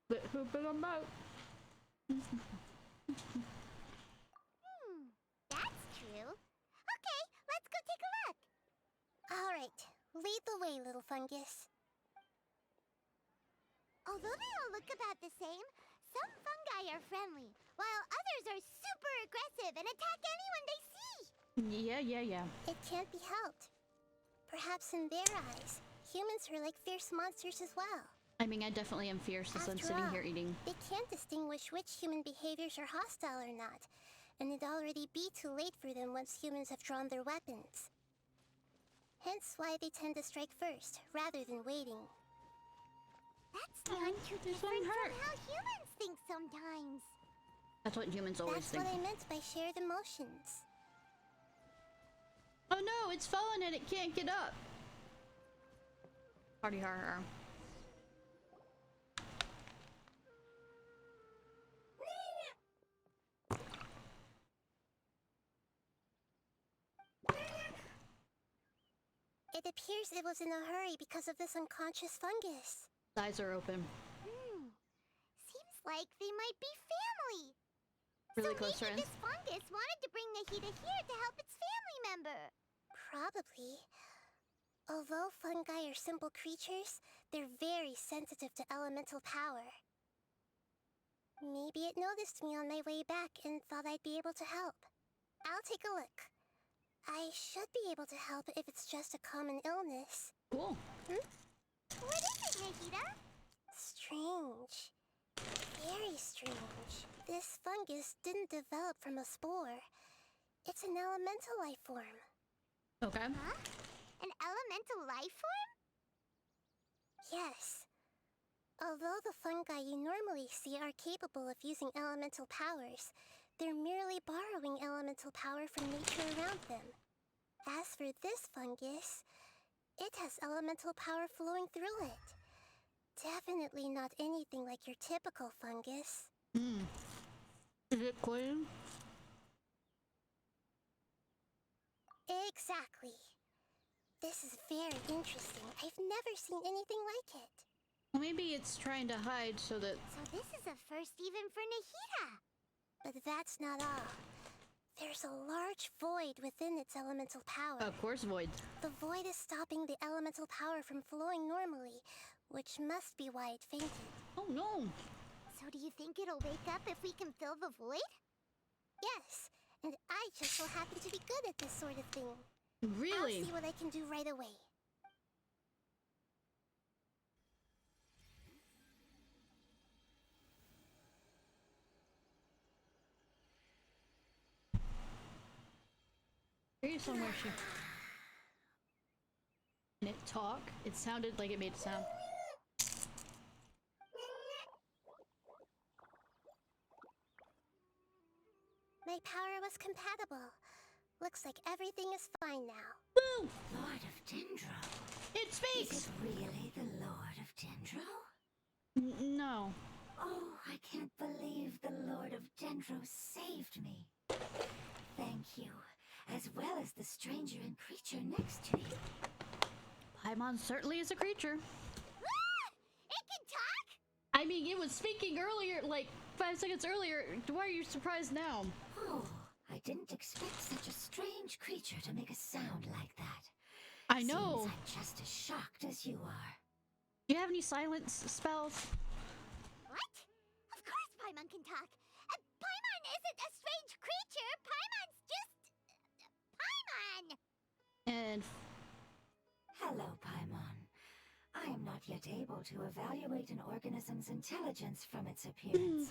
But who put them out? That's true. Okay, let's go take a look. Alright, lead the way, little fungus. Although they all look about the same, some fungi are friendly, while others are super aggressive and attack anyone they see. Yeah. It can't be helped. Perhaps in their eyes, humans are like fierce monsters as well. I mean, I definitely am fierce as I'm sitting here eating. They can't distinguish which human behaviors are hostile or not, and it'd already be too late for them once humans have drawn their weapons. Hence why they tend to strike first, rather than waiting. That's not too different from how humans think sometimes. That's what humans always think. That's what I meant by shared emotions. Oh no, it's fallen and it can't get up. Party har. It appears it was in a hurry because of this unconscious fungus. Eyes are open. Seems like they might be family. Really so close maybe friends. this fungus wanted to bring Nahida here to help its family member. Probably. Although fungi are simple creatures, they're very sensitive to elemental power. Maybe it noticed me on my way back and thought I'd be able to help. I'll take a look. I should be able to help if it's just a common illness. Cool. What is it, Nahida? Strange. Very strange. This fungus didn't develop from a spore. It's an elemental life form. Okay. Huh? An elemental life form? Yes. Although the fungi you normally see are capable of using elemental powers, they're merely borrowing elemental power from nature around them. As for this fungus, it has elemental power flowing through it. Definitely not anything like your typical fungus. Is it clean? Exactly. This is very interesting. I've never seen anything like it. Maybe it's trying to hide so that... So this is a first even for Nahida. But that's not all. There's a large void within its elemental power. Of course, void. The void is stopping the elemental power from flowing normally, which must be why it fainted. Oh no! So do you think it'll wake up if we can fill the void? Yes, and I just so happen to be good at this sort of thing. Really? I'll see what I can do right away. Here's somewhere she... Can it talk? It sounded like it made a sound. My power was compatible. Looks like everything is fine now. Woo! Lord of Dendro. It speaks! Is it really the Lord of Dendro? No. Oh, I can't believe the Lord of Dendro saved me. Thank you, as well as the stranger and creature next to you. Paimon certainly is a creature. It can talk? I mean, it was speaking earlier, like 5 seconds earlier. Why are you surprised now? Oh, I didn't expect such a strange creature to make a sound like that. I know. Seems I'm just as shocked as you are. Do you have any silence spells? What? Of course Paimon can talk. Paimon isn't a strange creature. Paimon's just... Paimon! And... Hello, Paimon. I am not yet to evaluate an organism's intelligence from its appearance.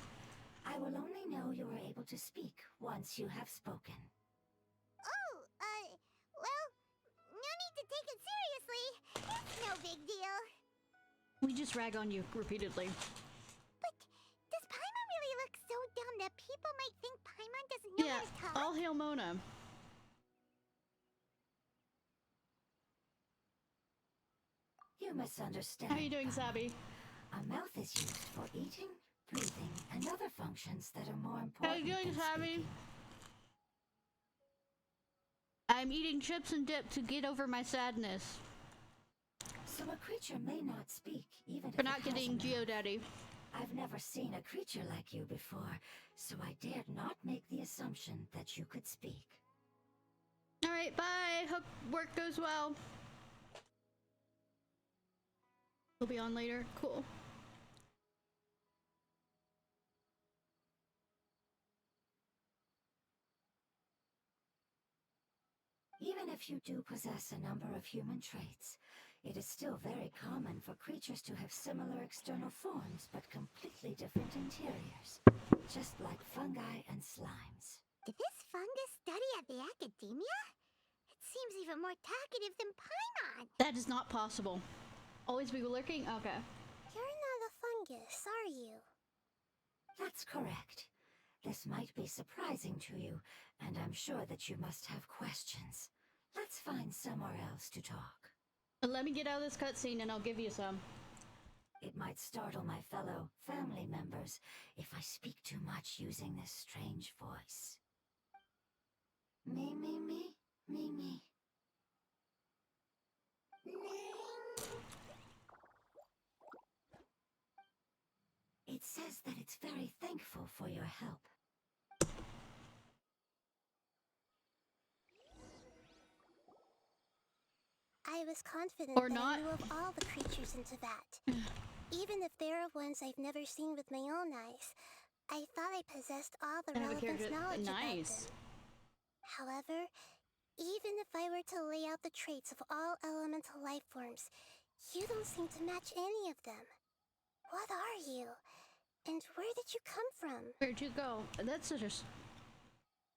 I will only know you are able to speak once you have spoken. Oh, well, no need to take it seriously. It's no big deal. We just rag on you repeatedly. But does Paimon really look so dumb that people might think Paimon doesn't know Yeah, how to talk? all hail Mona. You misunderstand. How are you doing, Sabby? A mouth is used for eating, breathing, and other functions that are more important. How are you doing, than Sabby? speaking. I'm eating chips and dip to get over my sadness. So a creature may not speak, even if For it not has getting a mouth. Geodaddy. I've never seen a creature like you before, so I dared not make the assumption that you could speak. Alright, bye. Hope work goes well. We'll be on later. Cool. Even if you do possess a number of human traits, it is still very common for creatures to have similar external forms but completely different interiors, just like fungi and slimes. Did this fungus study at the academia? It seems even more talkative than Paimon. That is not possible. Always be lurking? Okay. You're not a fungus, are you? That's correct. This might be surprising to you, and I'm sure that you must have questions. Let's find somewhere else to talk. Let me get out of this cutscene and I'll give you some. It might startle my fellow family members if I speak too much using this strange voice. Me, me, me, me, me. It says that it's very thankful for your help. I was confident Or that not. I knew of all the creatures in Teyvat. Even if there are ones I've never seen with my own eyes, I thought I possessed all the I have a relevant character. knowledge about Nice. them. However, even if I were to lay out the traits of all elemental life forms, you don't seem to match any of them. What are you? And where did you come from? Where'd you go? That's such a...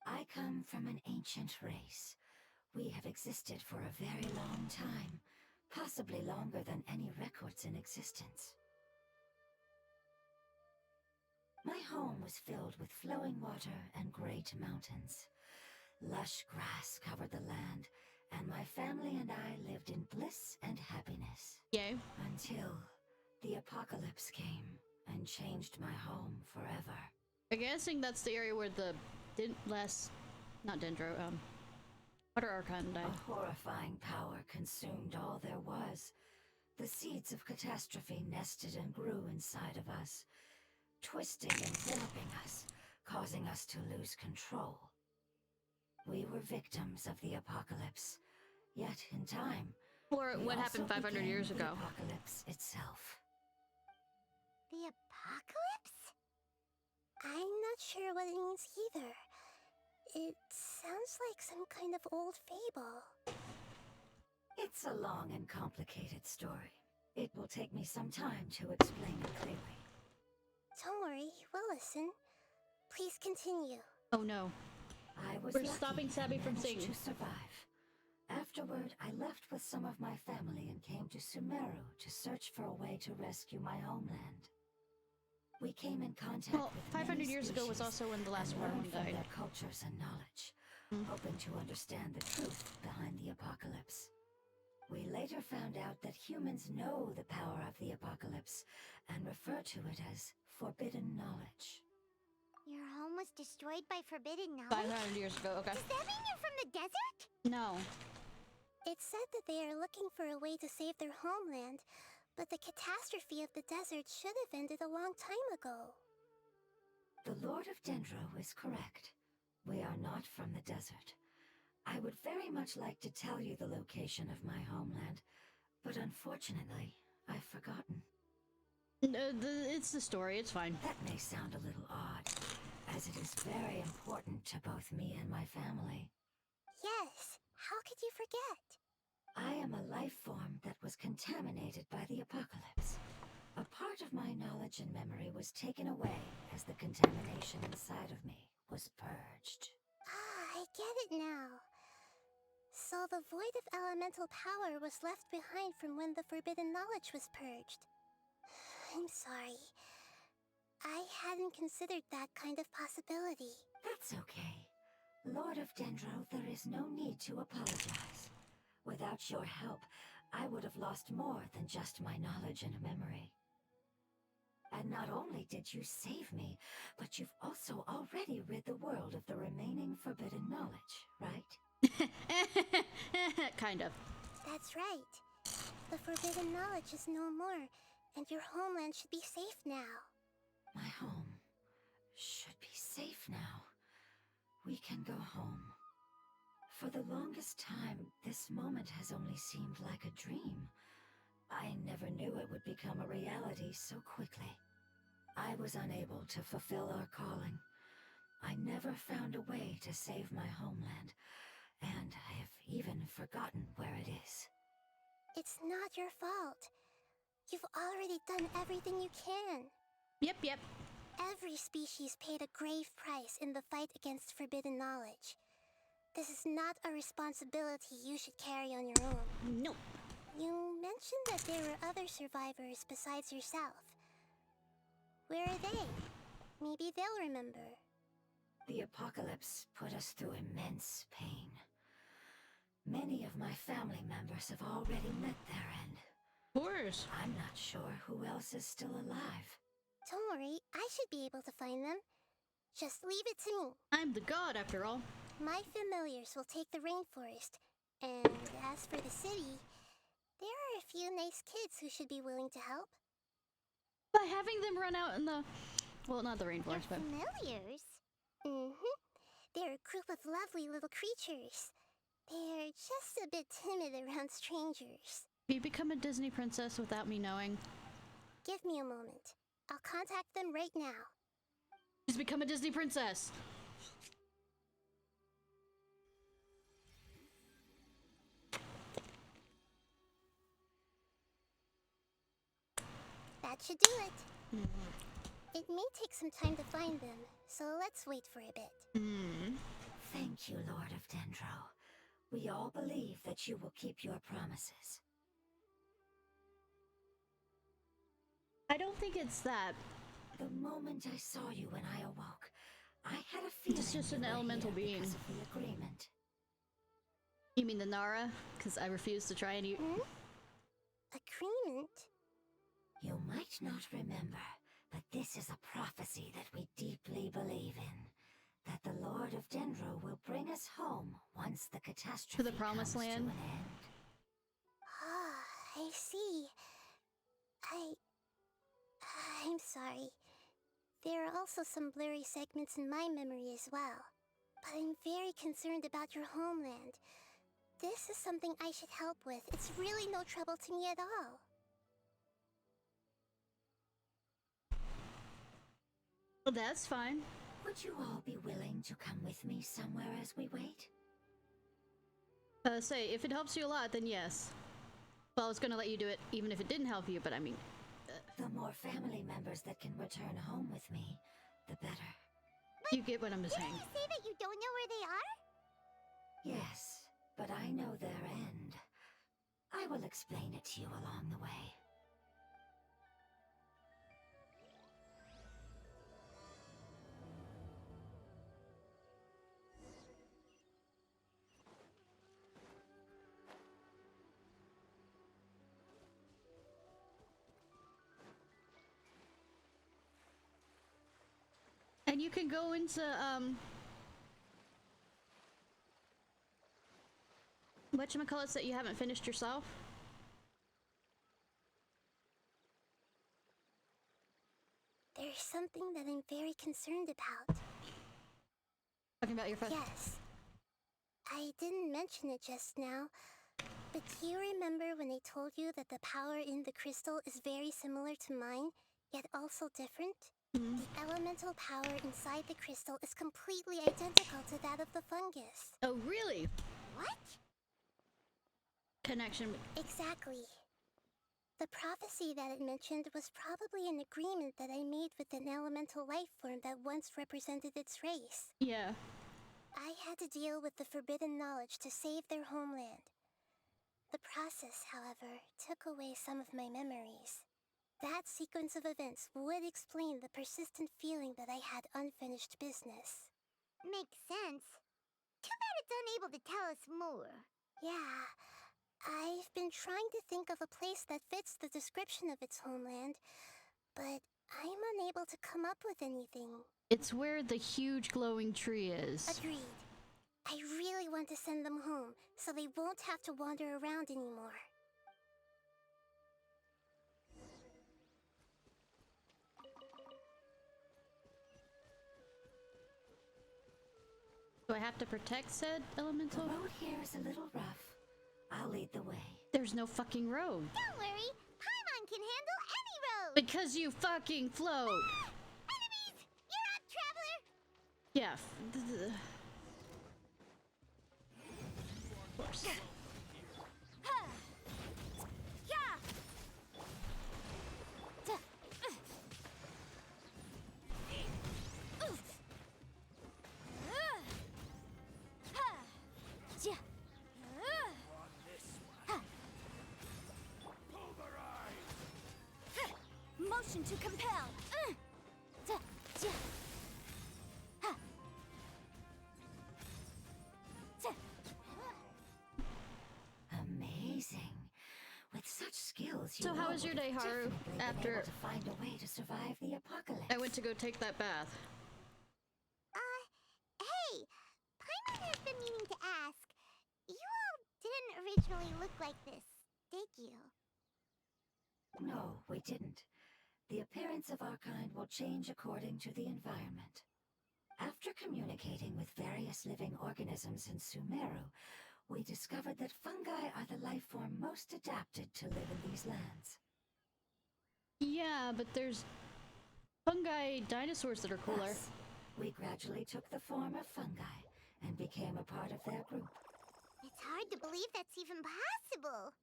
I come from an ancient race. We have existed for a very long time, possibly longer than any records in existence. My home was filled with flowing water and great mountains. Lush grass covered the land, and my family and I lived in bliss and happiness. Yay. Until the apocalypse came and changed my home forever. I'm guessing that's the area where the... not Dendro, Water Archon died. A horrifying power consumed all there was. The seeds of catastrophe nested and grew inside of us, twisting and warping us, causing us to lose control. We were victims of the apocalypse, yet in time, Or we what also happened 500 years became ago. the apocalypse itself. The apocalypse? I'm not sure what it means either. It sounds like some kind of old fable. It's a long and complicated story. It will take me some time to explain it clearly. Don't worry, we'll listen. Please continue. Oh no. We're lucky stopping Sabby and from managed singing. to survive. Afterward, I left with some of my family and came to Sumeru to search for a way to rescue my homeland. We came in contact Well, with 500 many years ago was species also when the last and one learned from died. their cultures and knowledge, hoping to understand the truth behind the apocalypse. We later found out that humans know the power of the apocalypse and refer to it as forbidden knowledge. Your home was destroyed by forbidden knowledge? 500 years ago, okay. Does that mean you're from the desert? No. It said that they are looking for a way to save their homeland, but the catastrophe of the desert should have ended a long time ago. The Lord of Dendro is correct. We are not from the desert. I would very much like to tell you the location of my homeland, but unfortunately, I've forgotten. It's the story, it's fine. That may sound a little odd, as it is very important to both me and my family. Yes, how could you forget? I am a life form that was contaminated by the apocalypse. A part of my knowledge and memory was taken away as the contamination inside of me was purged. Ah, I get it now. So the void of elemental power was left behind from when the forbidden knowledge was purged. I'm sorry. I hadn't considered that kind of possibility. That's okay. Lord of Dendro, there is no need to apologize. Without your help, I would have lost more than just my knowledge and memory. And not only did you save me, but you've also already rid the world of the remaining forbidden knowledge, right? Kind of. That's right. The forbidden knowledge is no more, and your homeland should be safe now. My home should be safe now. We can go home. For the longest time, this moment has only seemed like a dream. I never knew it would become a reality so quickly. I was unable to fulfill our calling. I never found a way to save my homeland, and I have even forgotten where it is. It's not your fault. You've already done everything you can. Yep. Every species paid a grave price in the fight against forbidden knowledge. This is not a responsibility you should carry on your own. No. You mentioned that there were other survivors besides yourself. Where are they? Maybe they'll remember. The apocalypse put us through immense pain. Many of my family members have already met their end. Of course. I'm not sure who else is still alive. Don't worry, I should be able to find them. Just leave it to me. I'm the god, after all. My familiars will take the rainforest. And as for the city, there are a few nice kids who should be willing to help. By having them run out in the... Well, not the rainforest, but... Familiars? They're a group of lovely little creatures. They're just a bit timid around strangers. You become a Disney princess without me knowing. Give me a moment. I'll contact them right now. She's become a Disney princess. That should do it. It may take some time to find them, so let's wait for a bit. Thank you, Lord of Dendro. We all believe that you will keep your promises. I don't think it's that. The moment I saw you when I awoke, I had a feeling it's just an elemental being. Because of the agreement. You mean the Nara? Because I refuse to try any... Agreement? You might not remember, but this is a prophecy that we deeply believe in. That the Lord of Dendro will bring us home once the catastrophe to the promised land. To an end. Ah, I see. I'm sorry. There are also some blurry segments in my memory as well. But I'm very concerned about your homeland. This is something I should help with. It's really no trouble to me at all. Well, that's fine. Would you all be willing to come with me somewhere as we wait? Say, if it helps you a lot, then yes. Well, I was gonna let you do it even if it didn't help you, but I mean... The more family members that can return home with me, the better. But you get what I'm saying. Did you say that you don't know where they are? Yes, but I know their end. I will explain it to you along the way. And you can go into, whatchamacallits that you haven't finished yourself? There's something that I'm very concerned about. Talking about your friend? Yes. I didn't mention it just now, but do you remember when I told you that the power in the crystal is very similar to mine, yet also different? The elemental power inside the crystal is completely identical to that of the fungus. Oh, really? What? Connection. Exactly. The prophecy that it mentioned was probably an agreement that I made with an elemental life form that once represented its race. Yeah. I had to deal with the forbidden knowledge to save their homeland. The process, however, took away some of my memories. That sequence of events would explain the persistent feeling that I had unfinished business. Makes sense. Too bad it's unable to tell us more. Yeah, I've been trying to think of a place that fits the description of its homeland, but I'm unable to come up with anything. It's where the huge glowing tree is. Agreed. I really want to send them home, so they won't have to wander around anymore. Do I have to protect said elemental? The road here is a little rough. I'll lead the way. There's no fucking road. Don't worry, Paimon can handle any road! Because you fucking float! Enemies! You're up, traveler! Yeah. Of course. Motion to compel. Amazing. With such skills, So how was your day, Haru? After to find a way to survive the apocalypse. I went to go take that bath. Hey! Paimon has been meaning to ask. You all didn't originally look like this, did you? No, we didn't. The appearance of our kind will change according to the environment. After communicating with various living organisms in Sumeru, we discovered that fungi are the life form most adapted to live in these lands. Yeah, but there's fungi dinosaurs that are cooler. Thus, we gradually took the form of fungi and became a part of their group. It's hard to believe that's even possible.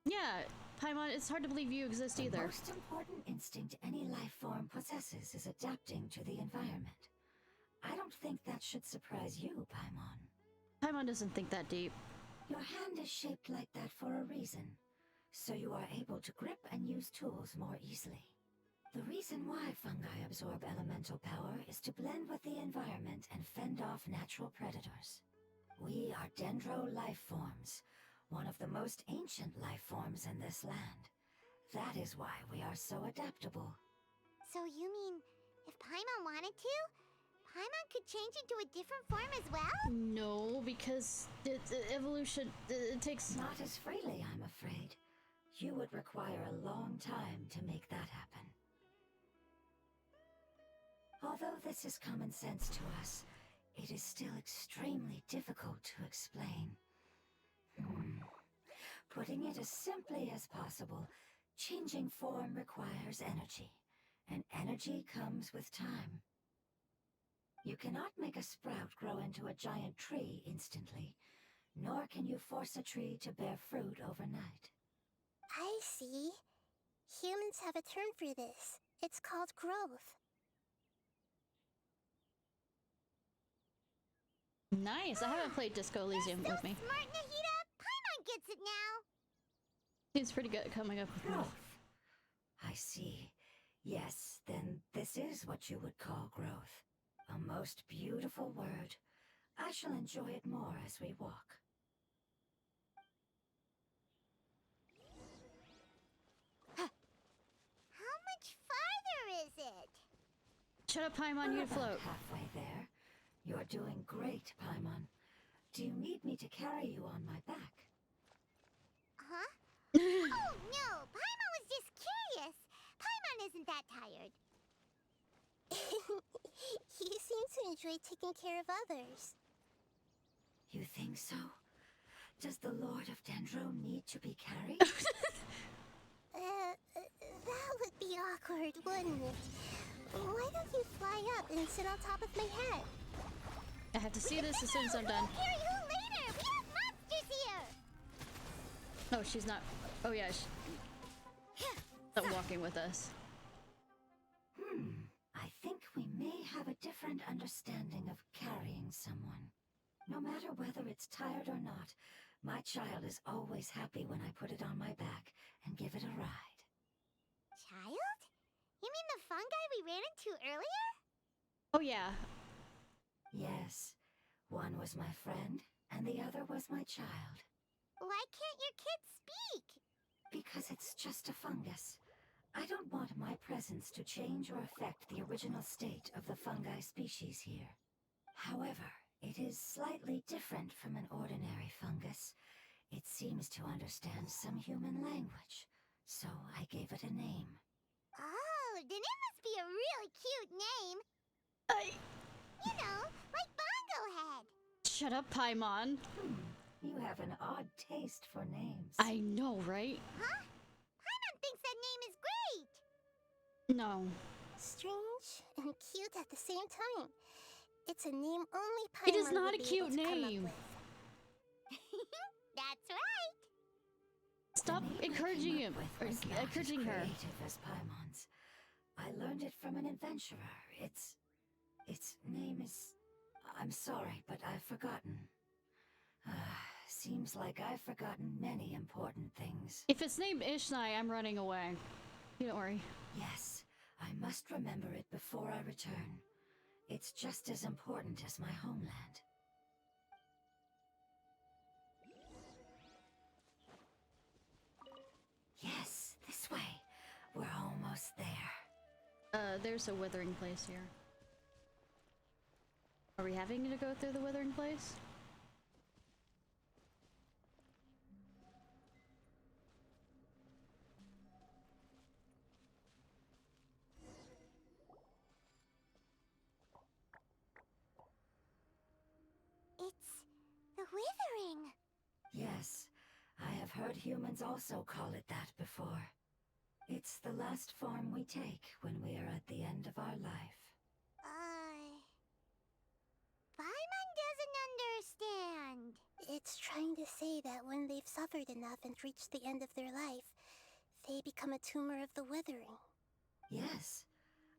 Yeah, Paimon, it's hard to believe you exist either. The most important instinct any life form possesses is adapting to the environment. I don't think that should surprise you, Paimon. Paimon doesn't think that deep. Your hand is shaped like that for a reason, so you are able to grip and use tools more easily. The reason why fungi absorb elemental power is to blend with the environment and fend off natural predators. We are dendro life forms, one of the most ancient life forms in this land. That is why we are so adaptable. So you mean, if Paimon wanted to, Paimon could change into a different form as well? No, because evolution, it takes... Not as freely, I'm afraid. You would require a long time to make that happen. Although this is common sense to us, it is still extremely difficult to explain. Putting it as simply as possible, changing form requires energy, and energy comes with time. You cannot make a sprout grow into a giant tree instantly, nor can you force a tree to bear fruit overnight. I see. Humans have a term for this. It's called growth. Nice, I haven't played Disco Elysium with me. Smart, Nahida! Paimon gets it now! He's pretty good at coming up with growth. I see. Yes, then this is what you would call growth. A most beautiful word. I shall enjoy it more as we walk. How much farther is it? Shut up, Paimon, you float. Halfway there. You're doing great, Paimon. Do you need me to carry you on my back? Huh? Oh no! Paimon was just curious! Paimon isn't that tired. You seem to enjoy taking care of others. You think so? Does the Lord of Dendro need to be carried? That would be awkward, wouldn't it? Why don't you fly up and sit on top of my head? I have to see this as soon as I'm done. Carry who later? We have monsters here! Oh, she's not. Oh yeah. Not walking with us. I think we may have a different understanding of carrying someone. No matter whether it's tired or not, my child is always happy when I put it on my back and give it a ride. Child? You mean the fungi we ran into earlier? Oh yeah. Yes, one was my friend, and the other was my child. Why can't your kid speak? Because it's just a fungus. I don't want my presence to change or affect the original state of the fungi species here. However, it is slightly different from an ordinary fungus. It seems to understand some human language, so I gave it a name. Oh, then it must be a really cute name. You know, like Bongo Head. Shut up, Paimon. You have an odd taste for names. I know, right? Huh? Paimon thinks that name is great. No. Strange and cute at the same time. It's a name only Paimon It is not would a be cute able to come up name. with. That's right. Stop encouraging him. Or Was not as encouraging her. creative as Paimon's. I learned it from an adventurer. Its name is... I'm sorry, but I've forgotten. Seems like I've forgotten many important things. If it's named Ishnai, I'm running away. You don't worry. Yes, I must remember it before I return. It's just as important as my homeland. Yes, this way. We're almost there. There's a withering place here. Are we having to go through the withering place? It's the withering. Yes, I have heard humans also call it that before. It's the last form we take when we are at the end of our life. Paimon doesn't understand. It's trying to say that when they've suffered enough and reached the end of their life, they become a tumor of the withering. Yes,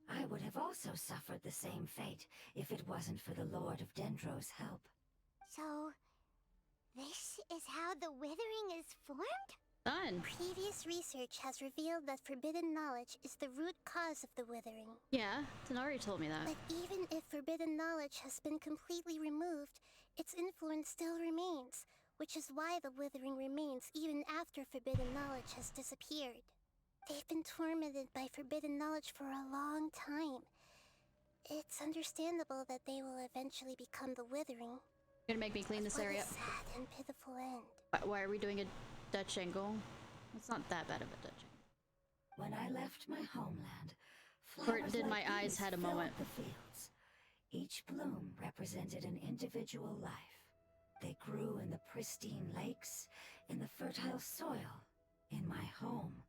I would have also suffered the same fate if it wasn't for the Lord of Dendro's help. So, this is how the withering is formed? Done. Previous research has revealed that forbidden knowledge is the root cause of the withering. Yeah, Tanari told me that. But even if forbidden knowledge has been completely removed, its influence still remains, which is why the withering remains even after forbidden knowledge has disappeared. They've been tormented by forbidden knowledge for a long time. It's understandable that they will eventually become the withering. You're gonna make me clean this area. What a sad and pitiful end. Why are we doing a Dutch angle? It's not that bad of a Dutch angle. When I left my homeland, Or flowers did my like eyes these had a filled moment? the fields. Each bloom represented an individual life. They grew in the pristine lakes, in the fertile soil, in my home,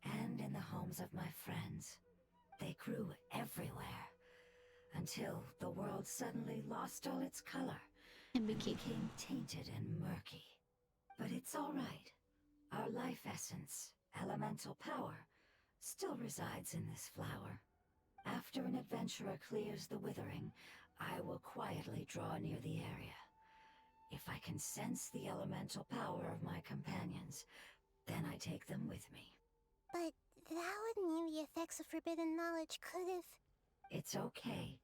and in the homes of my friends. They grew everywhere, until the world suddenly lost all its color and became tainted and murky. But it's all right. Our life essence, elemental power, still resides in this flower. After an adventurer clears the withering, I will quietly draw near the area. If I can sense the elemental power of my companions, then I take them with me. But that would mean the effects of forbidden knowledge could have... It's okay.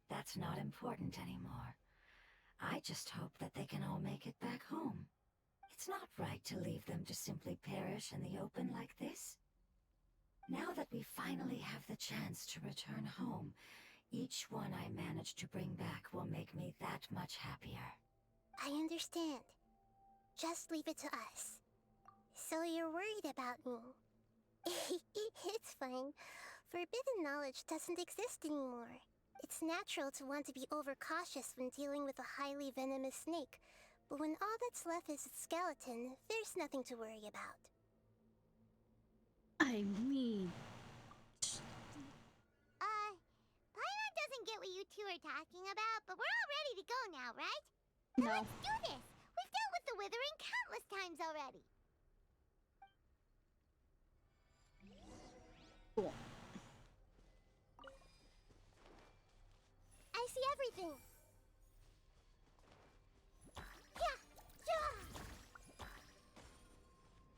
That's not important anymore. I just hope that they can all make it back home. It's not right to leave them to simply perish in the open like this. Now that we finally have the chance to return home, each one I manage to bring back will make me that much happier. I understand. Just leave it to us. So you're worried about me. It's fine. Forbidden knowledge doesn't exist anymore. It's natural to want to be overcautious when dealing with a highly venomous snake, but when all that's left is its skeleton, there's nothing to worry about. I mean... Paimon doesn't get what you two are talking about, but we're all ready to go now, right? No. Let's do this! We've dealt with the withering countless times already! Cool. I see everything.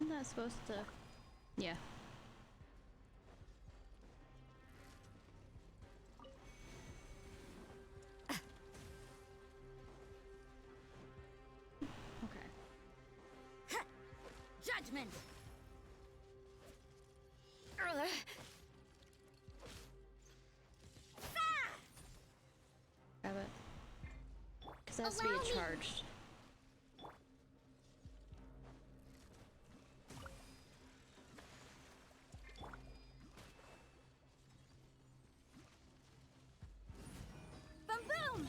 I'm not supposed to. Yeah. Okay. Judgment! Grab it. Because it has to be charged. Boom!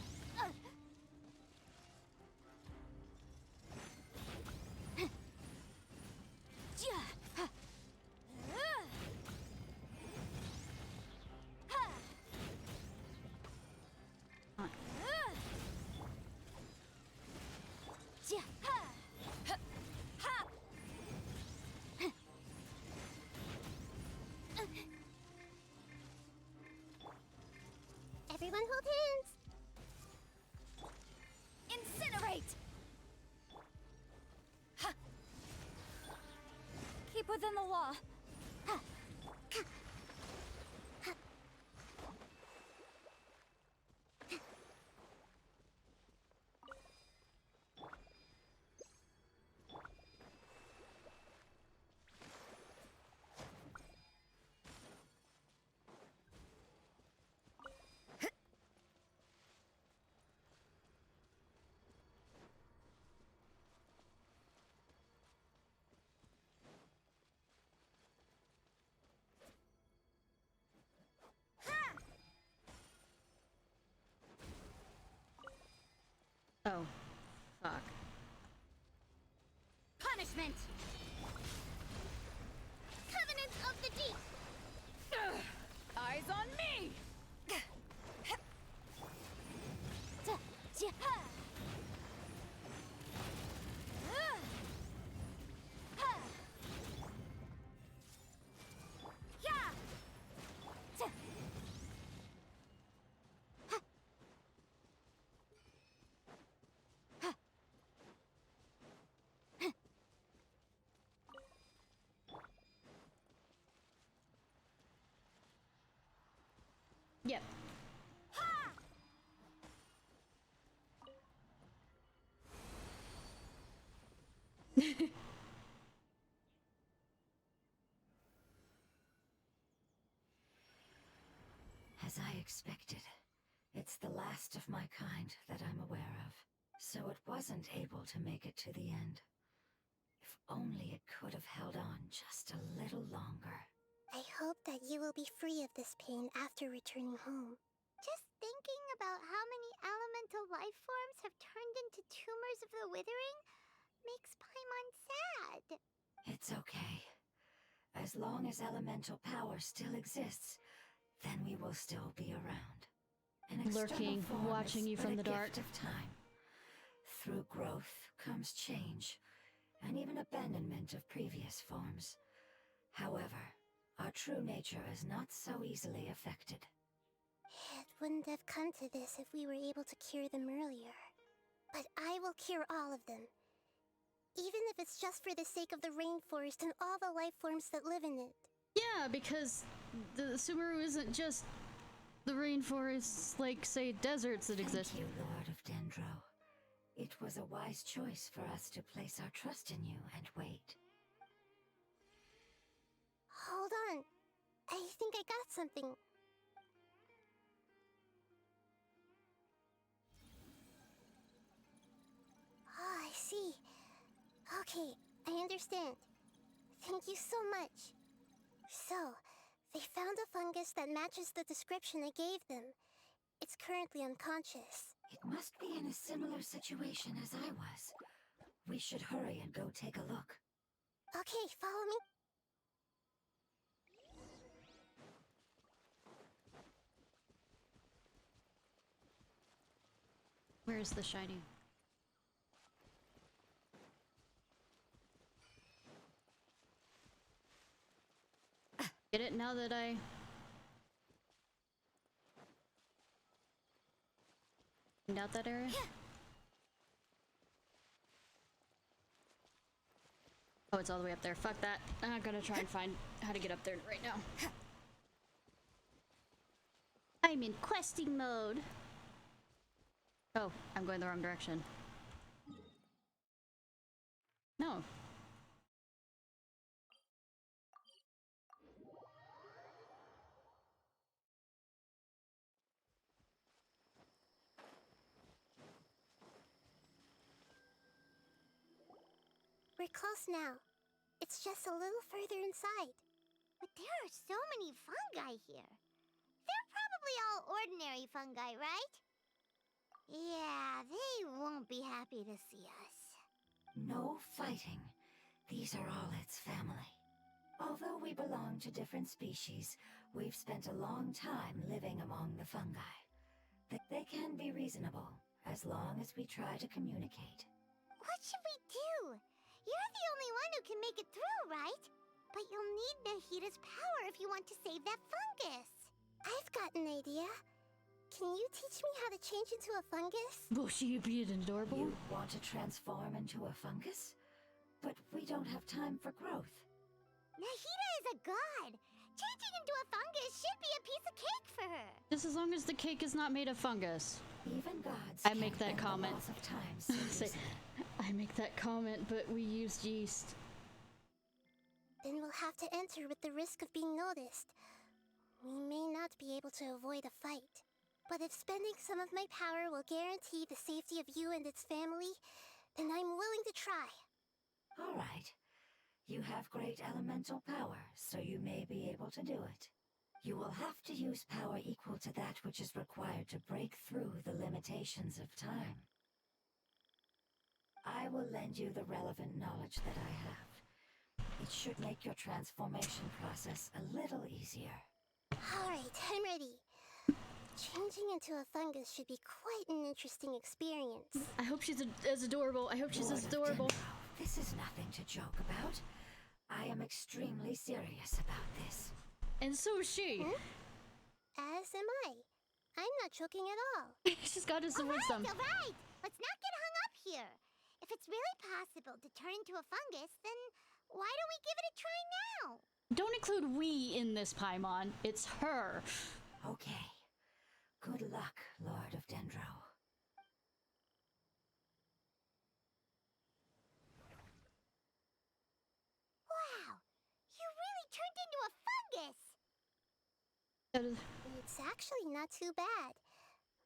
Everyone hold hands. Incinerate! Keep within the law. Oh. Fuck. Punishment! Covenant of the Deep. Eyes on me! Yep. As I expected, it's the last of my kind that I'm aware of, so it wasn't able to make it to the end. If only it could have held on just a little longer. I hope that you will be free of this pain after returning home. Just thinking about how many elemental life forms have turned into tumors of the withering makes Paimon sad. It's okay. As long as elemental power still exists, then we will still be around. An external Lurking, form watching is you but from a the dark. gift of time. Through growth comes change, and even abandonment of previous forms. However, our true nature is not so easily affected. It wouldn't have come to this if we were able to cure them earlier. But I will cure all of them. Even if it's just for the sake of the rainforest and all the life forms that live in it. Yeah, because the Sumeru isn't just the rainforests, like, say, deserts that exist. Thank you, Lord of Dendro. It was a wise choice for us to place our trust in you and wait. Hold on. I think I got something. Oh, I see. Okay, I understand. Thank you so much. So, they found a fungus that matches the description I gave them. It's currently unconscious. It must be in a similar situation as I was. We should hurry and go take a look. Okay, follow me. Where's the shiny? Get it now that I... cleaned out that area? Oh, it's all the way up there. Fuck that. I'm gonna try and find how to get up there right now. I'm in questing mode. Oh, I'm going the wrong direction. No. We're close now. It's just a little further inside. But there are so many fungi here. They're probably all ordinary fungi, right? Yeah, they won't be happy to see us. No fighting. These are all its family. Although we belong to different species, we've spent a long time living among the fungi. They can be reasonable, as long as we try to communicate. What should we do? You're the only one who can make it through, right? But you'll need Nahita's power if you want to save that fungus. I've got an idea. Can you teach me how to change into a fungus? Will she be adorable? You want to transform into a fungus? But we don't have time for growth. Nahita is a god. Changing into a fungus should be a piece of cake for her. Just as long as the cake is not made of fungus. Even gods I make that comment. Of time Say, I make that comment, but we used yeast. Then we'll have to enter with the risk of being noticed. We may not be able to avoid a fight. But if spending some of my power will guarantee the safety of you and its family, then I'm willing to try. All right. You have great elemental power, so you may be able to do it. You will have to use power equal to that which is required to break through the limitations of time. I will lend you the relevant knowledge that I have. It should make your transformation process a little easier. All right, I'm ready. Changing into a fungus should be quite an interesting experience. I hope she's as adorable. I hope she's as adorable. This is nothing to joke about. I am extremely serious about this. And so is she. As am I. I'm not joking at all. She's got us some wisdom. All right. Let's not get hung up here. If it's really possible to turn into a fungus, then why don't we give it a try now? Don't include we in this, Paimon. It's her. Okay. Good luck, Lord of Dendro. Wow! You really turned into a fungus! It's actually not too bad.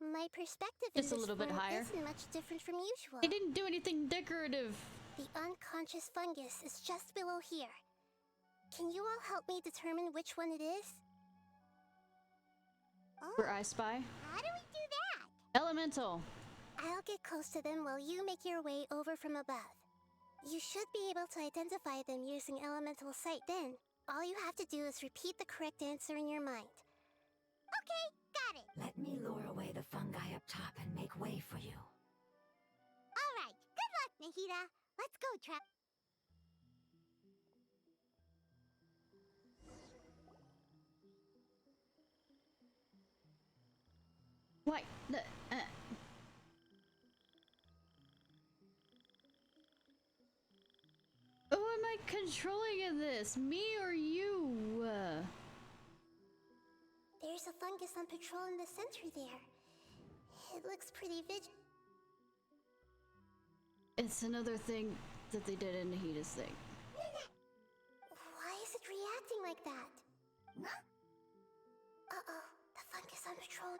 My perspective Just in a little bit form higher. isn't much different from usual. It didn't do anything decorative. The unconscious fungus is just below here. Can you all help me determine which one it is? For I Spy. How do we do that? Elemental. I'll get close to them while you make your way over from above. You should be able to identify them using elemental sight. Then, all you have to do is repeat the correct answer in your mind. Okay, got it. Let me lure away the fungi up top and make way for you. All right, good luck, Nahita. Let's go, Trap. Why? Who am I controlling in this? Me or you? There's a fungus on patrol in the center there. It looks pretty It's another thing that they did in Nahita's thing. Why is it reacting like that? Uh-oh, the fungus on patrol.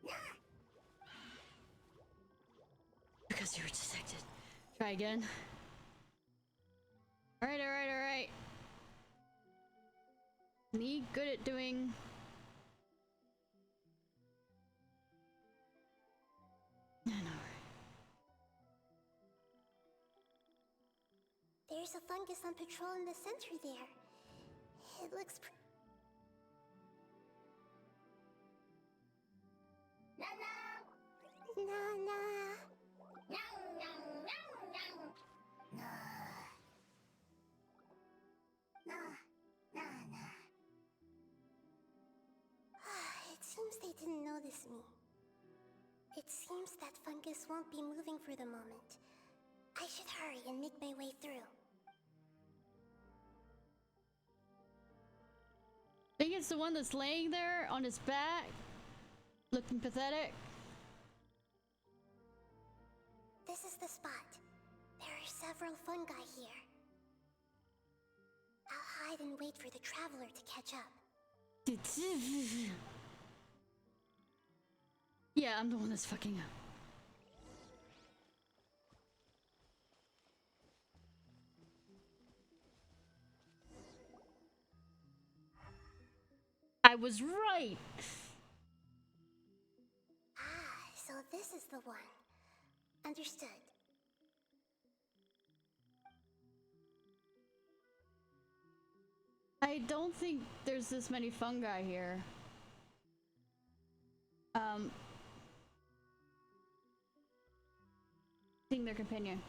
No. Because you were detected. Try again. Alright, alright, alright. Me good at doing... I know. There's a fungus on patrol in the center there. It looks they didn't notice me. It seems that fungus won't be moving for the moment. I should hurry and make my way through. I think it's the one that's laying there on his back, looking pathetic. This is the spot. There are several fungi here. I'll hide and wait for the traveler to catch up. Yeah, I'm the one that's fucking up. I was right! Ah, so this is the one. Understood. I don't think there's this many fungi here. Seeing their companion.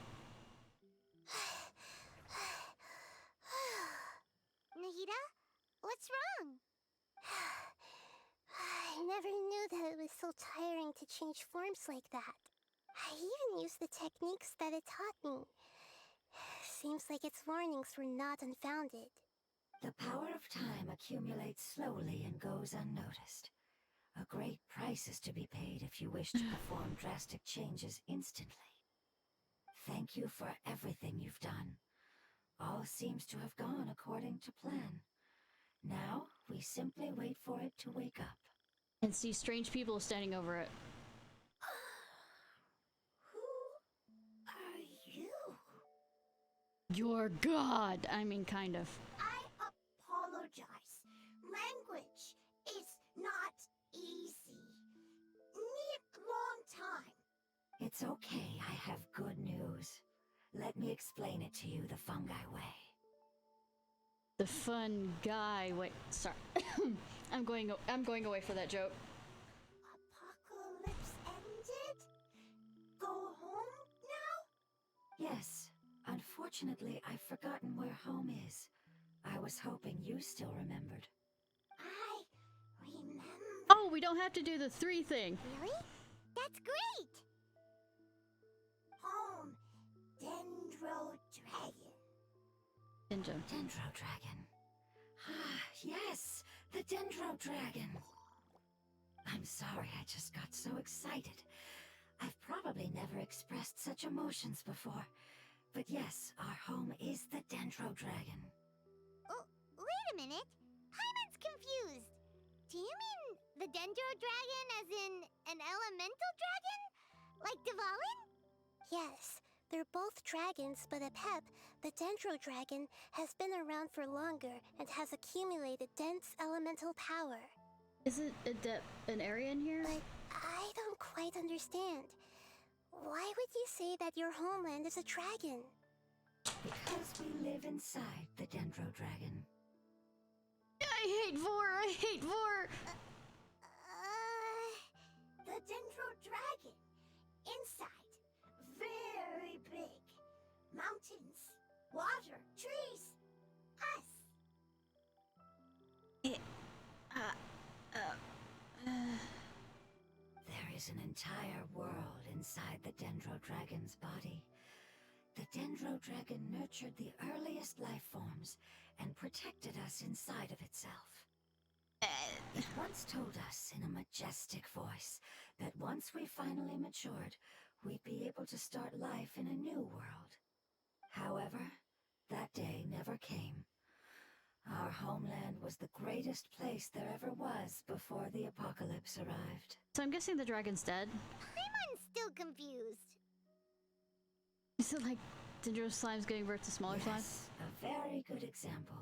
Nahida? What's wrong? I never knew that it was so tiring to change forms like that. I even used the techniques that it taught me. Seems like its warnings were not unfounded. The power of time accumulates slowly and goes unnoticed. A great price is to be paid if you wish to perform drastic changes instantly. Thank you for everything you've done. All seems to have gone according to plan. Now, we simply wait for it to wake up. And see strange people standing over it. Who are you? Your god! I mean, kind of. I apologize. Language is not easy. Need long time. It's okay, I have good news. Let me explain it to you the fungi way. The fun guy. Wait, sorry. I'm going away for that joke. Apocalypse ended? Go home now? Yes. Unfortunately, I've forgotten where home is. I was hoping you still remembered. I remember. Oh, we don't have to do the 3 thing. Really? That's great! Home. Dendro Dragon. Dendro Dragon. Ah, yes! The Dendro Dragon! I'm sorry, I just got so excited. I've probably never expressed such emotions before. But yes, our home is the Dendro Dragon. Oh, wait a minute. Paimon's confused. Do you mean the Dendro Dragon as in an elemental dragon? Like Dvalin? Yes, they're both dragons, but Apep, the Dendro Dragon, has been around for longer and has accumulated dense elemental power. Isn't an area in here? But I don't quite understand. Why would you say that your homeland is a dragon? Because we live inside the Dendro Dragon. I hate Vor! The Dendro Dragon. Inside. Very big. Mountains. Water. Trees. Us. There is an entire world inside the Dendro Dragon's body. The Dendro Dragon nurtured the earliest life forms and protected us inside of itself. It once told us in a majestic voice that once we finally matured, we'd be able to start life in a new world. However, that day never came. Our homeland was the greatest place there ever was before the apocalypse arrived. So I'm guessing the dragon's dead? Paimon's still confused. Is it like Dendro slimes giving birth to smaller slimes? A very good example.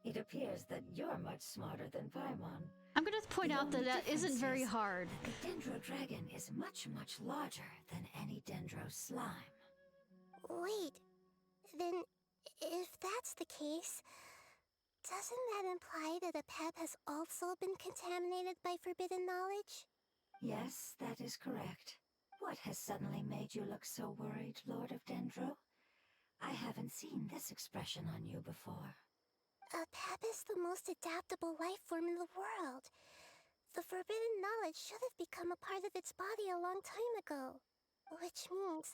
It appears that you're much smarter than Paimon. I'm gonna point out that that isn't very hard. The Dendro Dragon is much, much larger than any Dendro slime. Wait, then if that's the case, doesn't that imply that Apep has also been contaminated by forbidden knowledge? Yes, that is correct. What has suddenly made you look so worried, Lord of Dendro? I haven't seen this expression on you before. Apep is the most adaptable life form in the world. The forbidden knowledge should have become a part of its body a long time ago. Which means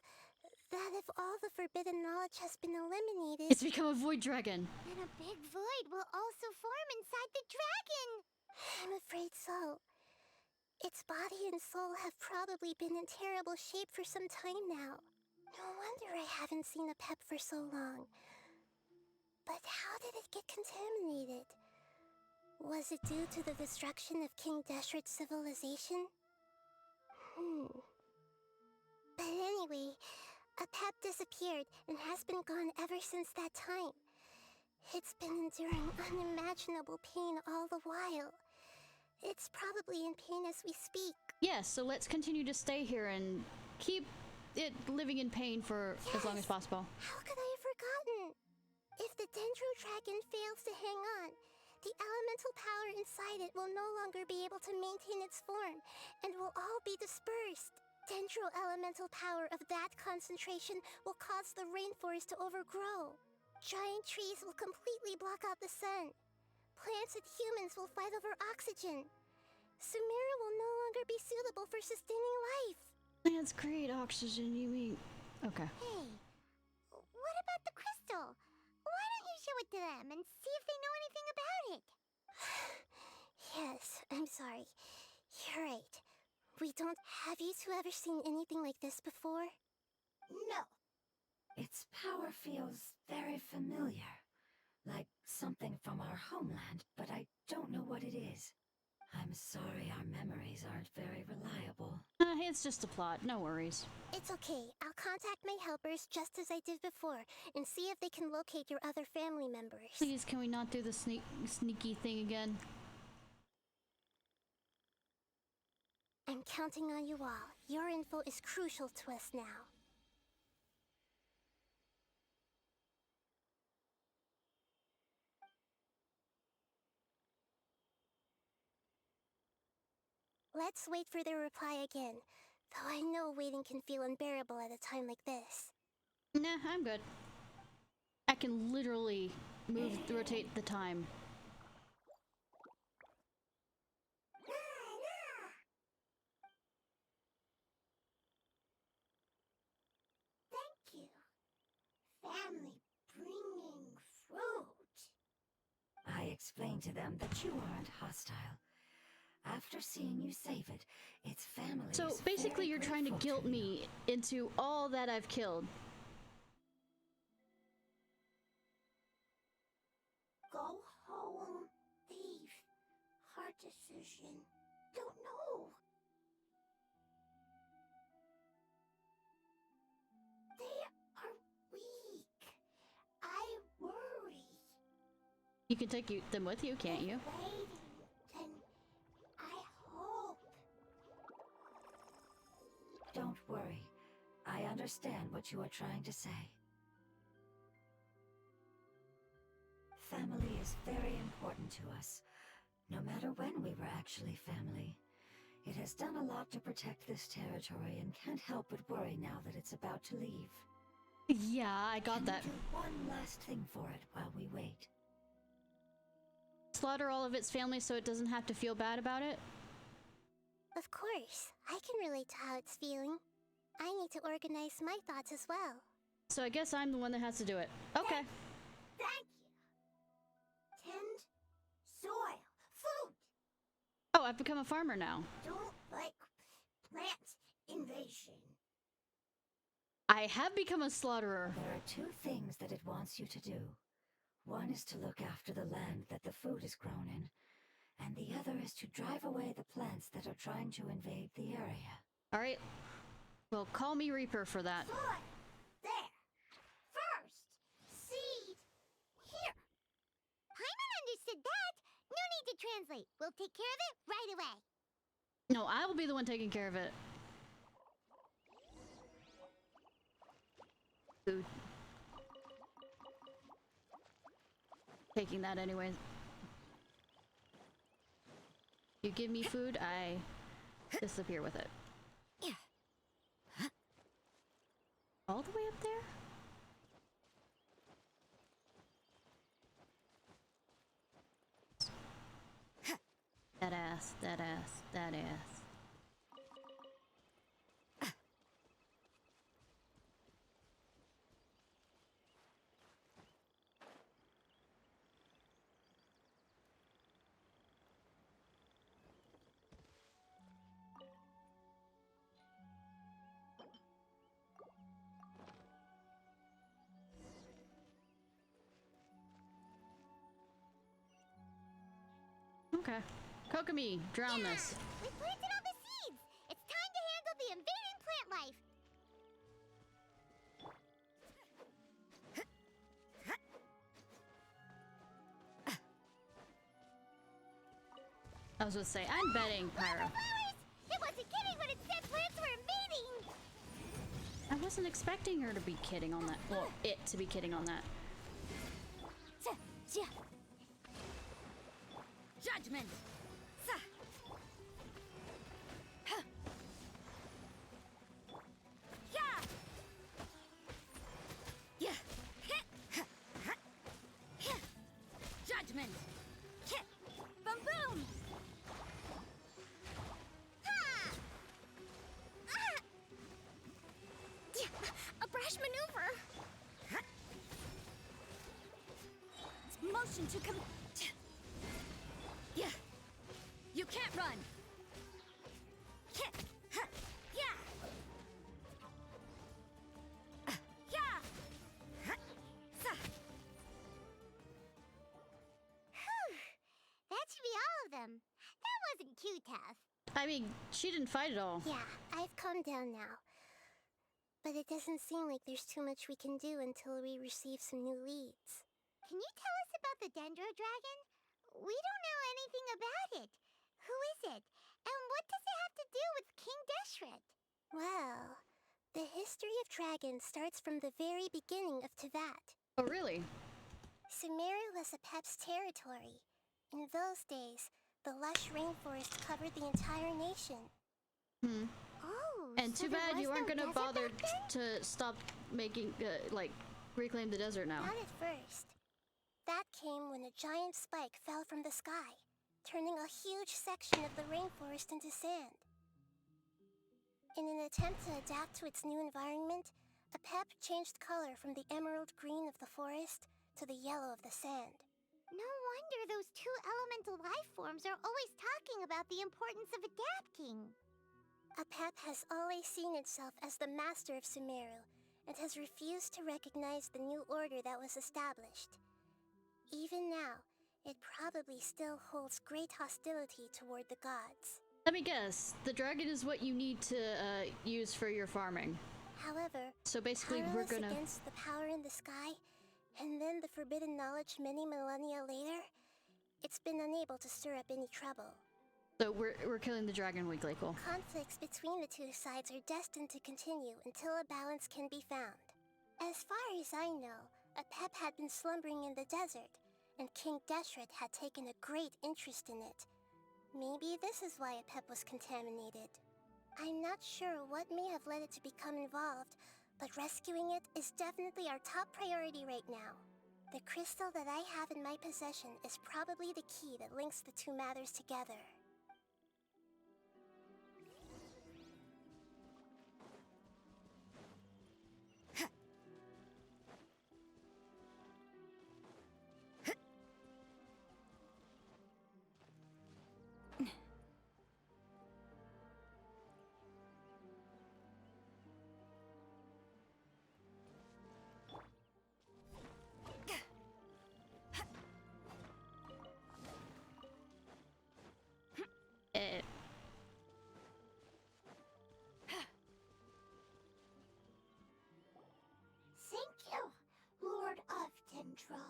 that if all the forbidden knowledge has been eliminated... It's become a void dragon. Then a big void will also form inside the dragon. I'm afraid so. Its body and soul have probably been in terrible shape for some time now. No wonder I haven't seen a pep for so long. But how did it get contaminated? Was it due to the destruction of King Deshret's civilization? But anyway, a pep disappeared and has been gone ever since that time. It's been enduring unimaginable pain all the while. It's probably in pain as we speak. Yes, so let's continue to stay here and keep it living in pain for as long as possible. How could I have forgotten? If the Dendro Dragon fails to hang on, the elemental power inside it will no longer be able to maintain its form, and will all be dispersed. Dendro elemental power of that concentration will cause the rainforest to overgrow. Giant trees will completely block out the sun. Plants and humans will fight over oxygen. Sumeru will no longer be suitable for sustaining life. Plants create oxygen, you mean? Okay. Hey, what about the crystal? Why don't you show it to them and see if they know anything about it? Yes, I'm sorry. You're right. We don't... Have you two ever seen anything like this before? No. Its power feels very familiar. Like something from our homeland, but I don't know what it is. I'm sorry our memories aren't very reliable. It's just a plot, no worries. It's okay. I'll contact my helpers just as I did before and see if they can locate your other family members. Please, can we not do the sneaky thing again? I'm counting on you all. Your info is crucial to us now. Let's wait for their reply again, though I know waiting can feel unbearable at a time like this. Nah, I'm good. I can literally rotate the time. Thank you. Family bringing fruit. I explained to them that you aren't hostile. After seeing you save it, its family. So basically, you're trying to guilt me into all that I've killed. Go home, thief. Hard decision. Don't know. They are weak. I worry. You can take them with you, can't you? Don't worry. I understand what you are trying to say. Family is very important to us, no matter when we were actually family. It has done a lot to protect this territory and can't help but worry now that it's about to leave. Yeah, I got that. Do one last thing for it while we wait. Slaughter all of its family so it doesn't have to feel bad about it? Of course. I can relate to how it's feeling. I need to organize my thoughts as well. So I guess I'm the one that has to do it. Okay. Thank you. Tend soil. Food. Oh, I've become a farmer now. Don't like plant invasion. I have become a slaughterer. There are two things that it wants you to do. One is to look after the land that the food is grown in, and the other is to drive away the plants that are trying to invade the area. Alright. Well, call me Reaper for that. Soil. There. First. Seed. Here. Paimon understood that. No need to translate. We'll take care of it right away. No, I will be the one taking care of it. Food. Taking that anyways. You give me food, I disappear with it. Yeah. All the way up there? That ass, that ass, that ass. Okay. Kokomi, drown this. We planted all the seeds! It's time to handle the invading plant life! I was gonna say, I'm betting Pyro. It wasn't kidding when it said plants were invading! I wasn't expecting her to be kidding on that. Well, it to be kidding on that. Judgment! Judgment! Boom boom! A brash maneuver! It's motion to come. Yeah. You can't run. That should be all of them. That wasn't too tough. I mean, she didn't fight at all. Yeah, I've calmed down now. But it doesn't seem like there's too much we can do until we receive some new leads. Can you tell us about the Dendro Dragon? We don't know anything about it. Who is it? And what does it have to do with King Deshret? Well, the history of dragons starts from the very beginning of Teyvat. Oh, really? Sumeru was Apep's territory. In those days, the lush rainforest covered the entire nation. Oh, And so too there bad was you weren't no gonna desert bother back then? to stop making, like, reclaim the desert now. Not at first. That came when a giant spike fell from the sky, turning a huge section of the rainforest into sand. In an attempt to adapt to its new environment, Apep changed color from the emerald green of the forest to the yellow of the sand. No wonder those two elemental life forms are always talking about the importance of adapting. Apep has always seen itself as the master of Sumeru, and has refused to recognize the new order that was established. Even now, it probably still holds great hostility toward the gods. Let me guess, the dragon is what you need to use for your farming. However, So basically, we're powerless gonna. against the power in the sky, and then the forbidden knowledge many millennia later, it's been unable to stir up any trouble. So we're killing the dragon weekly, cool. Conflicts between the two sides are destined to continue until a balance can be found. As far as I know, Apep had been slumbering in the desert, and King Deshret had taken a great interest in it. Maybe this is why Apep was contaminated. I'm not sure what may have led it to become involved, but rescuing it is definitely our top priority right now. The crystal that I have in my possession is probably the key that links the two matters together. Thank you, Lord of Dendro.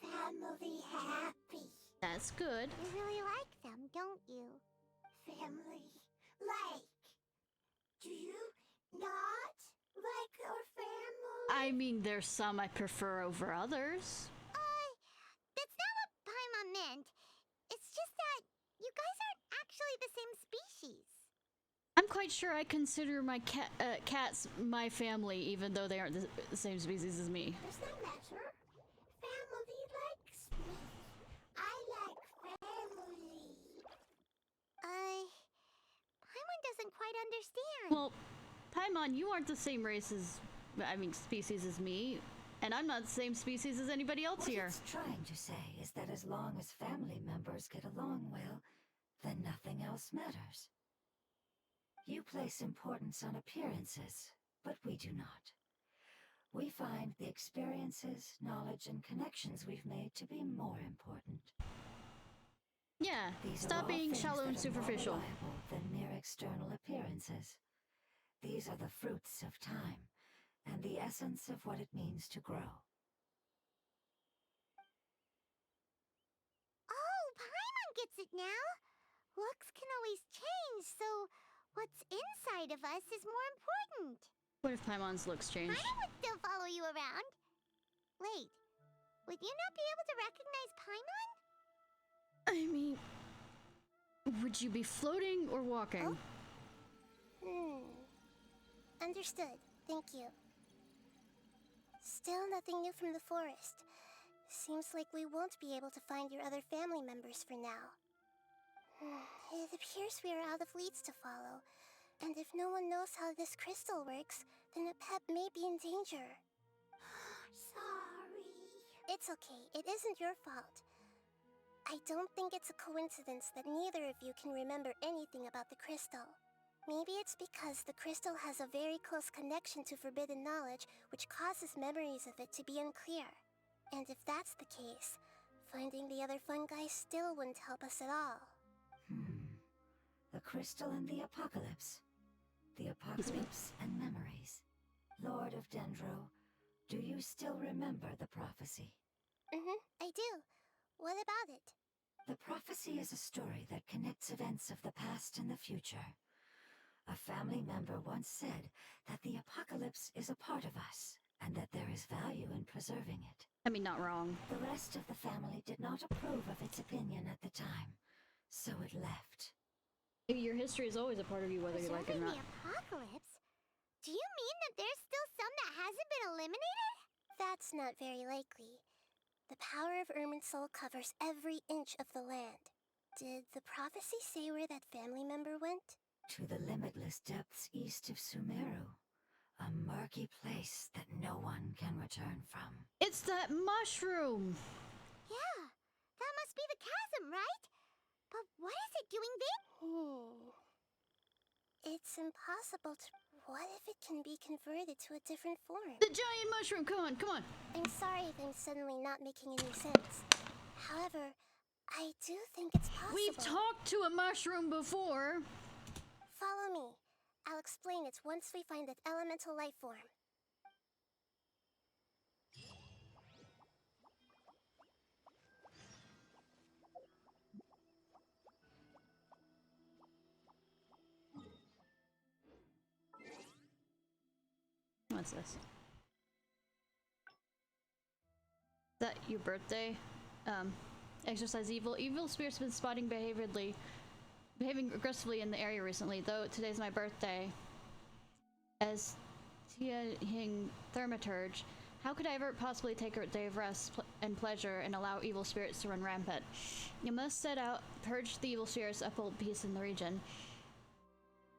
Family happy. That's good. You really like them, don't you? Family like. Do you not like your family? I mean, there's some I prefer over others. That's not what Paimon meant. It's just that you guys aren't actually the same species. I'm quite sure I consider my cats my family, even though they aren't the same species as me. Does that matter? Family likes me. I like family. quite understand. Well, Paimon, you aren't the same race as, I mean, species as me, and I'm not the same species as anybody else here. What it's trying to say is that as long as family members get along well, then nothing else matters. You place importance on appearances, but we do not. We find the experiences, knowledge, and connections we've made to be more important. Yeah, These stop being shallow and superficial. More reliable than mere external appearances. These are the fruits of time, and the essence of what it means to grow. Oh, Paimon gets it now. Looks can always change, so what's inside of us is more important. What if Paimon's looks changed? Paimon would still follow you around. Wait, would you not be able to recognize Paimon? I mean, would you be floating or walking? Understood. Thank you. Still nothing new from the forest. Seems like we won't be able to find your other family members for now. It appears we are out of leads to follow, and if no one knows how this crystal works, then a pet may be in danger. Sorry. It's okay. It isn't your fault. I don't think it's a coincidence that neither of you can remember anything about the crystal. Maybe it's because the crystal has a very close connection to forbidden knowledge, which causes memories of it to be unclear. And if that's the case, finding the other fungi still wouldn't help us at all. The crystal and the apocalypse. The apocalypse and memories. Lord of Dendro, do you still remember the prophecy? I do. What about it? The prophecy is a story that connects events of the past and the future. A family member once said that the apocalypse is a part of us, and that there is value in preserving it. I mean, not wrong. The rest of the family did not approve of its opinion at the time, so it left. Your history is always a part of you, whether you like it or not. The apocalypse? Do you mean that there's still some that hasn't been eliminated? That's not very likely. The power of Irminsul covers every inch of the land. Did the prophecy say where that family member went? To the limitless depths east of Sumeru. A murky place that no one can return from. It's that mushroom! Yeah, that must be the chasm, right? But what is it doing there? It's impossible to... What if it can be converted to a different form? The giant mushroom! Come on, come on! I'm sorry if I'm suddenly not making any sense. However, I do think it's possible. We've talked to a mushroom before! Follow me. I'll explain it once we find that elemental life form. What's this? Is that your birthday? Exercise evil. Evil spirits have been behaving aggressively in the area recently, though today's my birthday. As Tianhing Thaumaturge, how could I ever possibly take a day of rest and pleasure and allow evil spirits to run rampant? You must set out, purge the evil spirits, uphold peace in the region.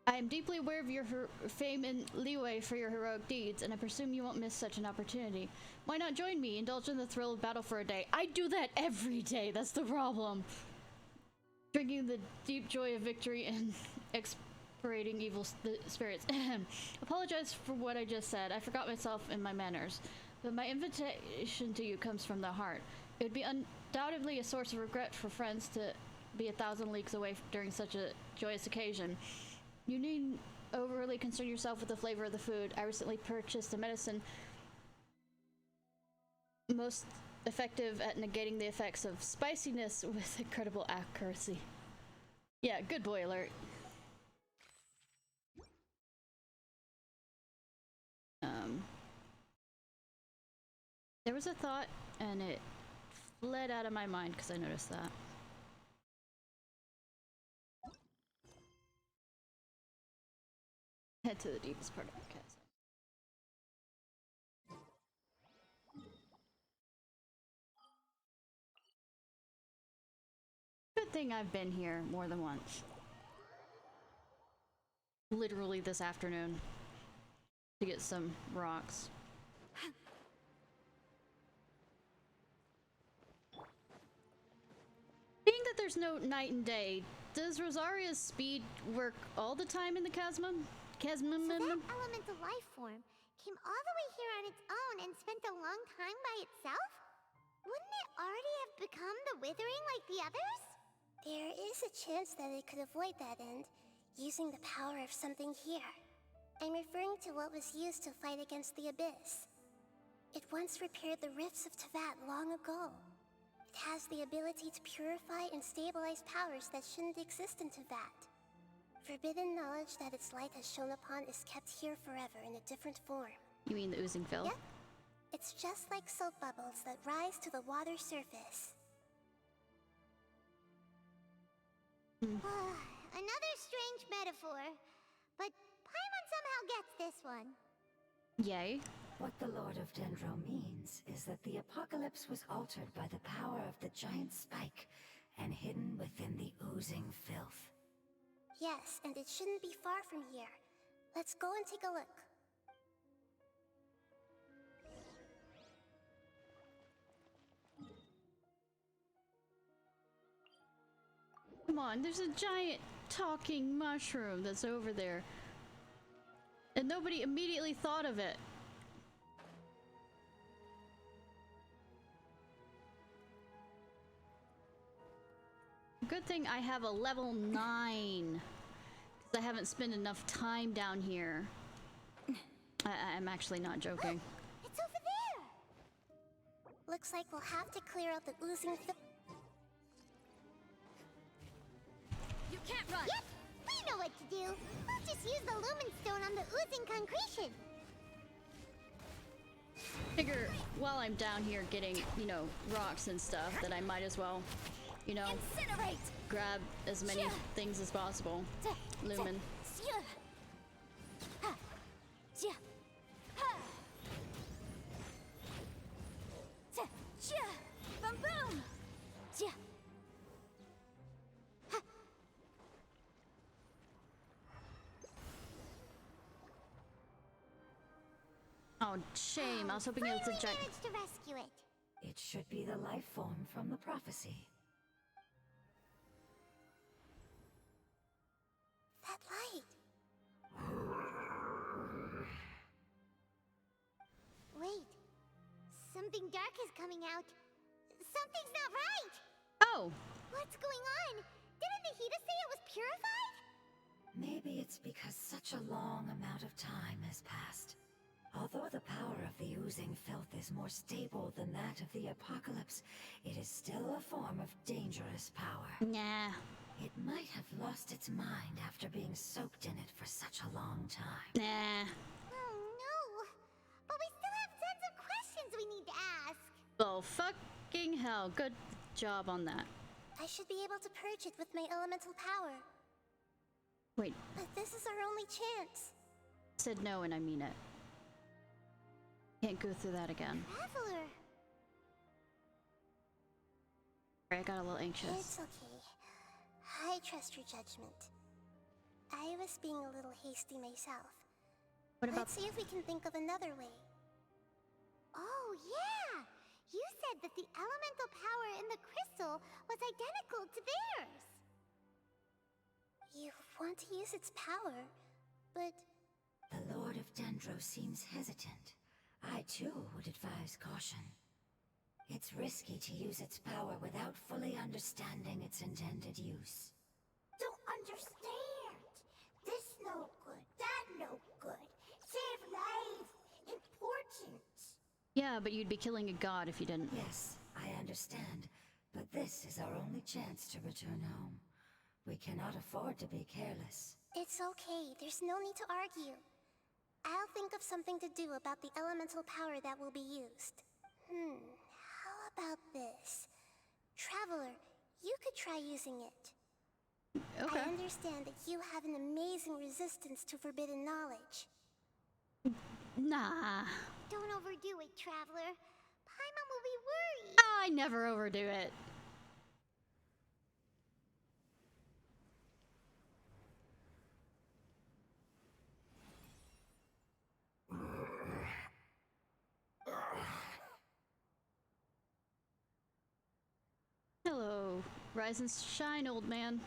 I am deeply aware of your fame and leeway for your heroic deeds, and I presume you won't miss such an opportunity. Why not join me? Indulge in the thrill of battle for a day. I do that every day, that's the problem. Drinking the deep joy of victory and expirating evil spirits. Apologize for what I just said. I forgot myself and my manners. But my invitation to you comes from the heart. It would be undoubtedly a source of regret for friends to be 1,000 leagues away during such a joyous occasion. You needn't overly concern yourself with the flavor of the food. I recently purchased a medicine most effective at negating the effects of spiciness with incredible accuracy. Yeah, good boy alert. There was a thought, and it fled out of my mind because I noticed that. Head to the deepest part of the chasm. Good thing I've been here more than once. literally this afternoon to get some rocks. Being that there's no night and day, does Rosaria's speed work all the time in the Chasmum? So that elemental life form came all the way here on its own and spent a long time by itself? Wouldn't it already have become the Withering like the others? There is a chance that it could avoid that end, using the power of something here. I'm referring to what was used to fight against the Abyss. It once repaired the rifts of Tevat long ago. It has the ability to purify and stabilize powers that shouldn't exist in Tevat. Forbidden knowledge that its light has shone upon is kept here forever in a different form. You mean the oozing filth? Yep. It's just like soap bubbles that rise to the water surface. Another strange metaphor, but Paimon somehow gets this one. Yay. What the Lord of Dendro means is that the apocalypse was altered by the power of the giant spike and hidden within the oozing filth. Yes, and it shouldn't be far from here. Let's go and take a look. Come on, there's a giant talking mushroom that's over there. And nobody immediately thought of it. Good thing I have a level 9. Because I haven't spent enough time down here. I'm actually not joking. It's over there! Looks like we'll have to clear out the oozing filth. You can't run! Yep! We know what to do! We'll just use the Lumen Stone on the oozing concretion! Figure while I'm down here getting, you know, rocks and stuff, that I might as well, you know, incinerate! Grab as many things as possible. Lumen. Boom boom! Oh, shame. I was hoping it was a giant. Managed to rescue it. It should be the life form from the prophecy. That light. Wait. Something dark is coming out. Something's not right! Oh! What's going on? Didn't Nahida say it was purified? Maybe it's because such a long amount of time has passed. Although the power of the oozing filth is more stable than that of the apocalypse, it is still a form of dangerous power. Nah. It might have lost its mind after being soaked in it for such a long time. Nah. Oh no! But we still have tons of questions we need to ask! Oh, fucking hell. Good job on that. I should be able to purge it with my elemental power. Wait. But this is our only chance. Said no and I mean it. Can't go through that again. Traveler! Sorry, I got a little anxious. It's okay. I trust your judgment. I was being a little hasty myself. What about... Let's see if we can think of another way. Oh, yeah! You said that the elemental power in the crystal was identical to theirs! You want to use its power, but... The Lord of Dendro seems hesitant. I too would advise caution. It's risky to use its power without fully understanding its intended use. Don't understand! This no good, that no good. Save lives! Important! Yeah, but you'd be killing a god if you didn't. Yes, I understand. But this is our only chance to return home. We cannot afford to be careless. It's okay, there's no need to argue. I'll think of something to do about the elemental power that will be used. How about this? Traveler, you could try using it. Okay. I understand that you have an amazing resistance to forbidden knowledge. Nah. Don't overdo it, Traveler. Paimon will be worried. I never overdo it. Rise and shine, old man.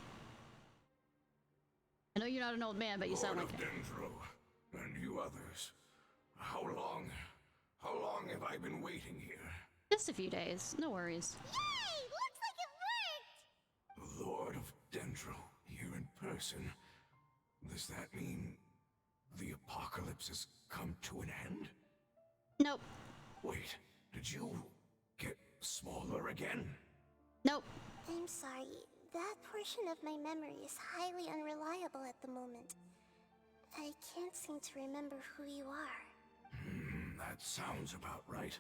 I know you're not an old man, but you sound like Lord of Dendro, and you others. How long have I been waiting here? Just a few days, no worries. Yay! Looks like it worked! The Lord of Dendro, here in person. Does that mean the apocalypse has come to an end? Nope. Wait, did you get smaller again? Nope. I'm sorry. That portion of my memory is highly unreliable at the moment. I can't seem to remember who you are. That sounds about right.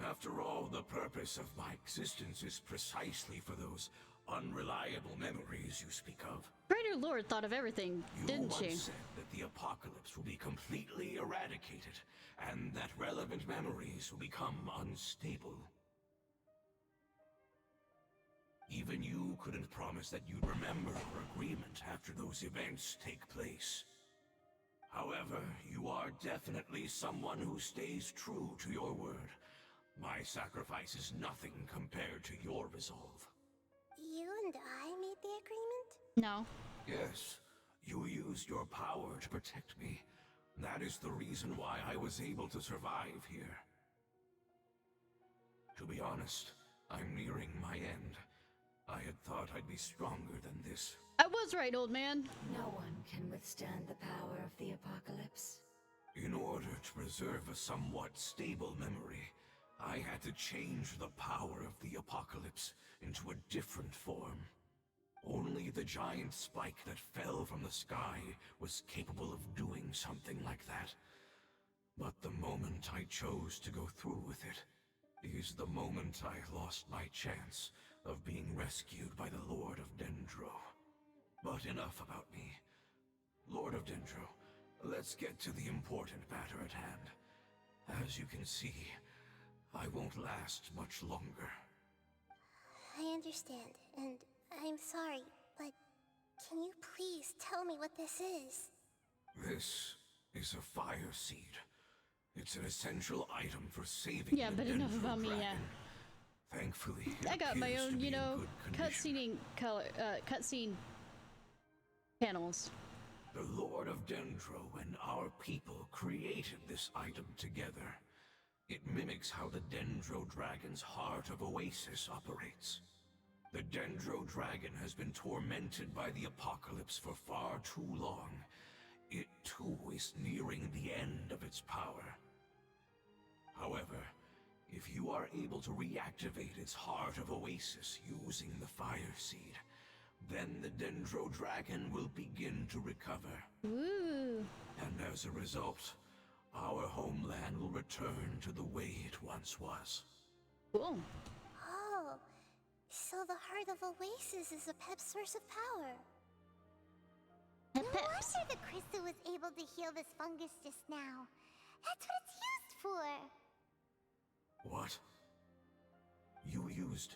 After all, the purpose of my existence is precisely for those unreliable memories you speak of. Greater Lord thought of everything, didn't she? You once said that the apocalypse will be completely eradicated, and that relevant memories will become unstable. Even you couldn't promise that you'd remember our agreement after those events take place. However, you are definitely someone who stays true to your word. My sacrifice is nothing compared to your resolve. You and I made the agreement? No. Yes, you used your power to protect me. That is the reason why I was able to survive here. To be honest, I'm nearing my end. I had thought I'd be stronger than this. I was right, old man. No one can withstand the power of the apocalypse. In order to preserve a somewhat stable memory, I had to change the power of the apocalypse into a different form. Only the giant spike that fell from the sky was capable of doing something like that. But the moment I chose to go through with it is the moment I lost my chance of being rescued by the Lord of Dendro. But enough about me. Lord of Dendro, let's get to the important matter at hand. As you can see, I won't last much longer. I understand, and I'm sorry, but can you please tell me what this is? This is a fire seed. It's an essential item for saving Yeah, the but enough Dendro about me, dragon. yeah. Thankfully, I got my appears to own, be you in know, good condition. cutscene panels. The Lord of Dendro and our people created this item together. It mimics how the Dendro Dragon's Heart of Oasis operates. The Dendro Dragon has been tormented by the apocalypse for far too long. It too is nearing the end of its power. However, if you are able to reactivate its Heart of Oasis using the Fire Seed, then the Dendro Dragon will begin to recover. Ooh. And as a result, our homeland will return to the way it once was. Cool. Oh, so the Heart of Oasis is a pep source of power. No wonder the crystal was able to heal this fungus just now. That's what it's used for. What? You used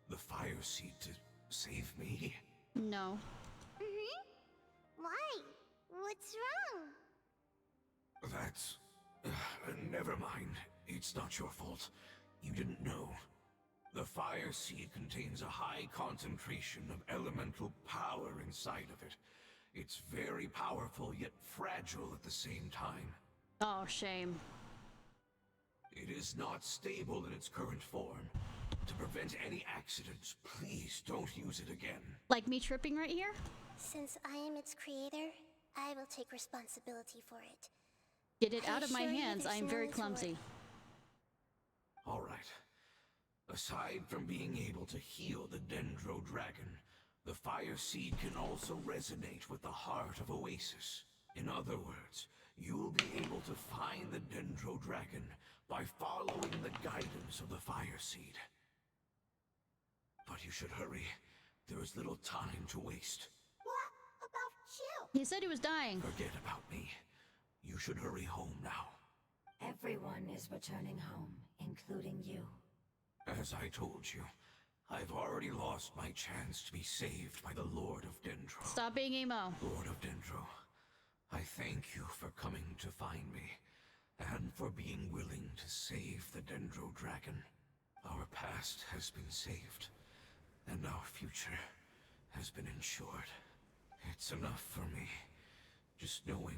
the Fire Seed to save me? No. Why? What's wrong? That's... never mind. It's not your fault. You didn't know. The Fire Seed contains a high concentration of elemental power inside of it. It's very powerful, yet fragile at the same time. Oh, shame. It is not stable in its current form. To prevent any accidents, please don't use it again. Like me tripping right here? Since I am its creator, I will take responsibility for it. Get it out of my assure you hands. there's I am no very need to clumsy. All right. Aside from being able to heal the Dendro Dragon, the Fire Seed can also resonate with the Heart of Oasis. In other words, you'll be able to find the Dendro Dragon by following the guidance of the Fire Seed. But you should hurry. There is little time to waste. What about you? He said he was dying. Forget about me. You should hurry home now. Everyone is returning home, including you. As I told you, I've already lost my chance to be saved by the Lord of Dendro. Stop being emo. Lord of Dendro, I thank you for coming to find me, and for being willing to save the Dendro Dragon. Our past has been saved, and our future has been ensured. It's enough for me, just knowing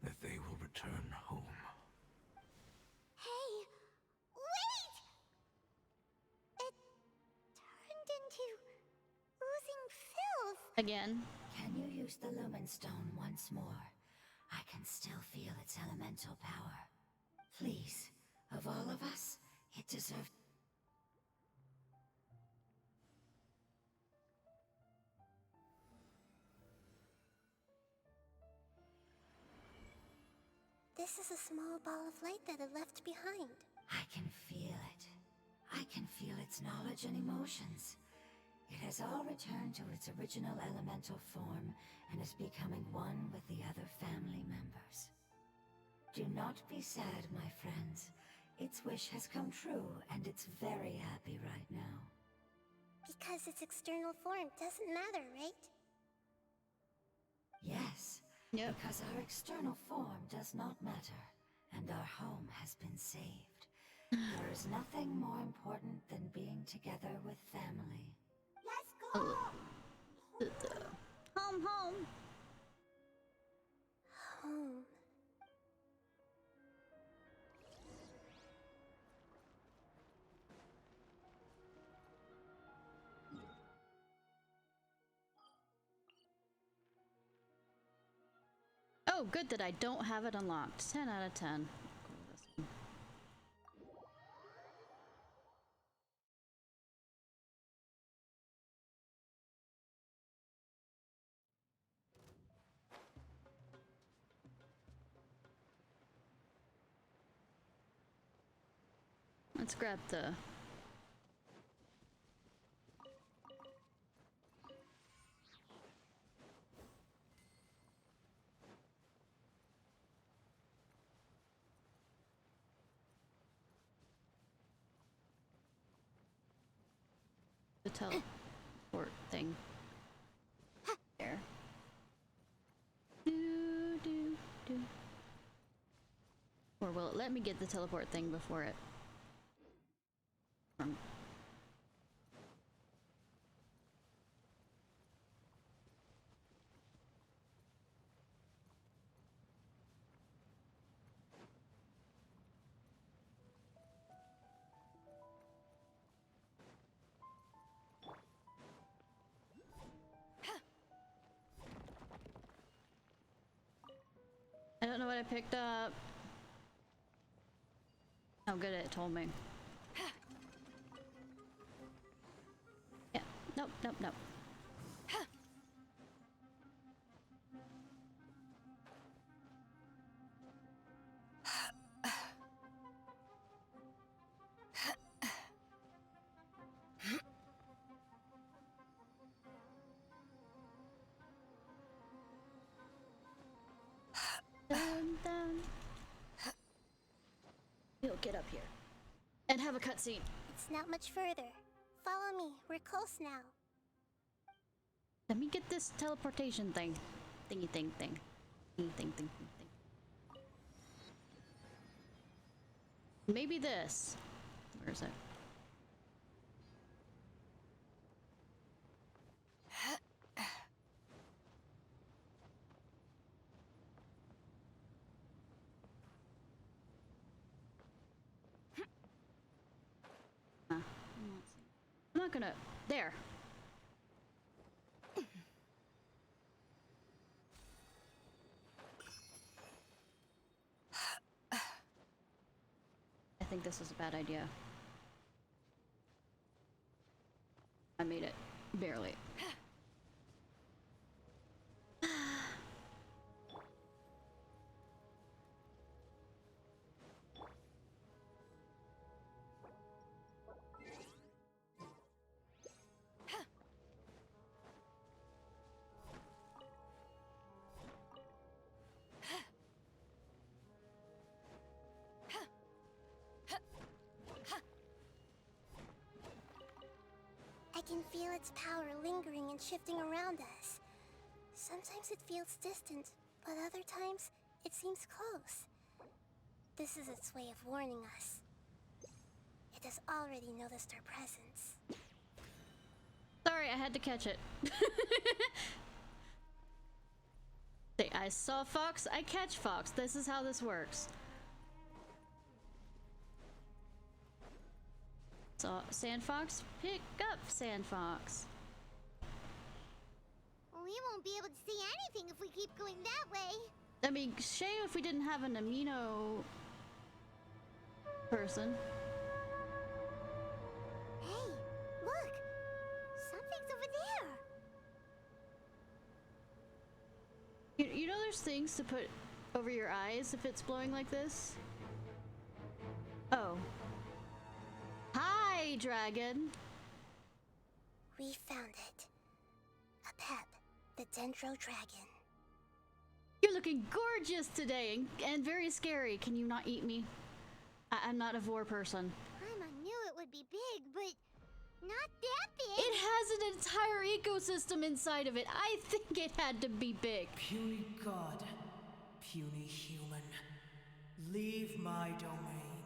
that they will return home. Hey, wait! It turned into oozing filth. Again. Can you use the Lumen Stone once more? I can still feel its elemental power. Please, of all of us, it deserves... This is a small ball of light that it left behind. I can feel it. I can feel its knowledge and emotions. It has all returned to its original elemental form and is becoming one with the other family members. Do not be sad, my friends. Its wish has come true, and it's very happy right now. Because its external form doesn't matter, right? Yes, because our external form does not matter, and our home has been saved. There is nothing more important than being together with family. Let's go! Home, home! Home. Oh, good that I don't have it unlocked. 10 out of 10. Let's grab the... the teleport thing. There. Do. Or will it let me get the teleport thing before it? I don't know what I picked up. Oh, good, it told me. Yeah, nope. Dun. You'll get up here and have a cutscene. It's not much further. Follow me. We're close now. Let me get this teleportation thing. Thingy thing. Maybe this. Where is it? I'm not gonna... There. I think this is a bad idea. I made it. Barely. I can feel its power lingering and shifting around us. Sometimes it feels distant, but other times it seems close. This is its way of warning us. It has already noticed our presence. Sorry, I had to catch it. Say, I saw fox, I catch fox. This is how this works. Saw sand fox, pick up sand fox. We won't be able to see anything if we keep going that way. That'd be shame if we didn't have an amino person. Hey, look! Something's over there! You know there's things to put over your eyes if it's blowing like this? Oh. Hi, dragon! We found it. A pep, the Dendro Dragon. You're looking gorgeous today and very scary. Can you not eat me? I'm not a vor person. Paimon knew it would be big, but not that big. It has an entire ecosystem inside of it. I think it had to be big. Puny god, puny human, leave my domain.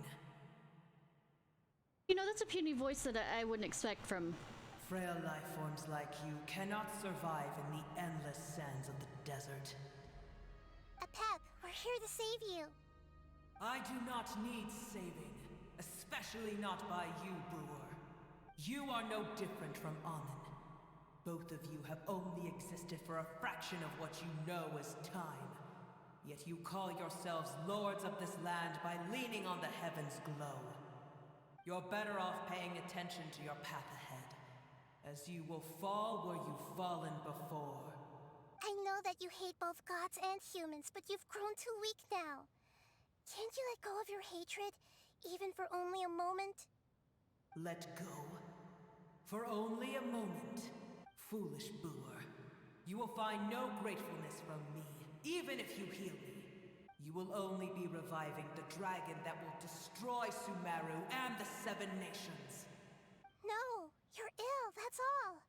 You know, that's a puny voice that I wouldn't expect from... Frail life forms like you cannot survive in the endless sands of the desert. Pep, we're here to save you. I do not need saving, especially not by you, Brewer. You are no different from Amun. Both of you have only existed for a fraction of what you know as time. Yet you call yourselves lords of this land by leaning on the heavens' glow. You're better off paying attention to your path ahead, as you will fall where you've fallen before. I know that you hate both gods and humans, but you've grown too weak now. Can't you let go of your hatred, even for only a moment? Let go? For only a moment? Foolish Brewer. You will find no gratefulness from me, even if you heal me. You will only be reviving the dragon that will destroy Sumeru and the Seven Nations. No, you're ill, that's all.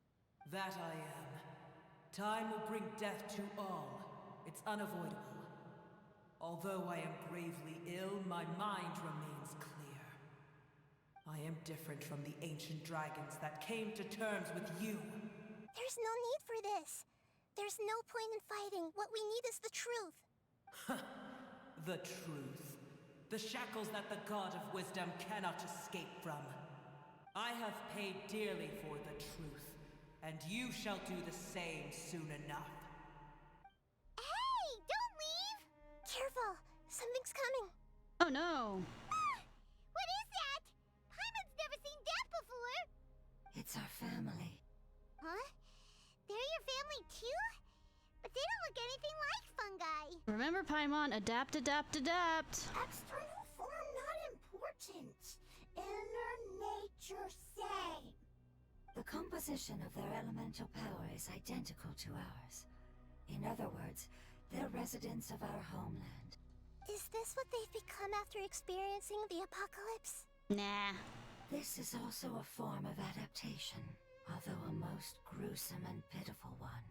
That I am. Time will bring death to all. It's unavoidable. Although I am gravely ill, my mind remains clear. I am different from the ancient dragons that came to terms with you. There's no need for this. There's no point in fighting. What we need is the truth. The truth. The shackles that the God of Wisdom cannot escape from. I have paid dearly for the truth, and you shall do the same soon enough. Hey, don't leave! Careful, something's coming. Oh no. What is that? Paimon's never seen death before. It's our family. Huh? They're your family too? But they don't look anything like fungi. Remember, Paimon, adapt, adapt, adapt. External form not important. Inner nature same. The composition of their elemental power is identical to ours. In other words, they're residents of our homeland. Is this what they've become after experiencing the apocalypse? Nah. This is also a form of adaptation, although a most gruesome and pitiful one.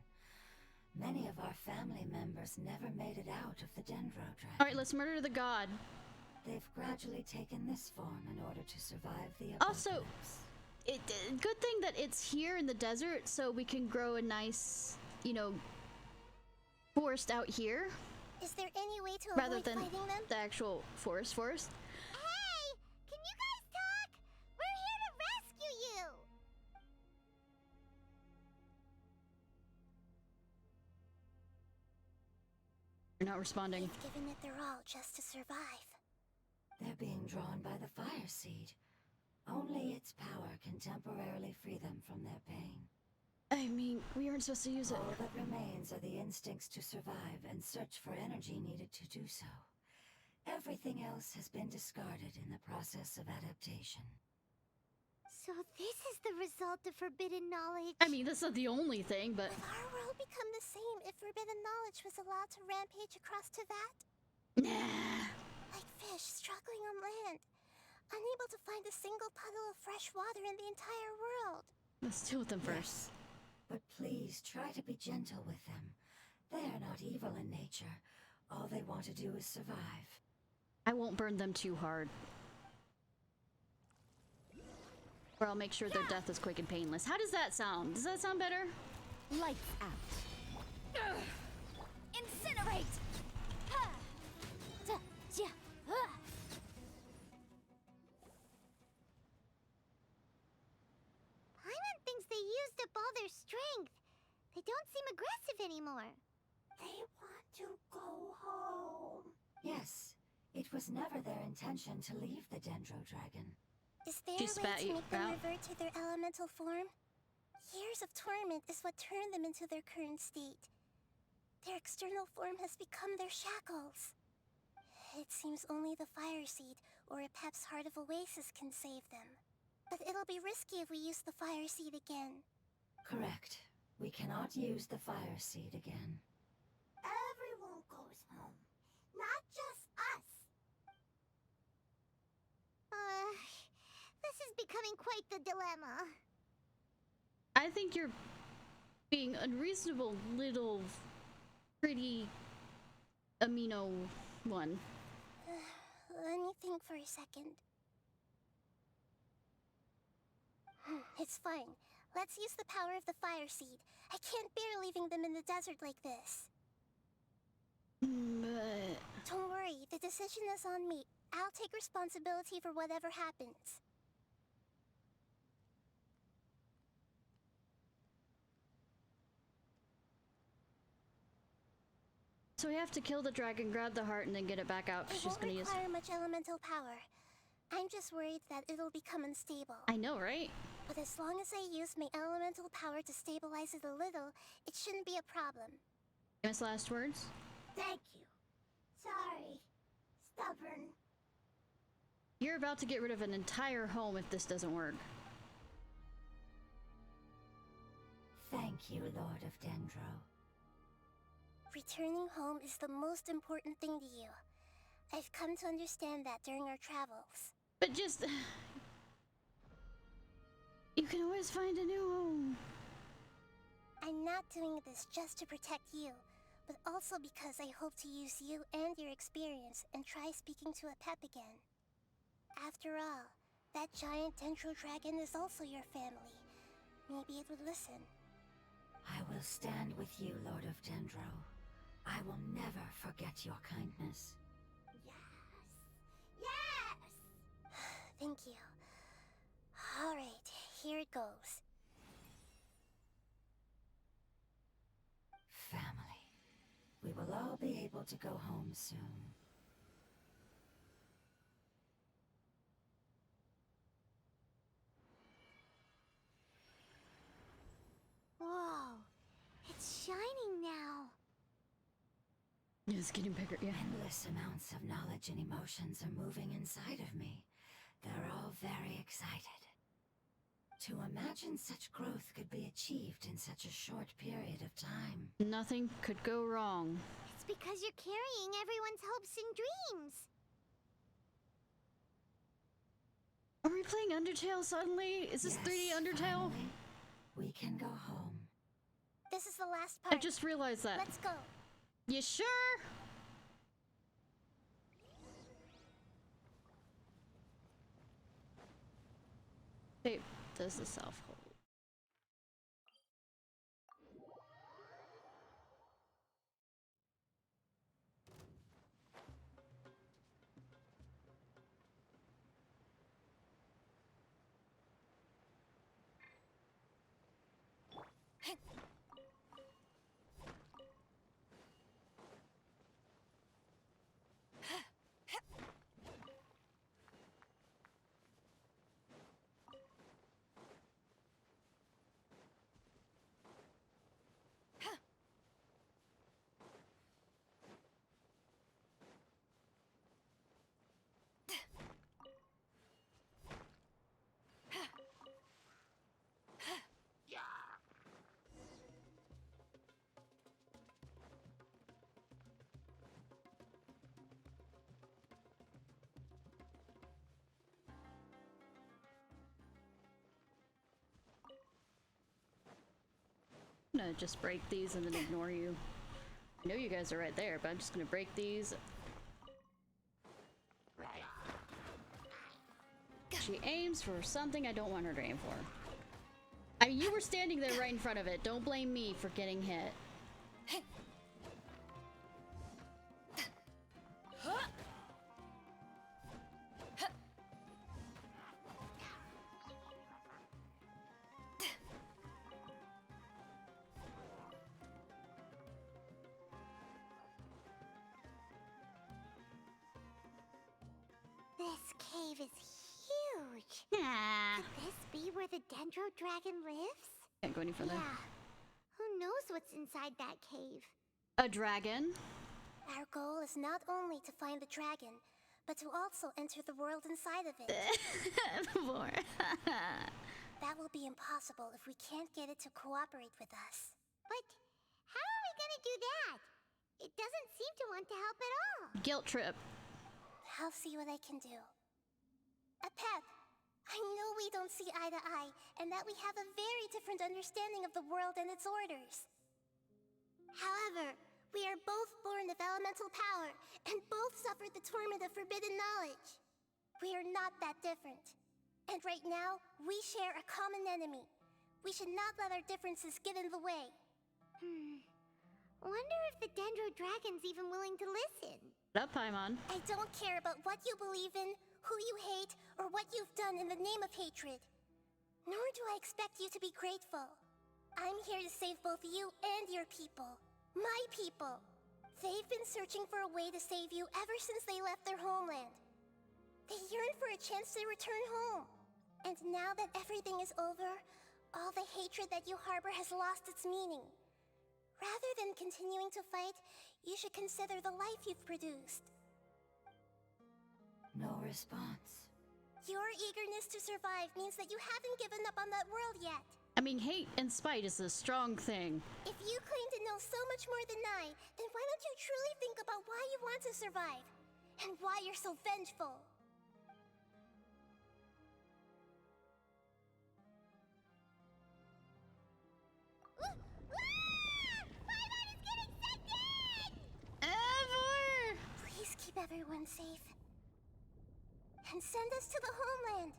Many of our family members never made it out of the Dendro Dragon. Alright, let's murder the god. They've gradually taken this form in order to survive the apocalypse. Also, good thing that it's here in the desert, so we can grow a nice, you know, forest out here. Is there any way to rather avoid than fighting them? the actual forest? Hey! Can you guys talk? We're here to rescue you! You're not responding. They've given it their all just to survive. They're being drawn by the fire seed. Only its power can temporarily free them from their pain. I mean, we aren't supposed to use it. All that remains are the instincts to survive and search for energy needed to do so. Everything else has been discarded in the process of adaptation. So this is the result of forbidden knowledge. I mean, that's not the only thing, but... Would our world become the same if forbidden knowledge was allowed to rampage across Teyvat? Nah. Like fish struggling on land, unable to find a single puddle of fresh water in the entire world. Let's deal with them first. Yes. But please try to be gentle with them. They are not evil in nature. All they want to do is survive. I won't burn them too hard. Or I'll make sure their death is quick and painless. How does that sound? Does that sound better? Lights out. Incinerate! Paimon thinks they used up all their strength. They don't seem aggressive anymore. They want to go home. Yes, it was never their intention to leave the Dendro Dragon. Is there a way to make them revert to their elemental form? Years of torment is what turned them into their current state. Their external form has become their shackles. It seems only the Fire Seed or Epep's Heart of Oasis can save them. But it'll be risky if we use the Fire Seed again. Correct. We cannot use the Fire Seed again. Everyone goes home, not just us. This is becoming quite the dilemma. I think you're being unreasonable, little pretty amino one. Let me think for a second. It's fine. Let's use the power of the Fire Seed. I can't bear leaving them in the desert like this. Don't worry, the decision is on me. I'll take responsibility for whatever happens. So we have to kill the dragon, grab the heart, and then get it back out. It won't require much elemental power. I'm just worried that it'll become unstable. I know, right? But as long as I use my elemental power to stabilize it a little, it shouldn't be a problem. Famous last words? Thank you. Sorry. Stubborn. You're about to get rid of an entire home if this doesn't work. Thank you, Lord of Dendro. Returning home is the most important thing to you. I've come to understand that during our travels. But just... you can always find a new home. I'm not doing this just to protect you, but also because I hope to use you and your experience and try speaking to Epep again. After all, that giant Dendro Dragon is also your family. Maybe it would listen. I will stand with you, Lord of Dendro. I will never forget your kindness. Yes! Thank you. Alright, here it goes. Family. We will all be able to go home soon. Whoa, it's shining now. It's getting bigger, yeah. Endless amounts of knowledge and emotions are moving inside of me. They're all very excited. To imagine such growth could be achieved in such a short period of time. Nothing could go wrong. It's because you're carrying everyone's hopes and dreams. Are we playing Undertale suddenly? Is this 3D Undertale? Finally, we can go home. This is the last part. I just realized that. Let's go. You sure? Hey, does the self hold? I'm gonna just break these and then ignore you. I know you guys are right there, but I'm just gonna break these. She aims for something I don't want her to aim for. You were standing there right in front of it. Don't blame me for getting hit. This cave is huge. Yeah. Could this be where the Dendro Dragon lives? Can't go any further. Yeah. Who knows what's inside that cave? A dragon? Our goal is not only to find the dragon, but to also enter the world inside of it. More. That will be impossible if we can't get it to cooperate with us. But how are we gonna do that? It doesn't seem to want to help at all. Guilt trip. I'll see what I can do. Pep, I know we don't see eye to eye, and that we have a very different understanding of the world and its orders. However, we are both born of elemental power, and both suffered the torment of forbidden knowledge. We are not that different. And right now, we share a common enemy. We should not let our differences get in the way. Wonder if the Dendro Dragon's even willing to listen. Up, Paimon. I don't care about what you believe in, who you hate, or what you've done in the name of hatred. Nor do I expect you to be grateful. I'm here to save both you and your people. My people. They've been searching for a way to save you ever since they left their homeland. They yearn for a chance to return home. And now that everything is over, all the hatred that you harbor has lost its meaning. Rather than continuing to fight, you should consider the life you've produced. No response. Your eagerness to survive means that you haven't given up on that world yet. I mean, hate and spite is a strong thing. If you claim to know so much more than I, then why don't you truly think about why you want to survive? And why you're so vengeful? Please keep everyone safe. And send us to the homeland.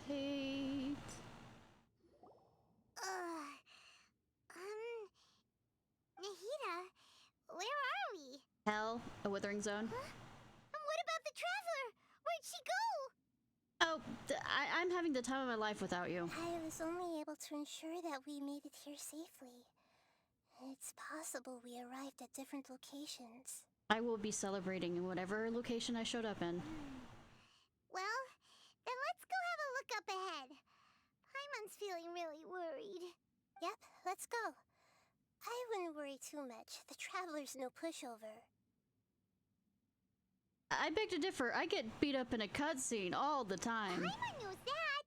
Hate. Nahida, where are we? Hell, a withering zone. Huh? And what about the traveler? Where'd she go? Oh, I'm having the time of my life without you. I was only able to ensure that we made it here safely. It's possible we arrived at different locations. I will be celebrating in whatever location I showed up in. Well, then let's go have a look up ahead. Paimon's feeling really worried. Yep, let's go. I wouldn't worry too much. The traveler's no pushover. I beg to differ. I get beat up in a cutscene all the time. Paimon knows that.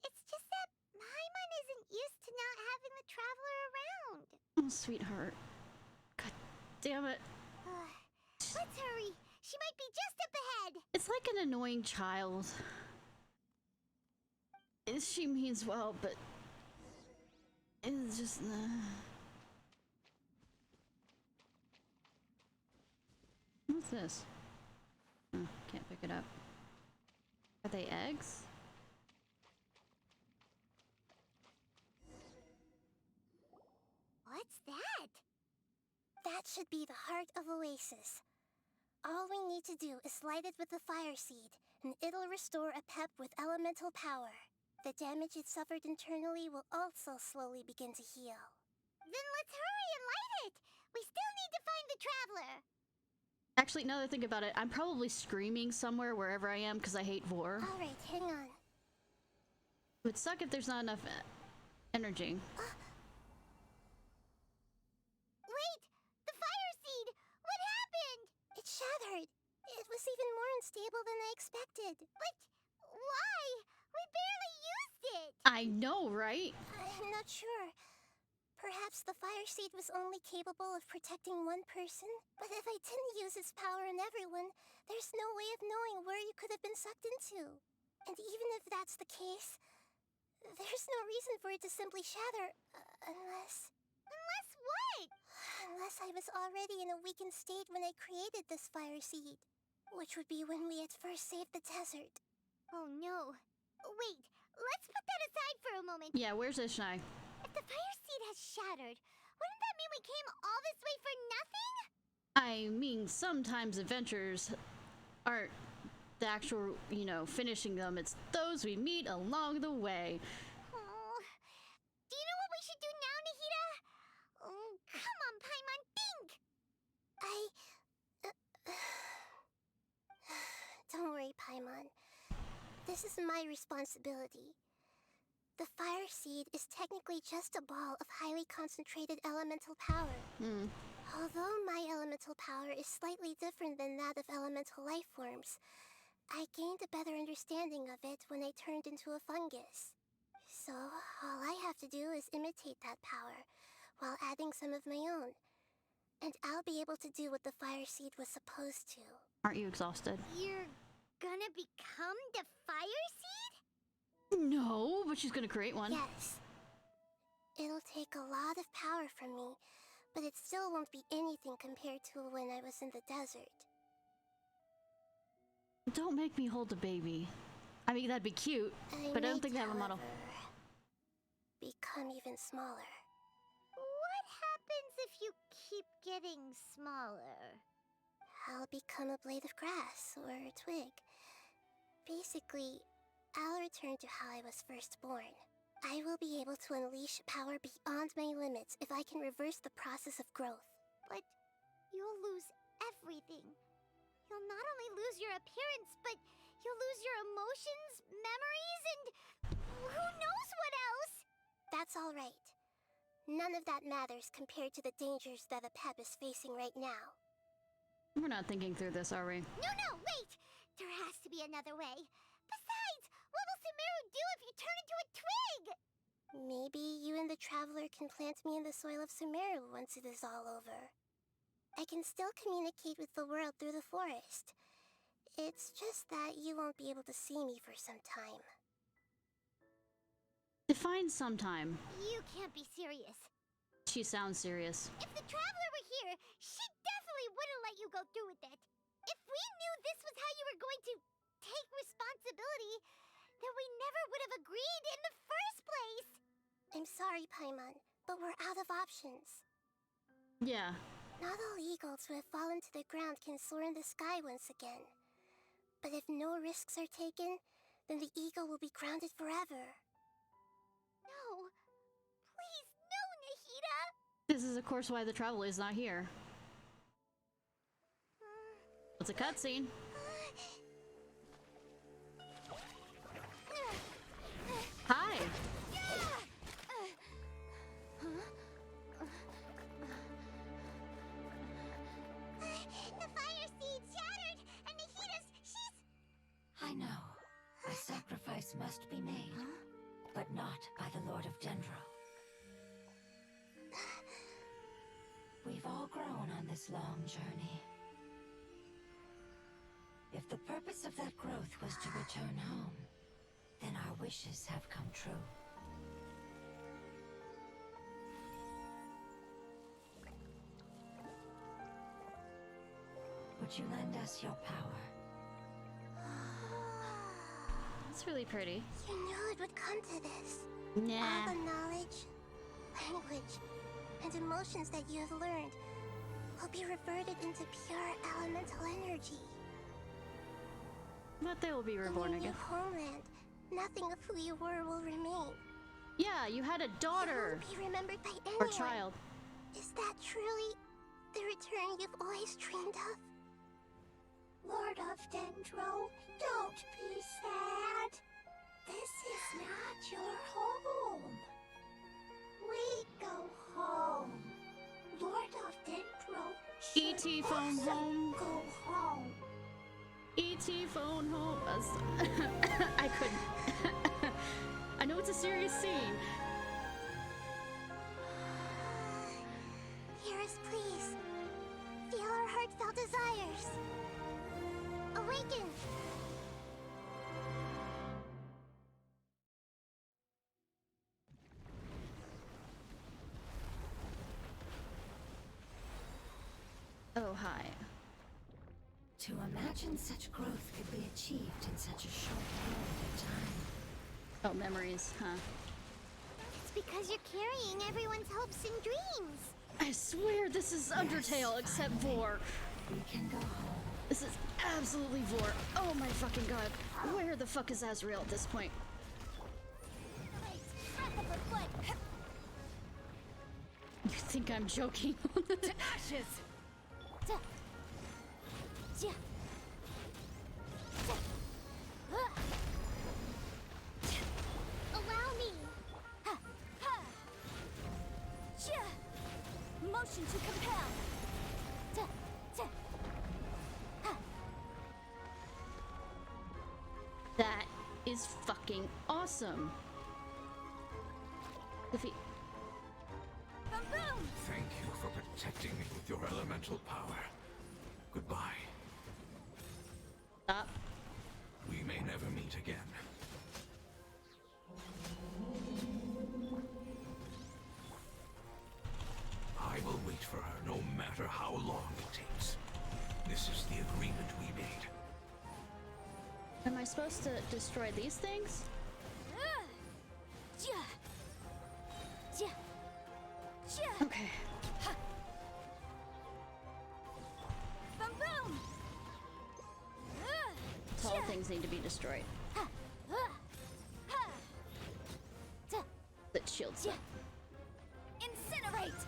It's just that Paimon isn't used to not having the traveler around. Oh, sweetheart. God damn it. Let's hurry. She might be just up ahead. It's like an annoying child. She means well, but it's just What's this? Oh, can't pick it up. Are they eggs? What's that? That should be the heart of Oasis. All we need to do is light it with the fire seed, and it'll restore a pep with elemental power. The damage it suffered internally will also slowly begin to heal. Then let's hurry and light it! We still need to find the traveler! Actually, now that I think about it, I'm probably screaming somewhere wherever I am because I hate Vor. Alright, hang on. It would suck if there's not enough energy. Wait! The fire seed! What happened? It shattered. It was even more unstable than I expected. But why? We barely used it! I know, right? I'm not sure. Perhaps the fire seed was only capable of protecting one person? But if I didn't use its power on everyone, there's no way of knowing where you could have been sucked into. And even if that's the case, there's no reason for it to simply shatter, unless... Unless what? Unless guess I was already in a weakened state when I created this fire seed, which would be when we had first saved the desert. Oh no. Wait, let's put that aside for a moment. Yeah, where's Ishnai? If the fire seed has shattered, wouldn't that mean we came all this way for nothing? I mean, sometimes adventures aren't the actual, you know, finishing them. It's those we meet along the way. Oh. Do you know what we should do now, Nahida? Oh, come on, Paimon, think! Don't worry, Paimon. This is my responsibility. The fire seed is technically just a ball of highly concentrated elemental power. Although my elemental power is slightly different than that of elemental life forms, I gained a better understanding of it when I turned into a fungus. So, all I have to do is imitate that power, while adding some of my own. And I'll be able to do what the fire seed was supposed to. Aren't you exhausted? You're gonna become the fire seed? No, but she's gonna create one. Yes. It'll take a lot of power from me, but it still won't be anything compared to when I was in the desert. Don't make me hold a baby. I mean, that'd be cute, but I don't think they have a model. Become even smaller. What happens if you keep getting smaller? I'll become a blade of grass or a twig. Basically, I'll return to how I was first born. I will be able to unleash power beyond my limits if I can reverse the process of growth. But you'll lose everything. You'll not only lose your appearance, but you'll lose your emotions, memories, and who knows what else? That's all right. None of that matters compared to the dangers that a pep is facing right now. We're not thinking through this, are we? No, wait! There has to be another way. Besides, what will Sumeru do if you turn into a twig? Maybe you and the Traveler can plant me in the soil of Sumeru once it is all over. I can still communicate with the world through the forest. It's just that you won't be able to see me for some time. Define sometime. You can't be serious. She sounds serious. If the Traveler were here, she definitely wouldn't let you go through with it. If we knew this was how you were going to take responsibility, then we never would have agreed in the first place. I'm sorry, Paimon, but we're out of options. Yeah. Not all eagles who have fallen to the ground can soar in the sky once again. But if no risks are taken, then the eagle will be grounded forever. No. Please, no, Nahida! This is, of course, why the Traveler is not here. It's a cutscene. Hi! The fire seed shattered, and she's... I know. A sacrifice must be made, but not by the Lord of Dendro. We've all grown on this long journey. If the purpose of that growth was to return home, then our wishes have come true. Would you lend us your power? It's really pretty. You knew it would come to this. Nah. All the knowledge, language, and emotions that you have learned will be reverted into pure elemental energy. But they will be reborn In your again. new homeland, nothing of who you were will remain. Yeah, you had a daughter. You won't be remembered by anyone. Or child. Is that truly the return you've always dreamed of? Lord of Dendro, don't be sad. This is not your home. We go home. Lord of Dendro, E.T. phone home. Go home. E.T. phone home. I couldn't. I know it's a serious scene. Hear us, please. Feel our heartfelt desires. Awaken! high. To imagine such growth could be achieved in such a short period of time. Oh, memories, huh? It's because you're carrying everyone's hopes and dreams. I swear this is Undertale, except Vor. We can go home. This is absolutely Vor. Oh my fucking god. Where the fuck is Azrael at this point? You think I'm joking? To ashes! Allow me. Motion to compel. That is fucking awesome. Defeat. Boom boom. Thank you for protecting me with your elemental power. Goodbye. Stop. We may never meet again. I will wait for her no matter how long it takes. This is the agreement we made. Am I supposed to destroy these things? Okay. Boom boom. Tall things need to be destroyed. That shields them. Incinerate.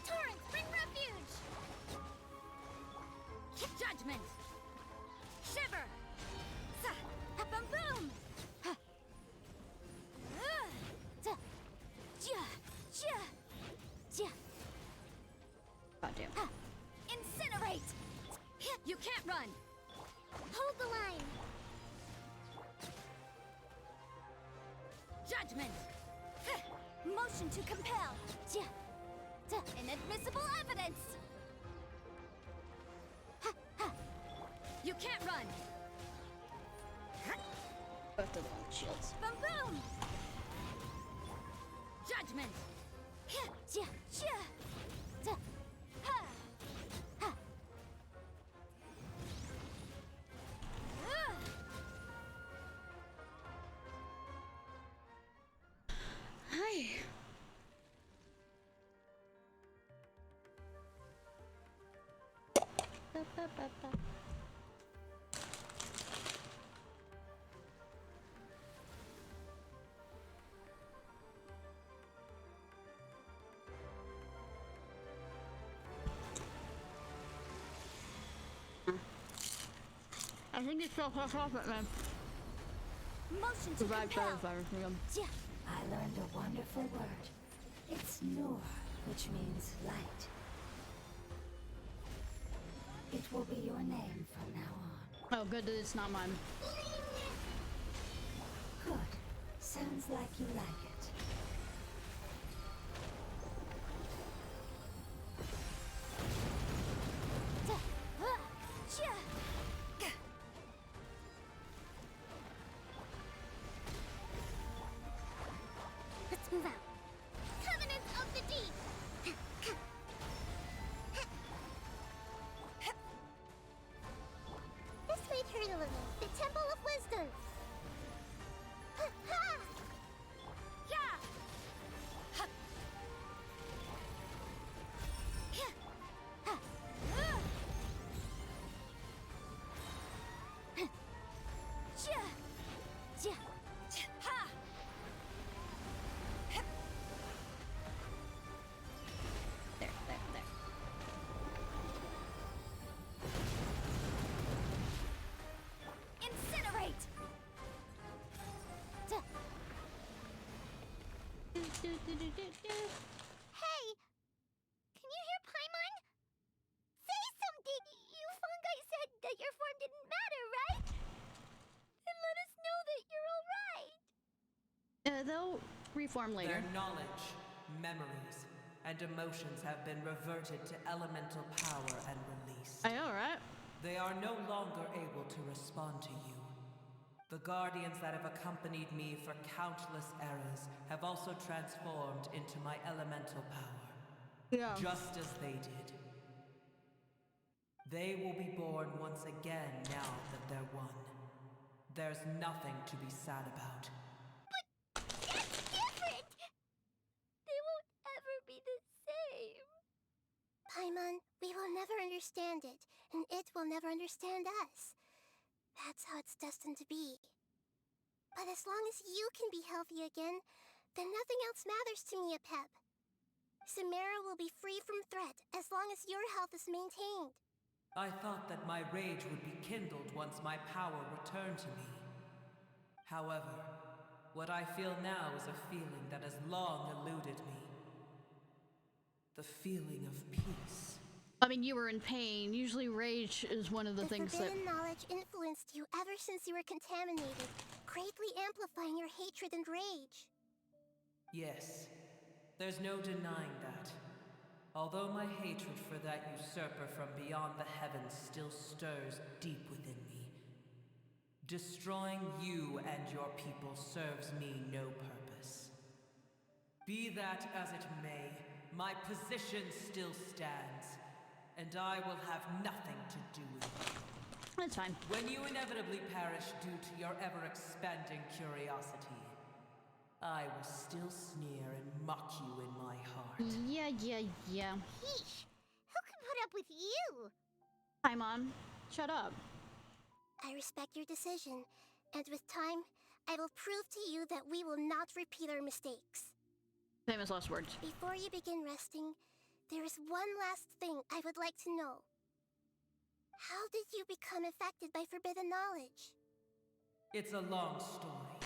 Torrents, bring refuge. Judgment. Shiver. Boom boom. Goddamn. Incinerate. You can't run. Hold the line. Judgment. Motion to compel. Inadmissible evidence. You can't run. Both of them shields. Boom boom. Judgment. Hi. I think it's so off it, man. Motion to Provide compel. fire for them. I learned a wonderful word. It's Nur, which means light. It will be your name from now on. Oh, good that it's not mine. Good. Sounds like you like it. Let's move out. Covenant of the Deep. This way, Turtle. The Temple of Wisdom. Yeah. There. Incinerate. Hey, can you hear Paimon? Say something. You fungi said that your form didn't matter, right? And let us know that you're all right. They'll reform later. Their knowledge, memories, and emotions have been reverted to elemental power and released. I know, right? They are no longer able to respond to you. The guardians that have accompanied me for countless eras have also transformed into my elemental power. Yeah. Just as they did. They will be born once again now that they're one. There's nothing to be sad about. That's different! They won't ever be the same. Paimon, we will never understand it, and it will never understand us. That's how it's destined to be. But as long as you can be healthy again, then nothing else matters to me, Apep. Samara will be free from threat as long as your health is maintained. I thought that my rage would be kindled once my power returned to me. However, what I feel now is a feeling that has long eluded me. The feeling of peace. I mean, you were in pain. Usually rage is one of the things that... The forbidden knowledge influenced you ever since you were contaminated, greatly amplifying your hatred and rage. Yes, there's no denying that. Although my hatred for that usurper from beyond the heavens still stirs deep within me, destroying you and your people serves me no purpose. Be that as it may, my position still stands, and I will have nothing to do with it. That's fine. When you inevitably perish due to your ever-expanding curiosity, I will still sneer and mock you in my heart. Yeah. Yeesh! Who can put up with you? Paimon, shut up. I respect your decision, and with time, I will prove to you that we will not repeat our mistakes. Famous last words. Before you begin resting, there is one last thing I would like to know. How did you become affected by forbidden knowledge? It's a long story.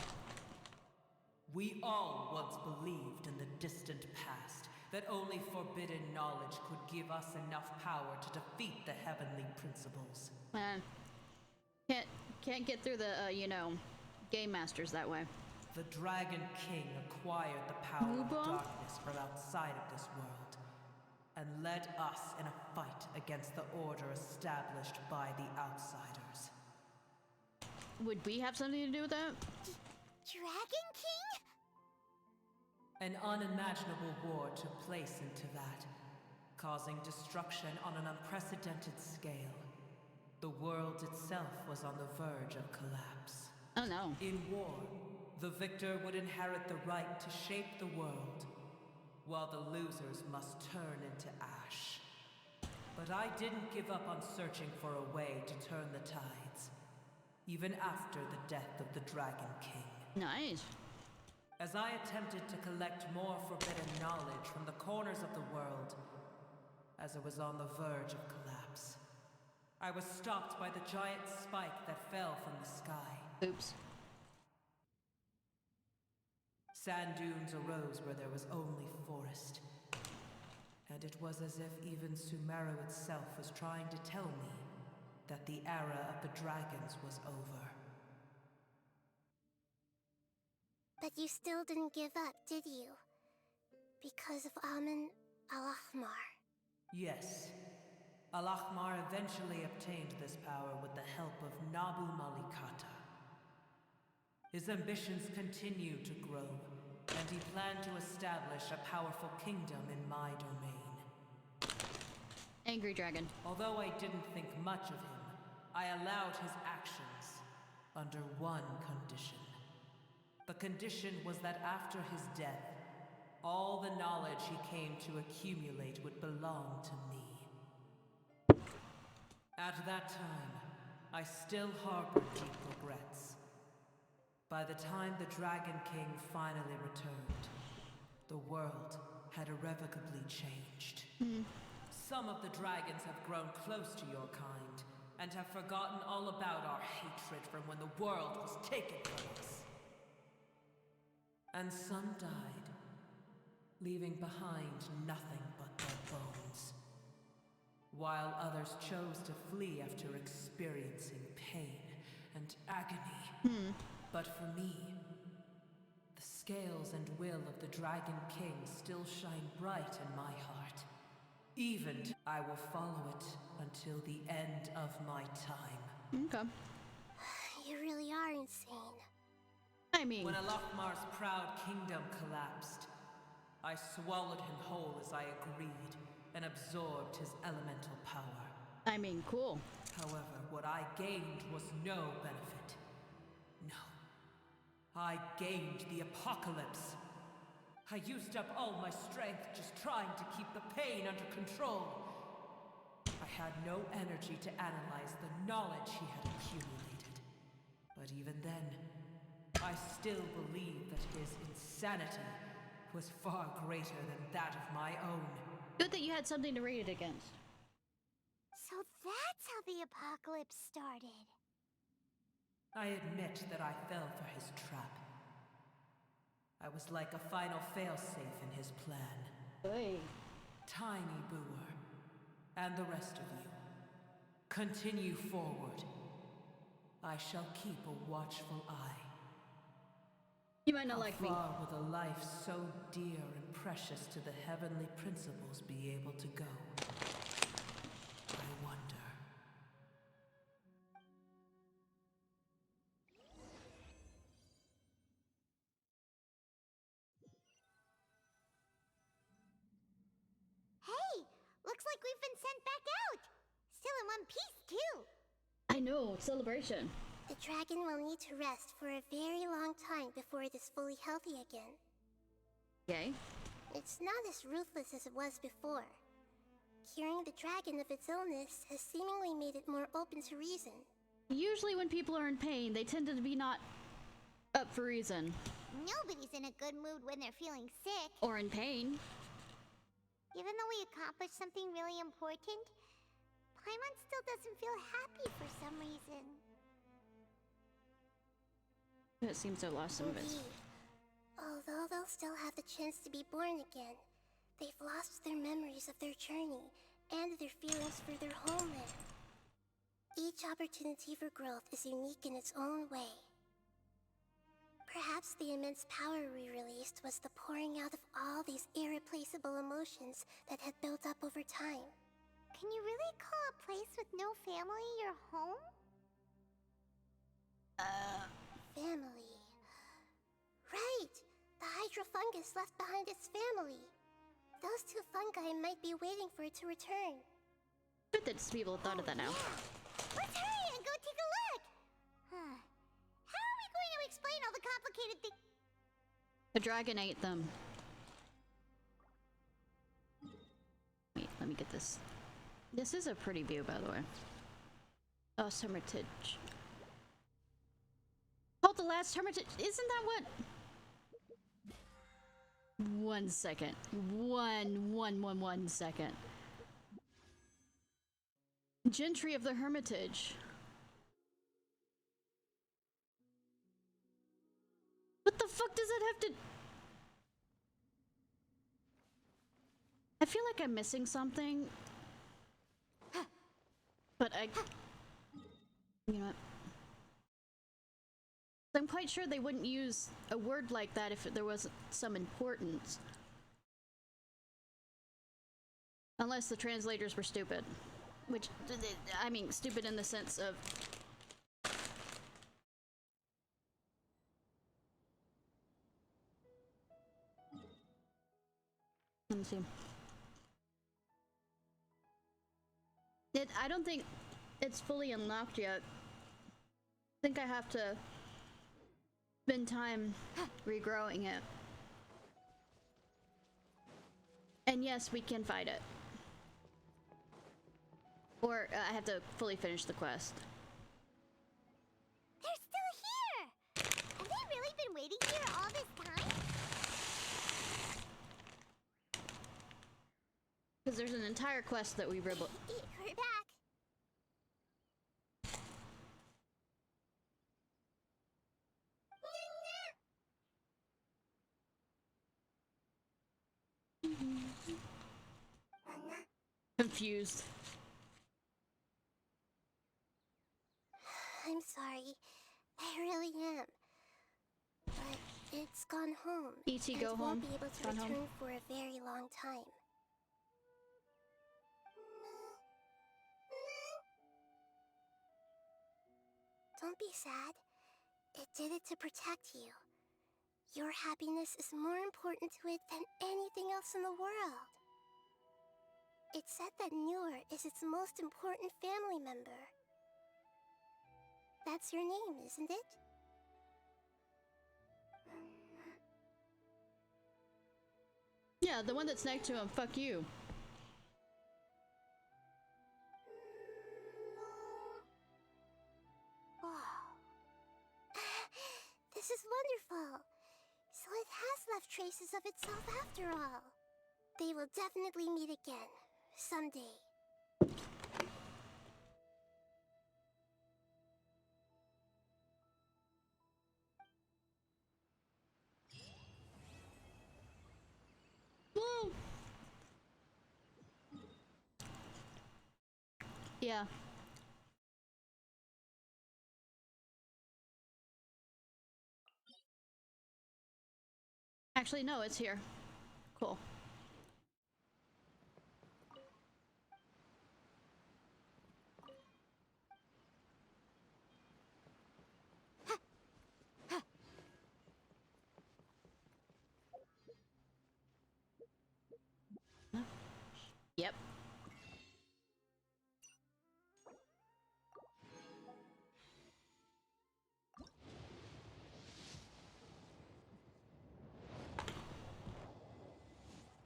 We all once believed in the distant past that only forbidden knowledge could give us enough power to defeat the heavenly principles. Can't get through the, game masters that way. The Dragon King acquired the power of darkness from outside of this world, and led us in a fight against the order established by the outsiders. Would we have something to do with that? Dragon King? An unimaginable war took place into that, causing destruction on an unprecedented scale. The world itself was on the verge of collapse. Oh no. In war, the victor would inherit the right to shape the world, while the losers must turn into ash. But I didn't give up on searching for a way to turn the tides, even after the death of the Dragon King. Nice. As I attempted to collect more forbidden knowledge from the corners of the world, as it was on the verge of collapse, I was stopped by the giant spike that fell from the sky. Oops. Sand dunes arose where there was only forest. And it was as if even Sumeru itself was trying to tell me that the era of the dragons was over. But you still didn't give up, did you? Because of Amun Al-Ahmar. Yes. Al-Ahmar eventually obtained this power with the help of Nabu Malikata. His ambitions continued to grow, and he planned to establish a powerful kingdom in my domain. Angry dragon. Although I didn't think much of him, I allowed his actions under one condition. The condition was that after his death, all the knowledge he came to accumulate would belong to me. At that time, I still harbored deep regrets. By the time the Dragon King finally returned, the world had irrevocably changed. Some of the dragons have grown close to your kind, and have forgotten all about our hatred from when the world was taken from us. And some died, leaving behind nothing but their bones, while others chose to flee after experiencing pain and agony. But for me, the scales and will of the Dragon King still shine bright in my heart. Even I will follow it until the end of my time. Okay. You really are insane. I mean... When Alakmar's proud kingdom collapsed, I swallowed him whole as I agreed, and absorbed his elemental power. I mean, cool. However, what I gained was no benefit. No. I gained the apocalypse. I used up all my strength just trying to keep the pain under control. I had no energy to analyze the knowledge he had accumulated. But even then, I still believed that his insanity was far greater than that of my own. Good that you had something to rate it against. So that's how the apocalypse started. I admit that I fell for his trap. I was like a final failsafe in his plan. Hey. Tiny Booer, and the rest of you, continue forward. I shall keep a watchful eye. You might not like me. How far will a life so dear and precious to the heavenly principles be able to go? I wonder. Hey, looks like we've been sent back out. Still in one piece, too. I know, celebration. The dragon will need to rest for a very long time before it is fully healthy again. Okay. It's not as ruthless as it was before. Curing the dragon of its illness has seemingly made it more open to reason. Usually when people are in pain, they tend to be not up for reason. Nobody's in a good mood when they're feeling sick. Or in pain. Even though we accomplished something really important, Paimon still doesn't feel happy for some reason. It seems so lost some of it. Indeed. Although they'll still have the chance to be born again, they've lost their memories of their journey and their feelings for their homeland. Each opportunity for growth is unique in its own way. Perhaps the immense power we released was the pouring out of all these irreplaceable emotions that had built up over time. Can you really call a place with no family your home? Family. Right! The Hydra fungus left behind its family. Those two fungi might be waiting for it to return. Good that people thought of that now. Yeah. Let's hurry and go take a look! How are we going to explain all the complicated things? The dragon ate them. Wait, let me get this. This is a pretty view, by the way. Oh, Hermitage. Hold the last Hermitage. Isn't that what? 1 second. One second. Gentry of the Hermitage. What the fuck does that have to... I feel like I'm missing something. But you know what? I'm quite sure they wouldn't use a word like that if there wasn't some importance. Unless the translators were stupid. Which, I mean, stupid in the sense of... Let me see. I don't think it's fully unlocked yet. I think I have to spend time regrowing it. And yes, we can fight it. Or I have to fully finish the quest. They're still here! Have they really been waiting here all this time? Because there's an entire quest that we We're back. Confused. I'm sorry. I really am. But It's gone home. E.T. and go home. won't be able to Gone return home. for a very long time. Don't be sad. It did it to protect you. Your happiness is more important to it than anything else in the world. It's said that Newer is its most important family member. That's your name, isn't it? Yeah, the one that's next to him. Fuck you. Wow. This is wonderful. So it has left traces of itself after all. They will definitely meet again. Someday. Woo! Yeah. Actually, no, it's here. Cool. Yep.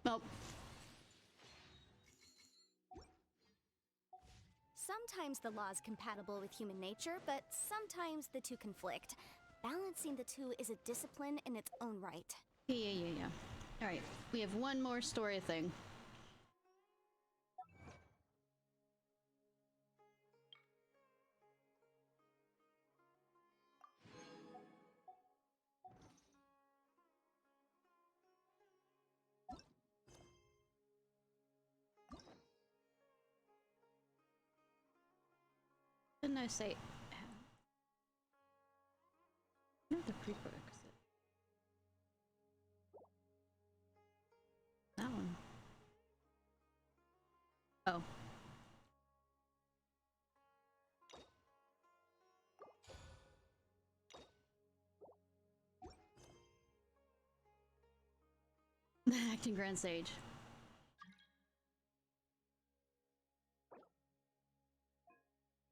Nope. Sometimes the law is compatible with human nature, but sometimes the two conflict. Balancing the two is a discipline in its own right. Yeah. Alright, we have one more story thing. Didn't I say? Not the prerequisite. That one. Oh. Acting Grand Sage.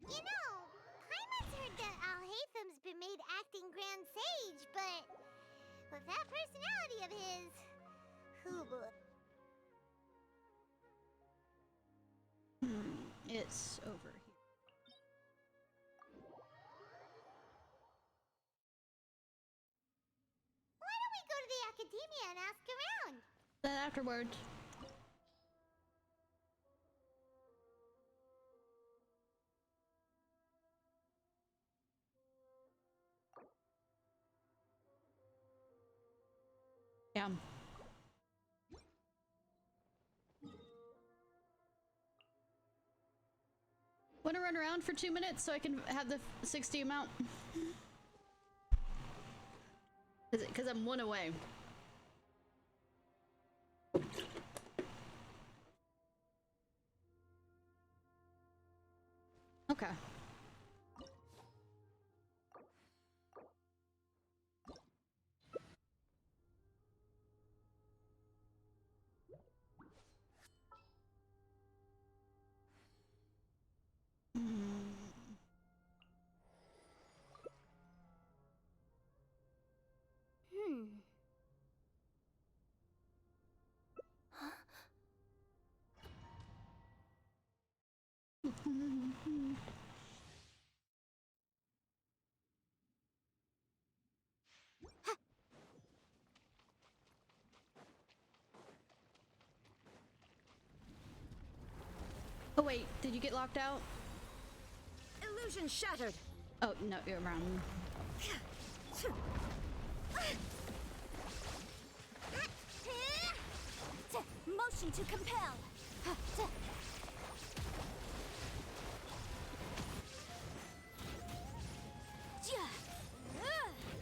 You know, Paimon's heard that Alhatham's been made acting Grand Sage, but with that personality of his, who would? It's over here. Why don't we go to the academia and ask around? Then afterward. Yeah. Want to run around for 2 minutes so I can have the 60 amount? Because I'm one away. Okay. Oh wait, did you get locked out? Illusion shattered. Oh no, you're around. Motion to compel.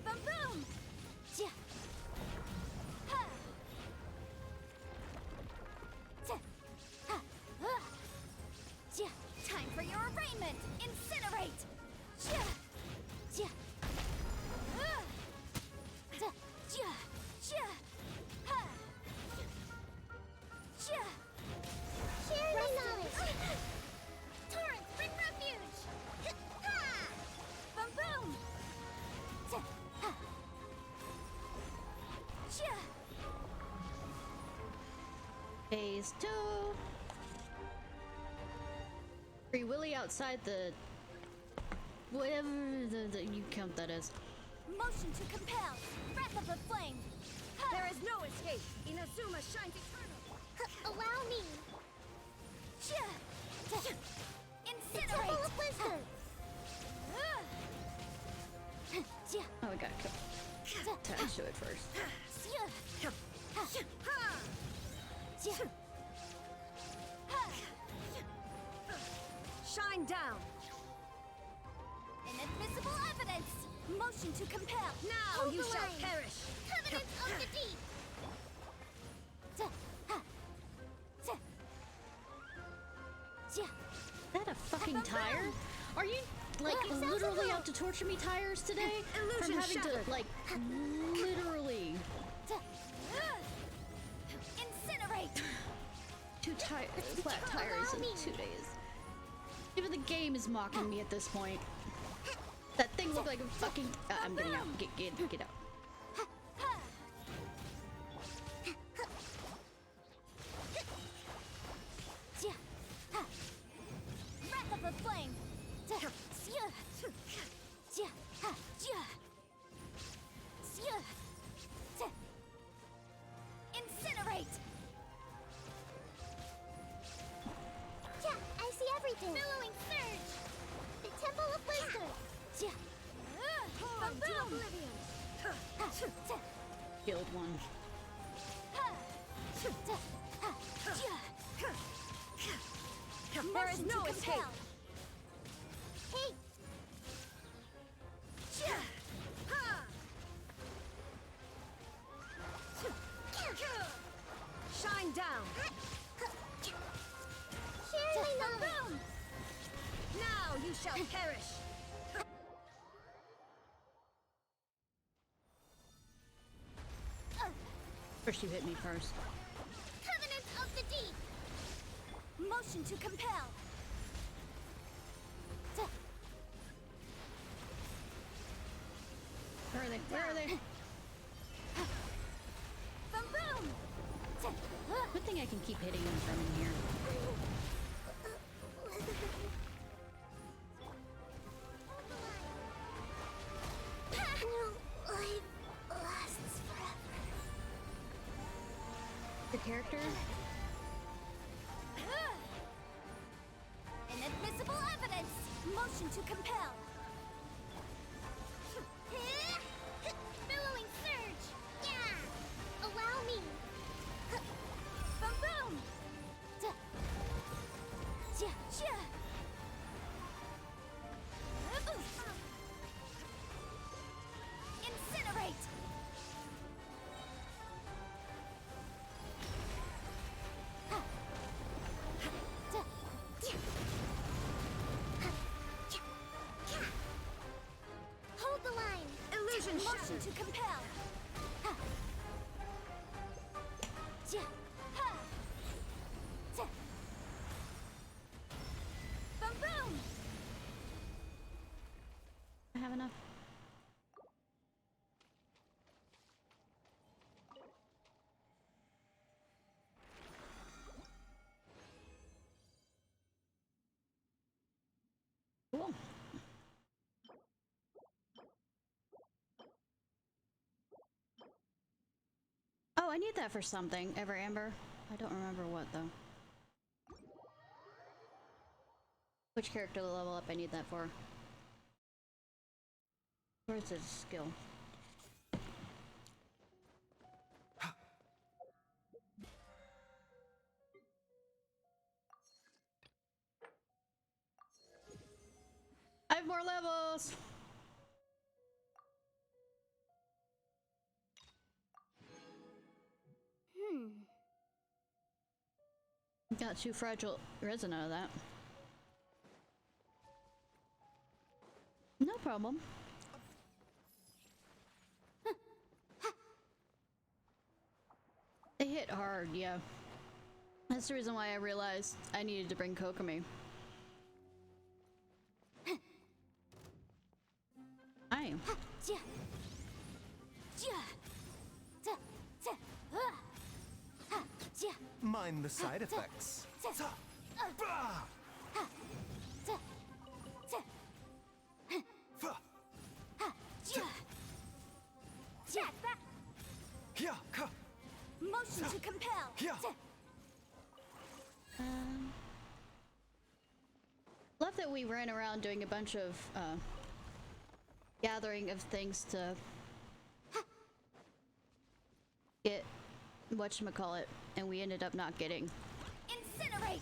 Boom boom. phase 2. Free Willy outside the whatever the you count that as. Motion to compel. Breath of the flame. There is no escape. Inazuma shines eternal. Allow me. Incinerate. Temple of Wisdom. Oh, we gotta attach to it first. Shine down. Inadmissible evidence. Motion to compel. Now Hold you the shall line. perish. Covenant of the deep. Is that a fucking tire? Are you like literally out to torture me tires today? Illusion From having shattered. to like literally Incinerate. flat tires in 2 days. Even the game is mocking me at this point. That thing looked like a fucking. I'm getting out. Get out. Breath of the flame. Incinerate. Yeah, I see everything. Billowing surge. The Temple of Wisdom. Boom. Killed one. There is no escape. Hey, Shine down. surely not. Now you shall perish. First you hit me first. Covenant of the deep. Motion to compel. Where are they? Where are they? Boom boom. Good thing I can keep hitting them from in here. No life lasts forever. The character? Inadmissible evidence. Motion to compel. Billowing surge. Yeah, allow me. Boom boom. Incinerate. Hold the line. Illusion Motion shattered. to compel. Boom boom. I have enough. Cool. Oh, I need that for something. Ever Amber? I don't remember what though. Which character to level up I need that for? Where's the skill? I have more levels! Got 2 fragile resin out of that. No problem. They hit hard, yeah. That's the reason why I realized I needed to bring Kokomi. I am. Mind the side effects. Check that! Motion to compel! Love that we ran around doing a bunch of gathering of things to get whatchamacallit, and we ended up not getting Incinerate!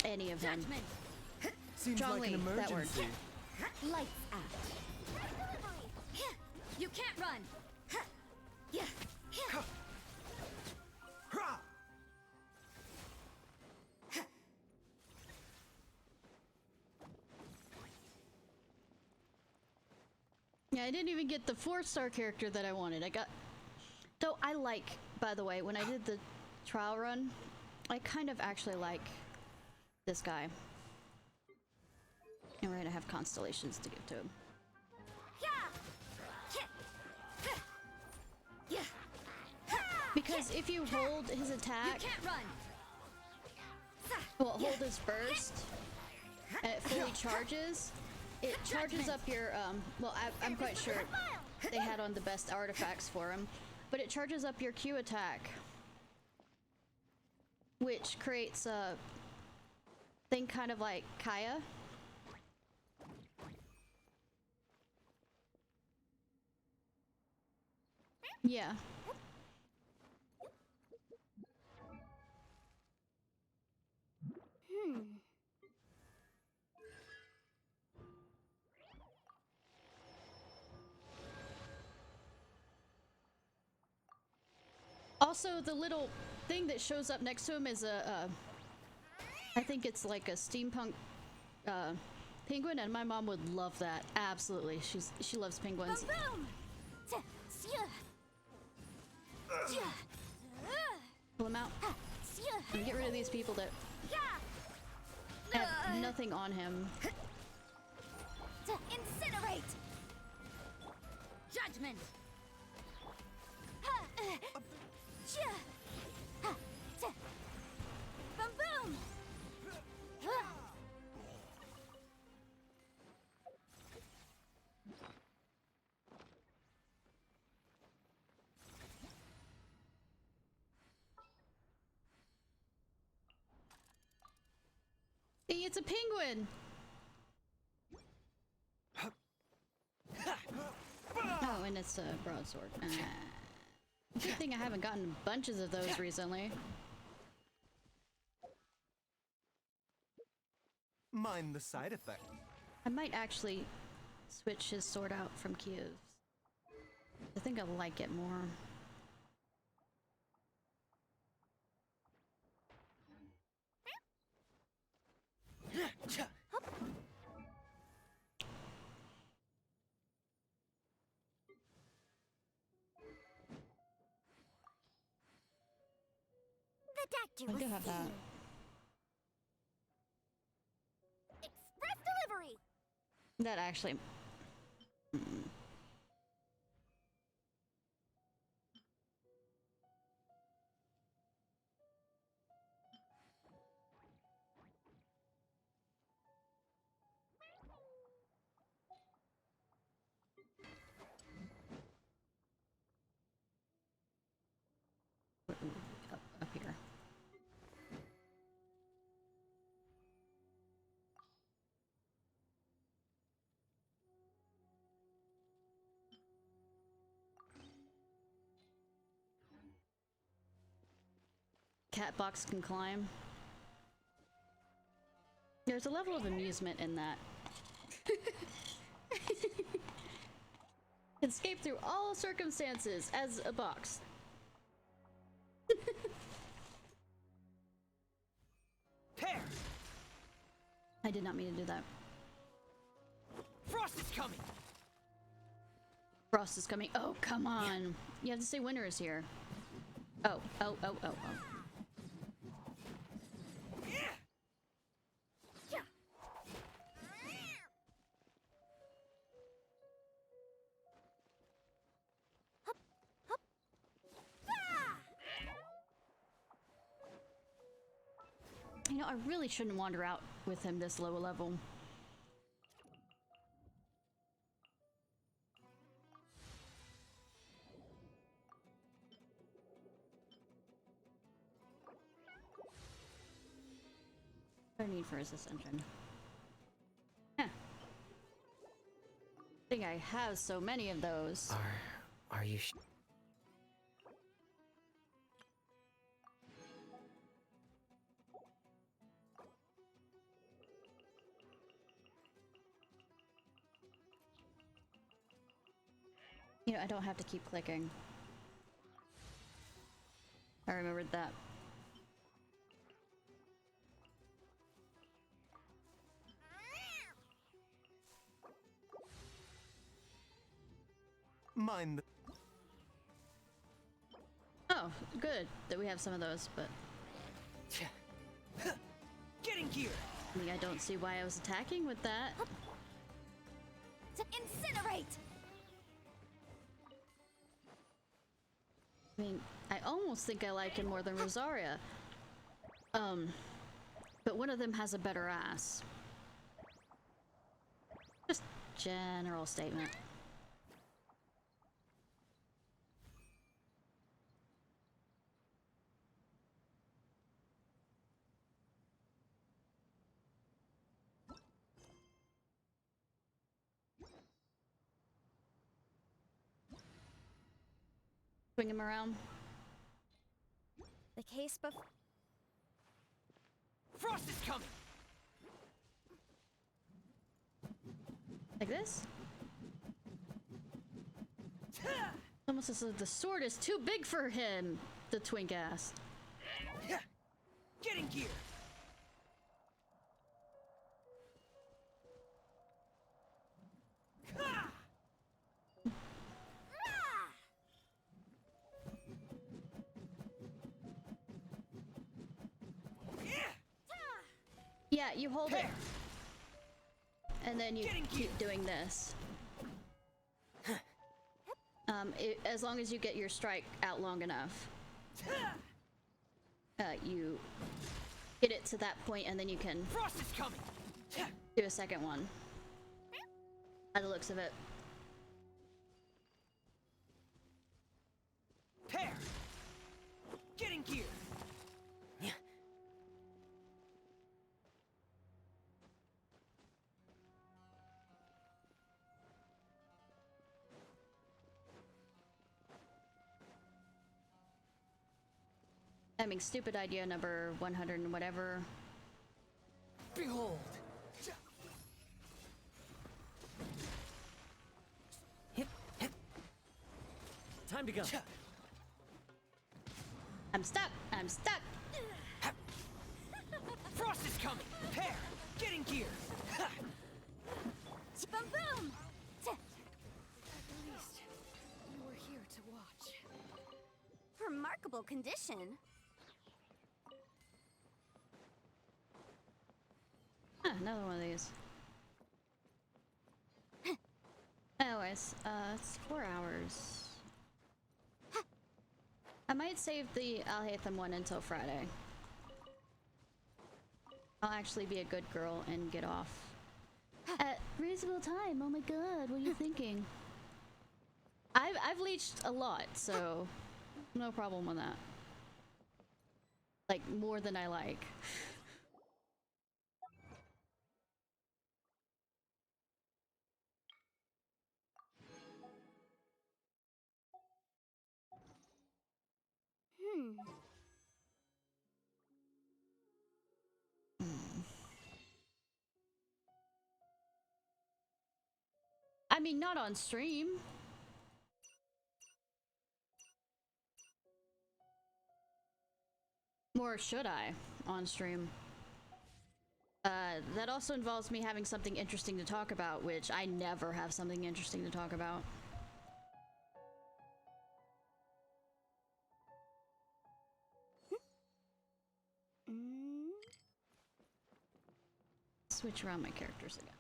any of them. Seems Strongly, like an that word. emergency. Lights out. You can't run! Yeah, I didn't even get the 4-star character that I wanted. I got... Though I like, by the way, when I did the trial run, I kind of actually like this guy. And we're gonna have constellations to give to him. Because if you hold his attack, You can't run! well, hold his burst, and it fully charges, it charges up your, well, I'm quite sure they had on the best artifacts for him, but it charges up your Q attack, which creates a thing kind of like Kaya. Yeah. Also, the little thing that shows up next to him is I think it's like a steampunk penguin, and my mom would love that. Absolutely, she loves penguins. Boom! Pull him out. And get rid of these people that have nothing on him. Incinerate! Judgment! Boom boom! Hey, it's a penguin! Oh, and it's a broadsword. Good thing I haven't gotten bunches of those recently. Mind the side effect. I might actually switch his sword out from Kyiv's. I think I like it more. The doctor I was do have that. here. Express delivery! That actually... Up here. Catbox can climb. There's a level of amusement in that. Escape through all circumstances as a box. Pear! I did not mean to do that. Frost is coming! Frost is coming. Oh, come on. You have to say winter is here. Oh. know, I really shouldn't wander out with him this low a level. What do I need for his ascension? Huh. I think I have so many of those. Are you You know, I don't have to keep clicking. I remembered that. Mind. Oh, good that we have some of those, but Get in gear. I mean, I don't see why I was attacking with that. To incinerate! I mean, I almost think I like him more than Rosaria. But one of them has a better ass. Just general statement. Swing him around. The case before. Frost is coming. Like this? Almost as if the sword is too big for him, the twink ass. Get in gear. Yeah, you hold it. And then you keep doing this. As long as you get your strike out long enough. You get it to that point and then you can Frost is coming. do a second one. By the looks of it. Pair. Get in gear. I mean, stupid idea number 100 and whatever. Behold. Time to go. I'm stuck. I'm stuck. Frost is coming. Pair. Get in gear. Boom boom! At least you were here to watch. Remarkable condition. Another one of these. Anyways, it's 4 hours. I might save the Alhaitham one until Friday. I'll actually be a good girl and get off. At reasonable time, oh my god, what are you thinking? I've leeched a lot, so no problem with that. Like, more than I like. I mean, not on stream. Or should I on stream? That also involves me having something interesting to talk about, which I never have something interesting to talk about. Switch around my characters again.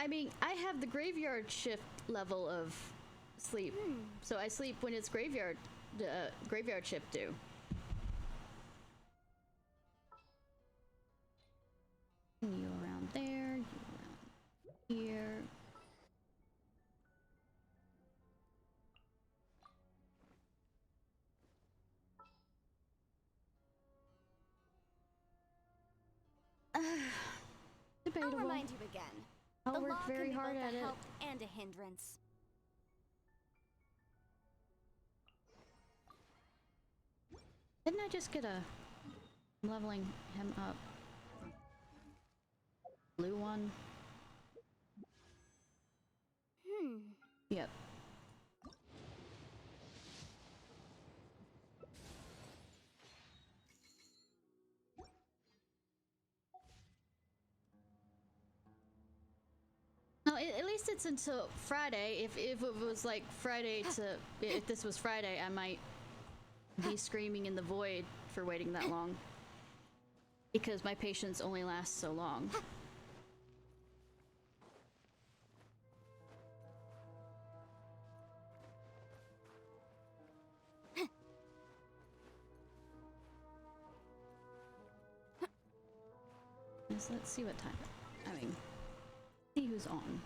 I mean, I have the graveyard shift level of sleep, so I sleep when it's graveyard shift due. You around there, you around here. Debatable. I'll remind you again. I'll the work law very can be hard both at a it. help and a hindrance. Didn't I just get a leveling him up? Blue one? Yep. No, at least it's until Friday. If it was like Friday to... If this was Friday, I might be screaming in the void for waiting that long. Because my patience only lasts so long. So let's see what time. I mean, see who's on.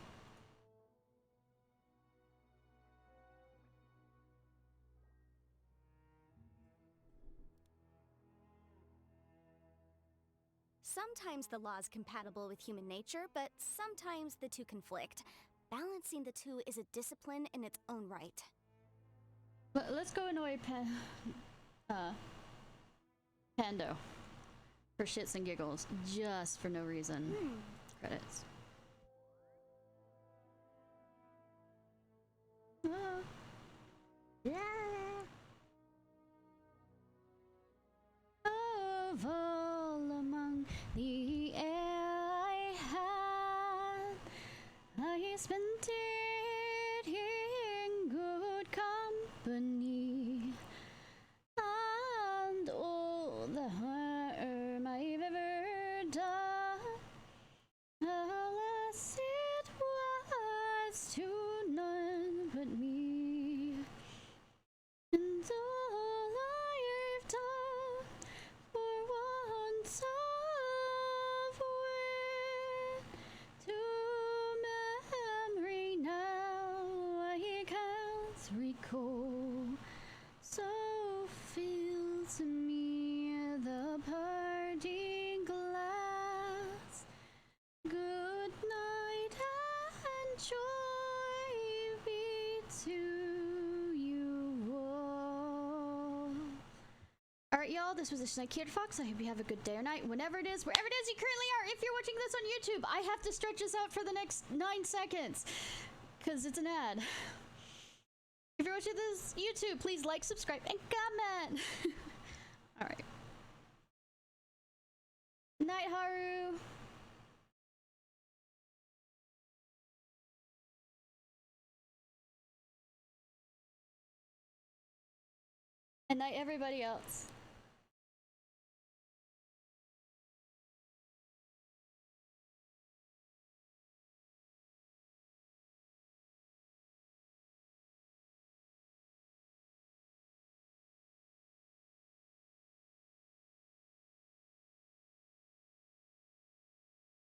Sometimes the law is compatible with human nature, but sometimes the two conflict. Balancing the two is a discipline in its own right. Let's go annoy Pando for shits and giggles, just for no reason. Credits. Yeah. Of all among the air I had, I spent it in good company, and all the harm I've ever done, alas, it was to none but me, and all I've done for want of wit to memory now I can't recall. So fills me the parting glass. Good night and joy be to you all. Alright, y'all, this was Ishnai Ciarfox. I hope you have a good day or night, whenever it is, wherever it is you currently are. If you're watching this on YouTube, I have to stretch this out for the next 9 seconds, because it's an ad. If you're watching this YouTube, please like, subscribe, and comment! Alright. Night, Haru! And night, everybody else.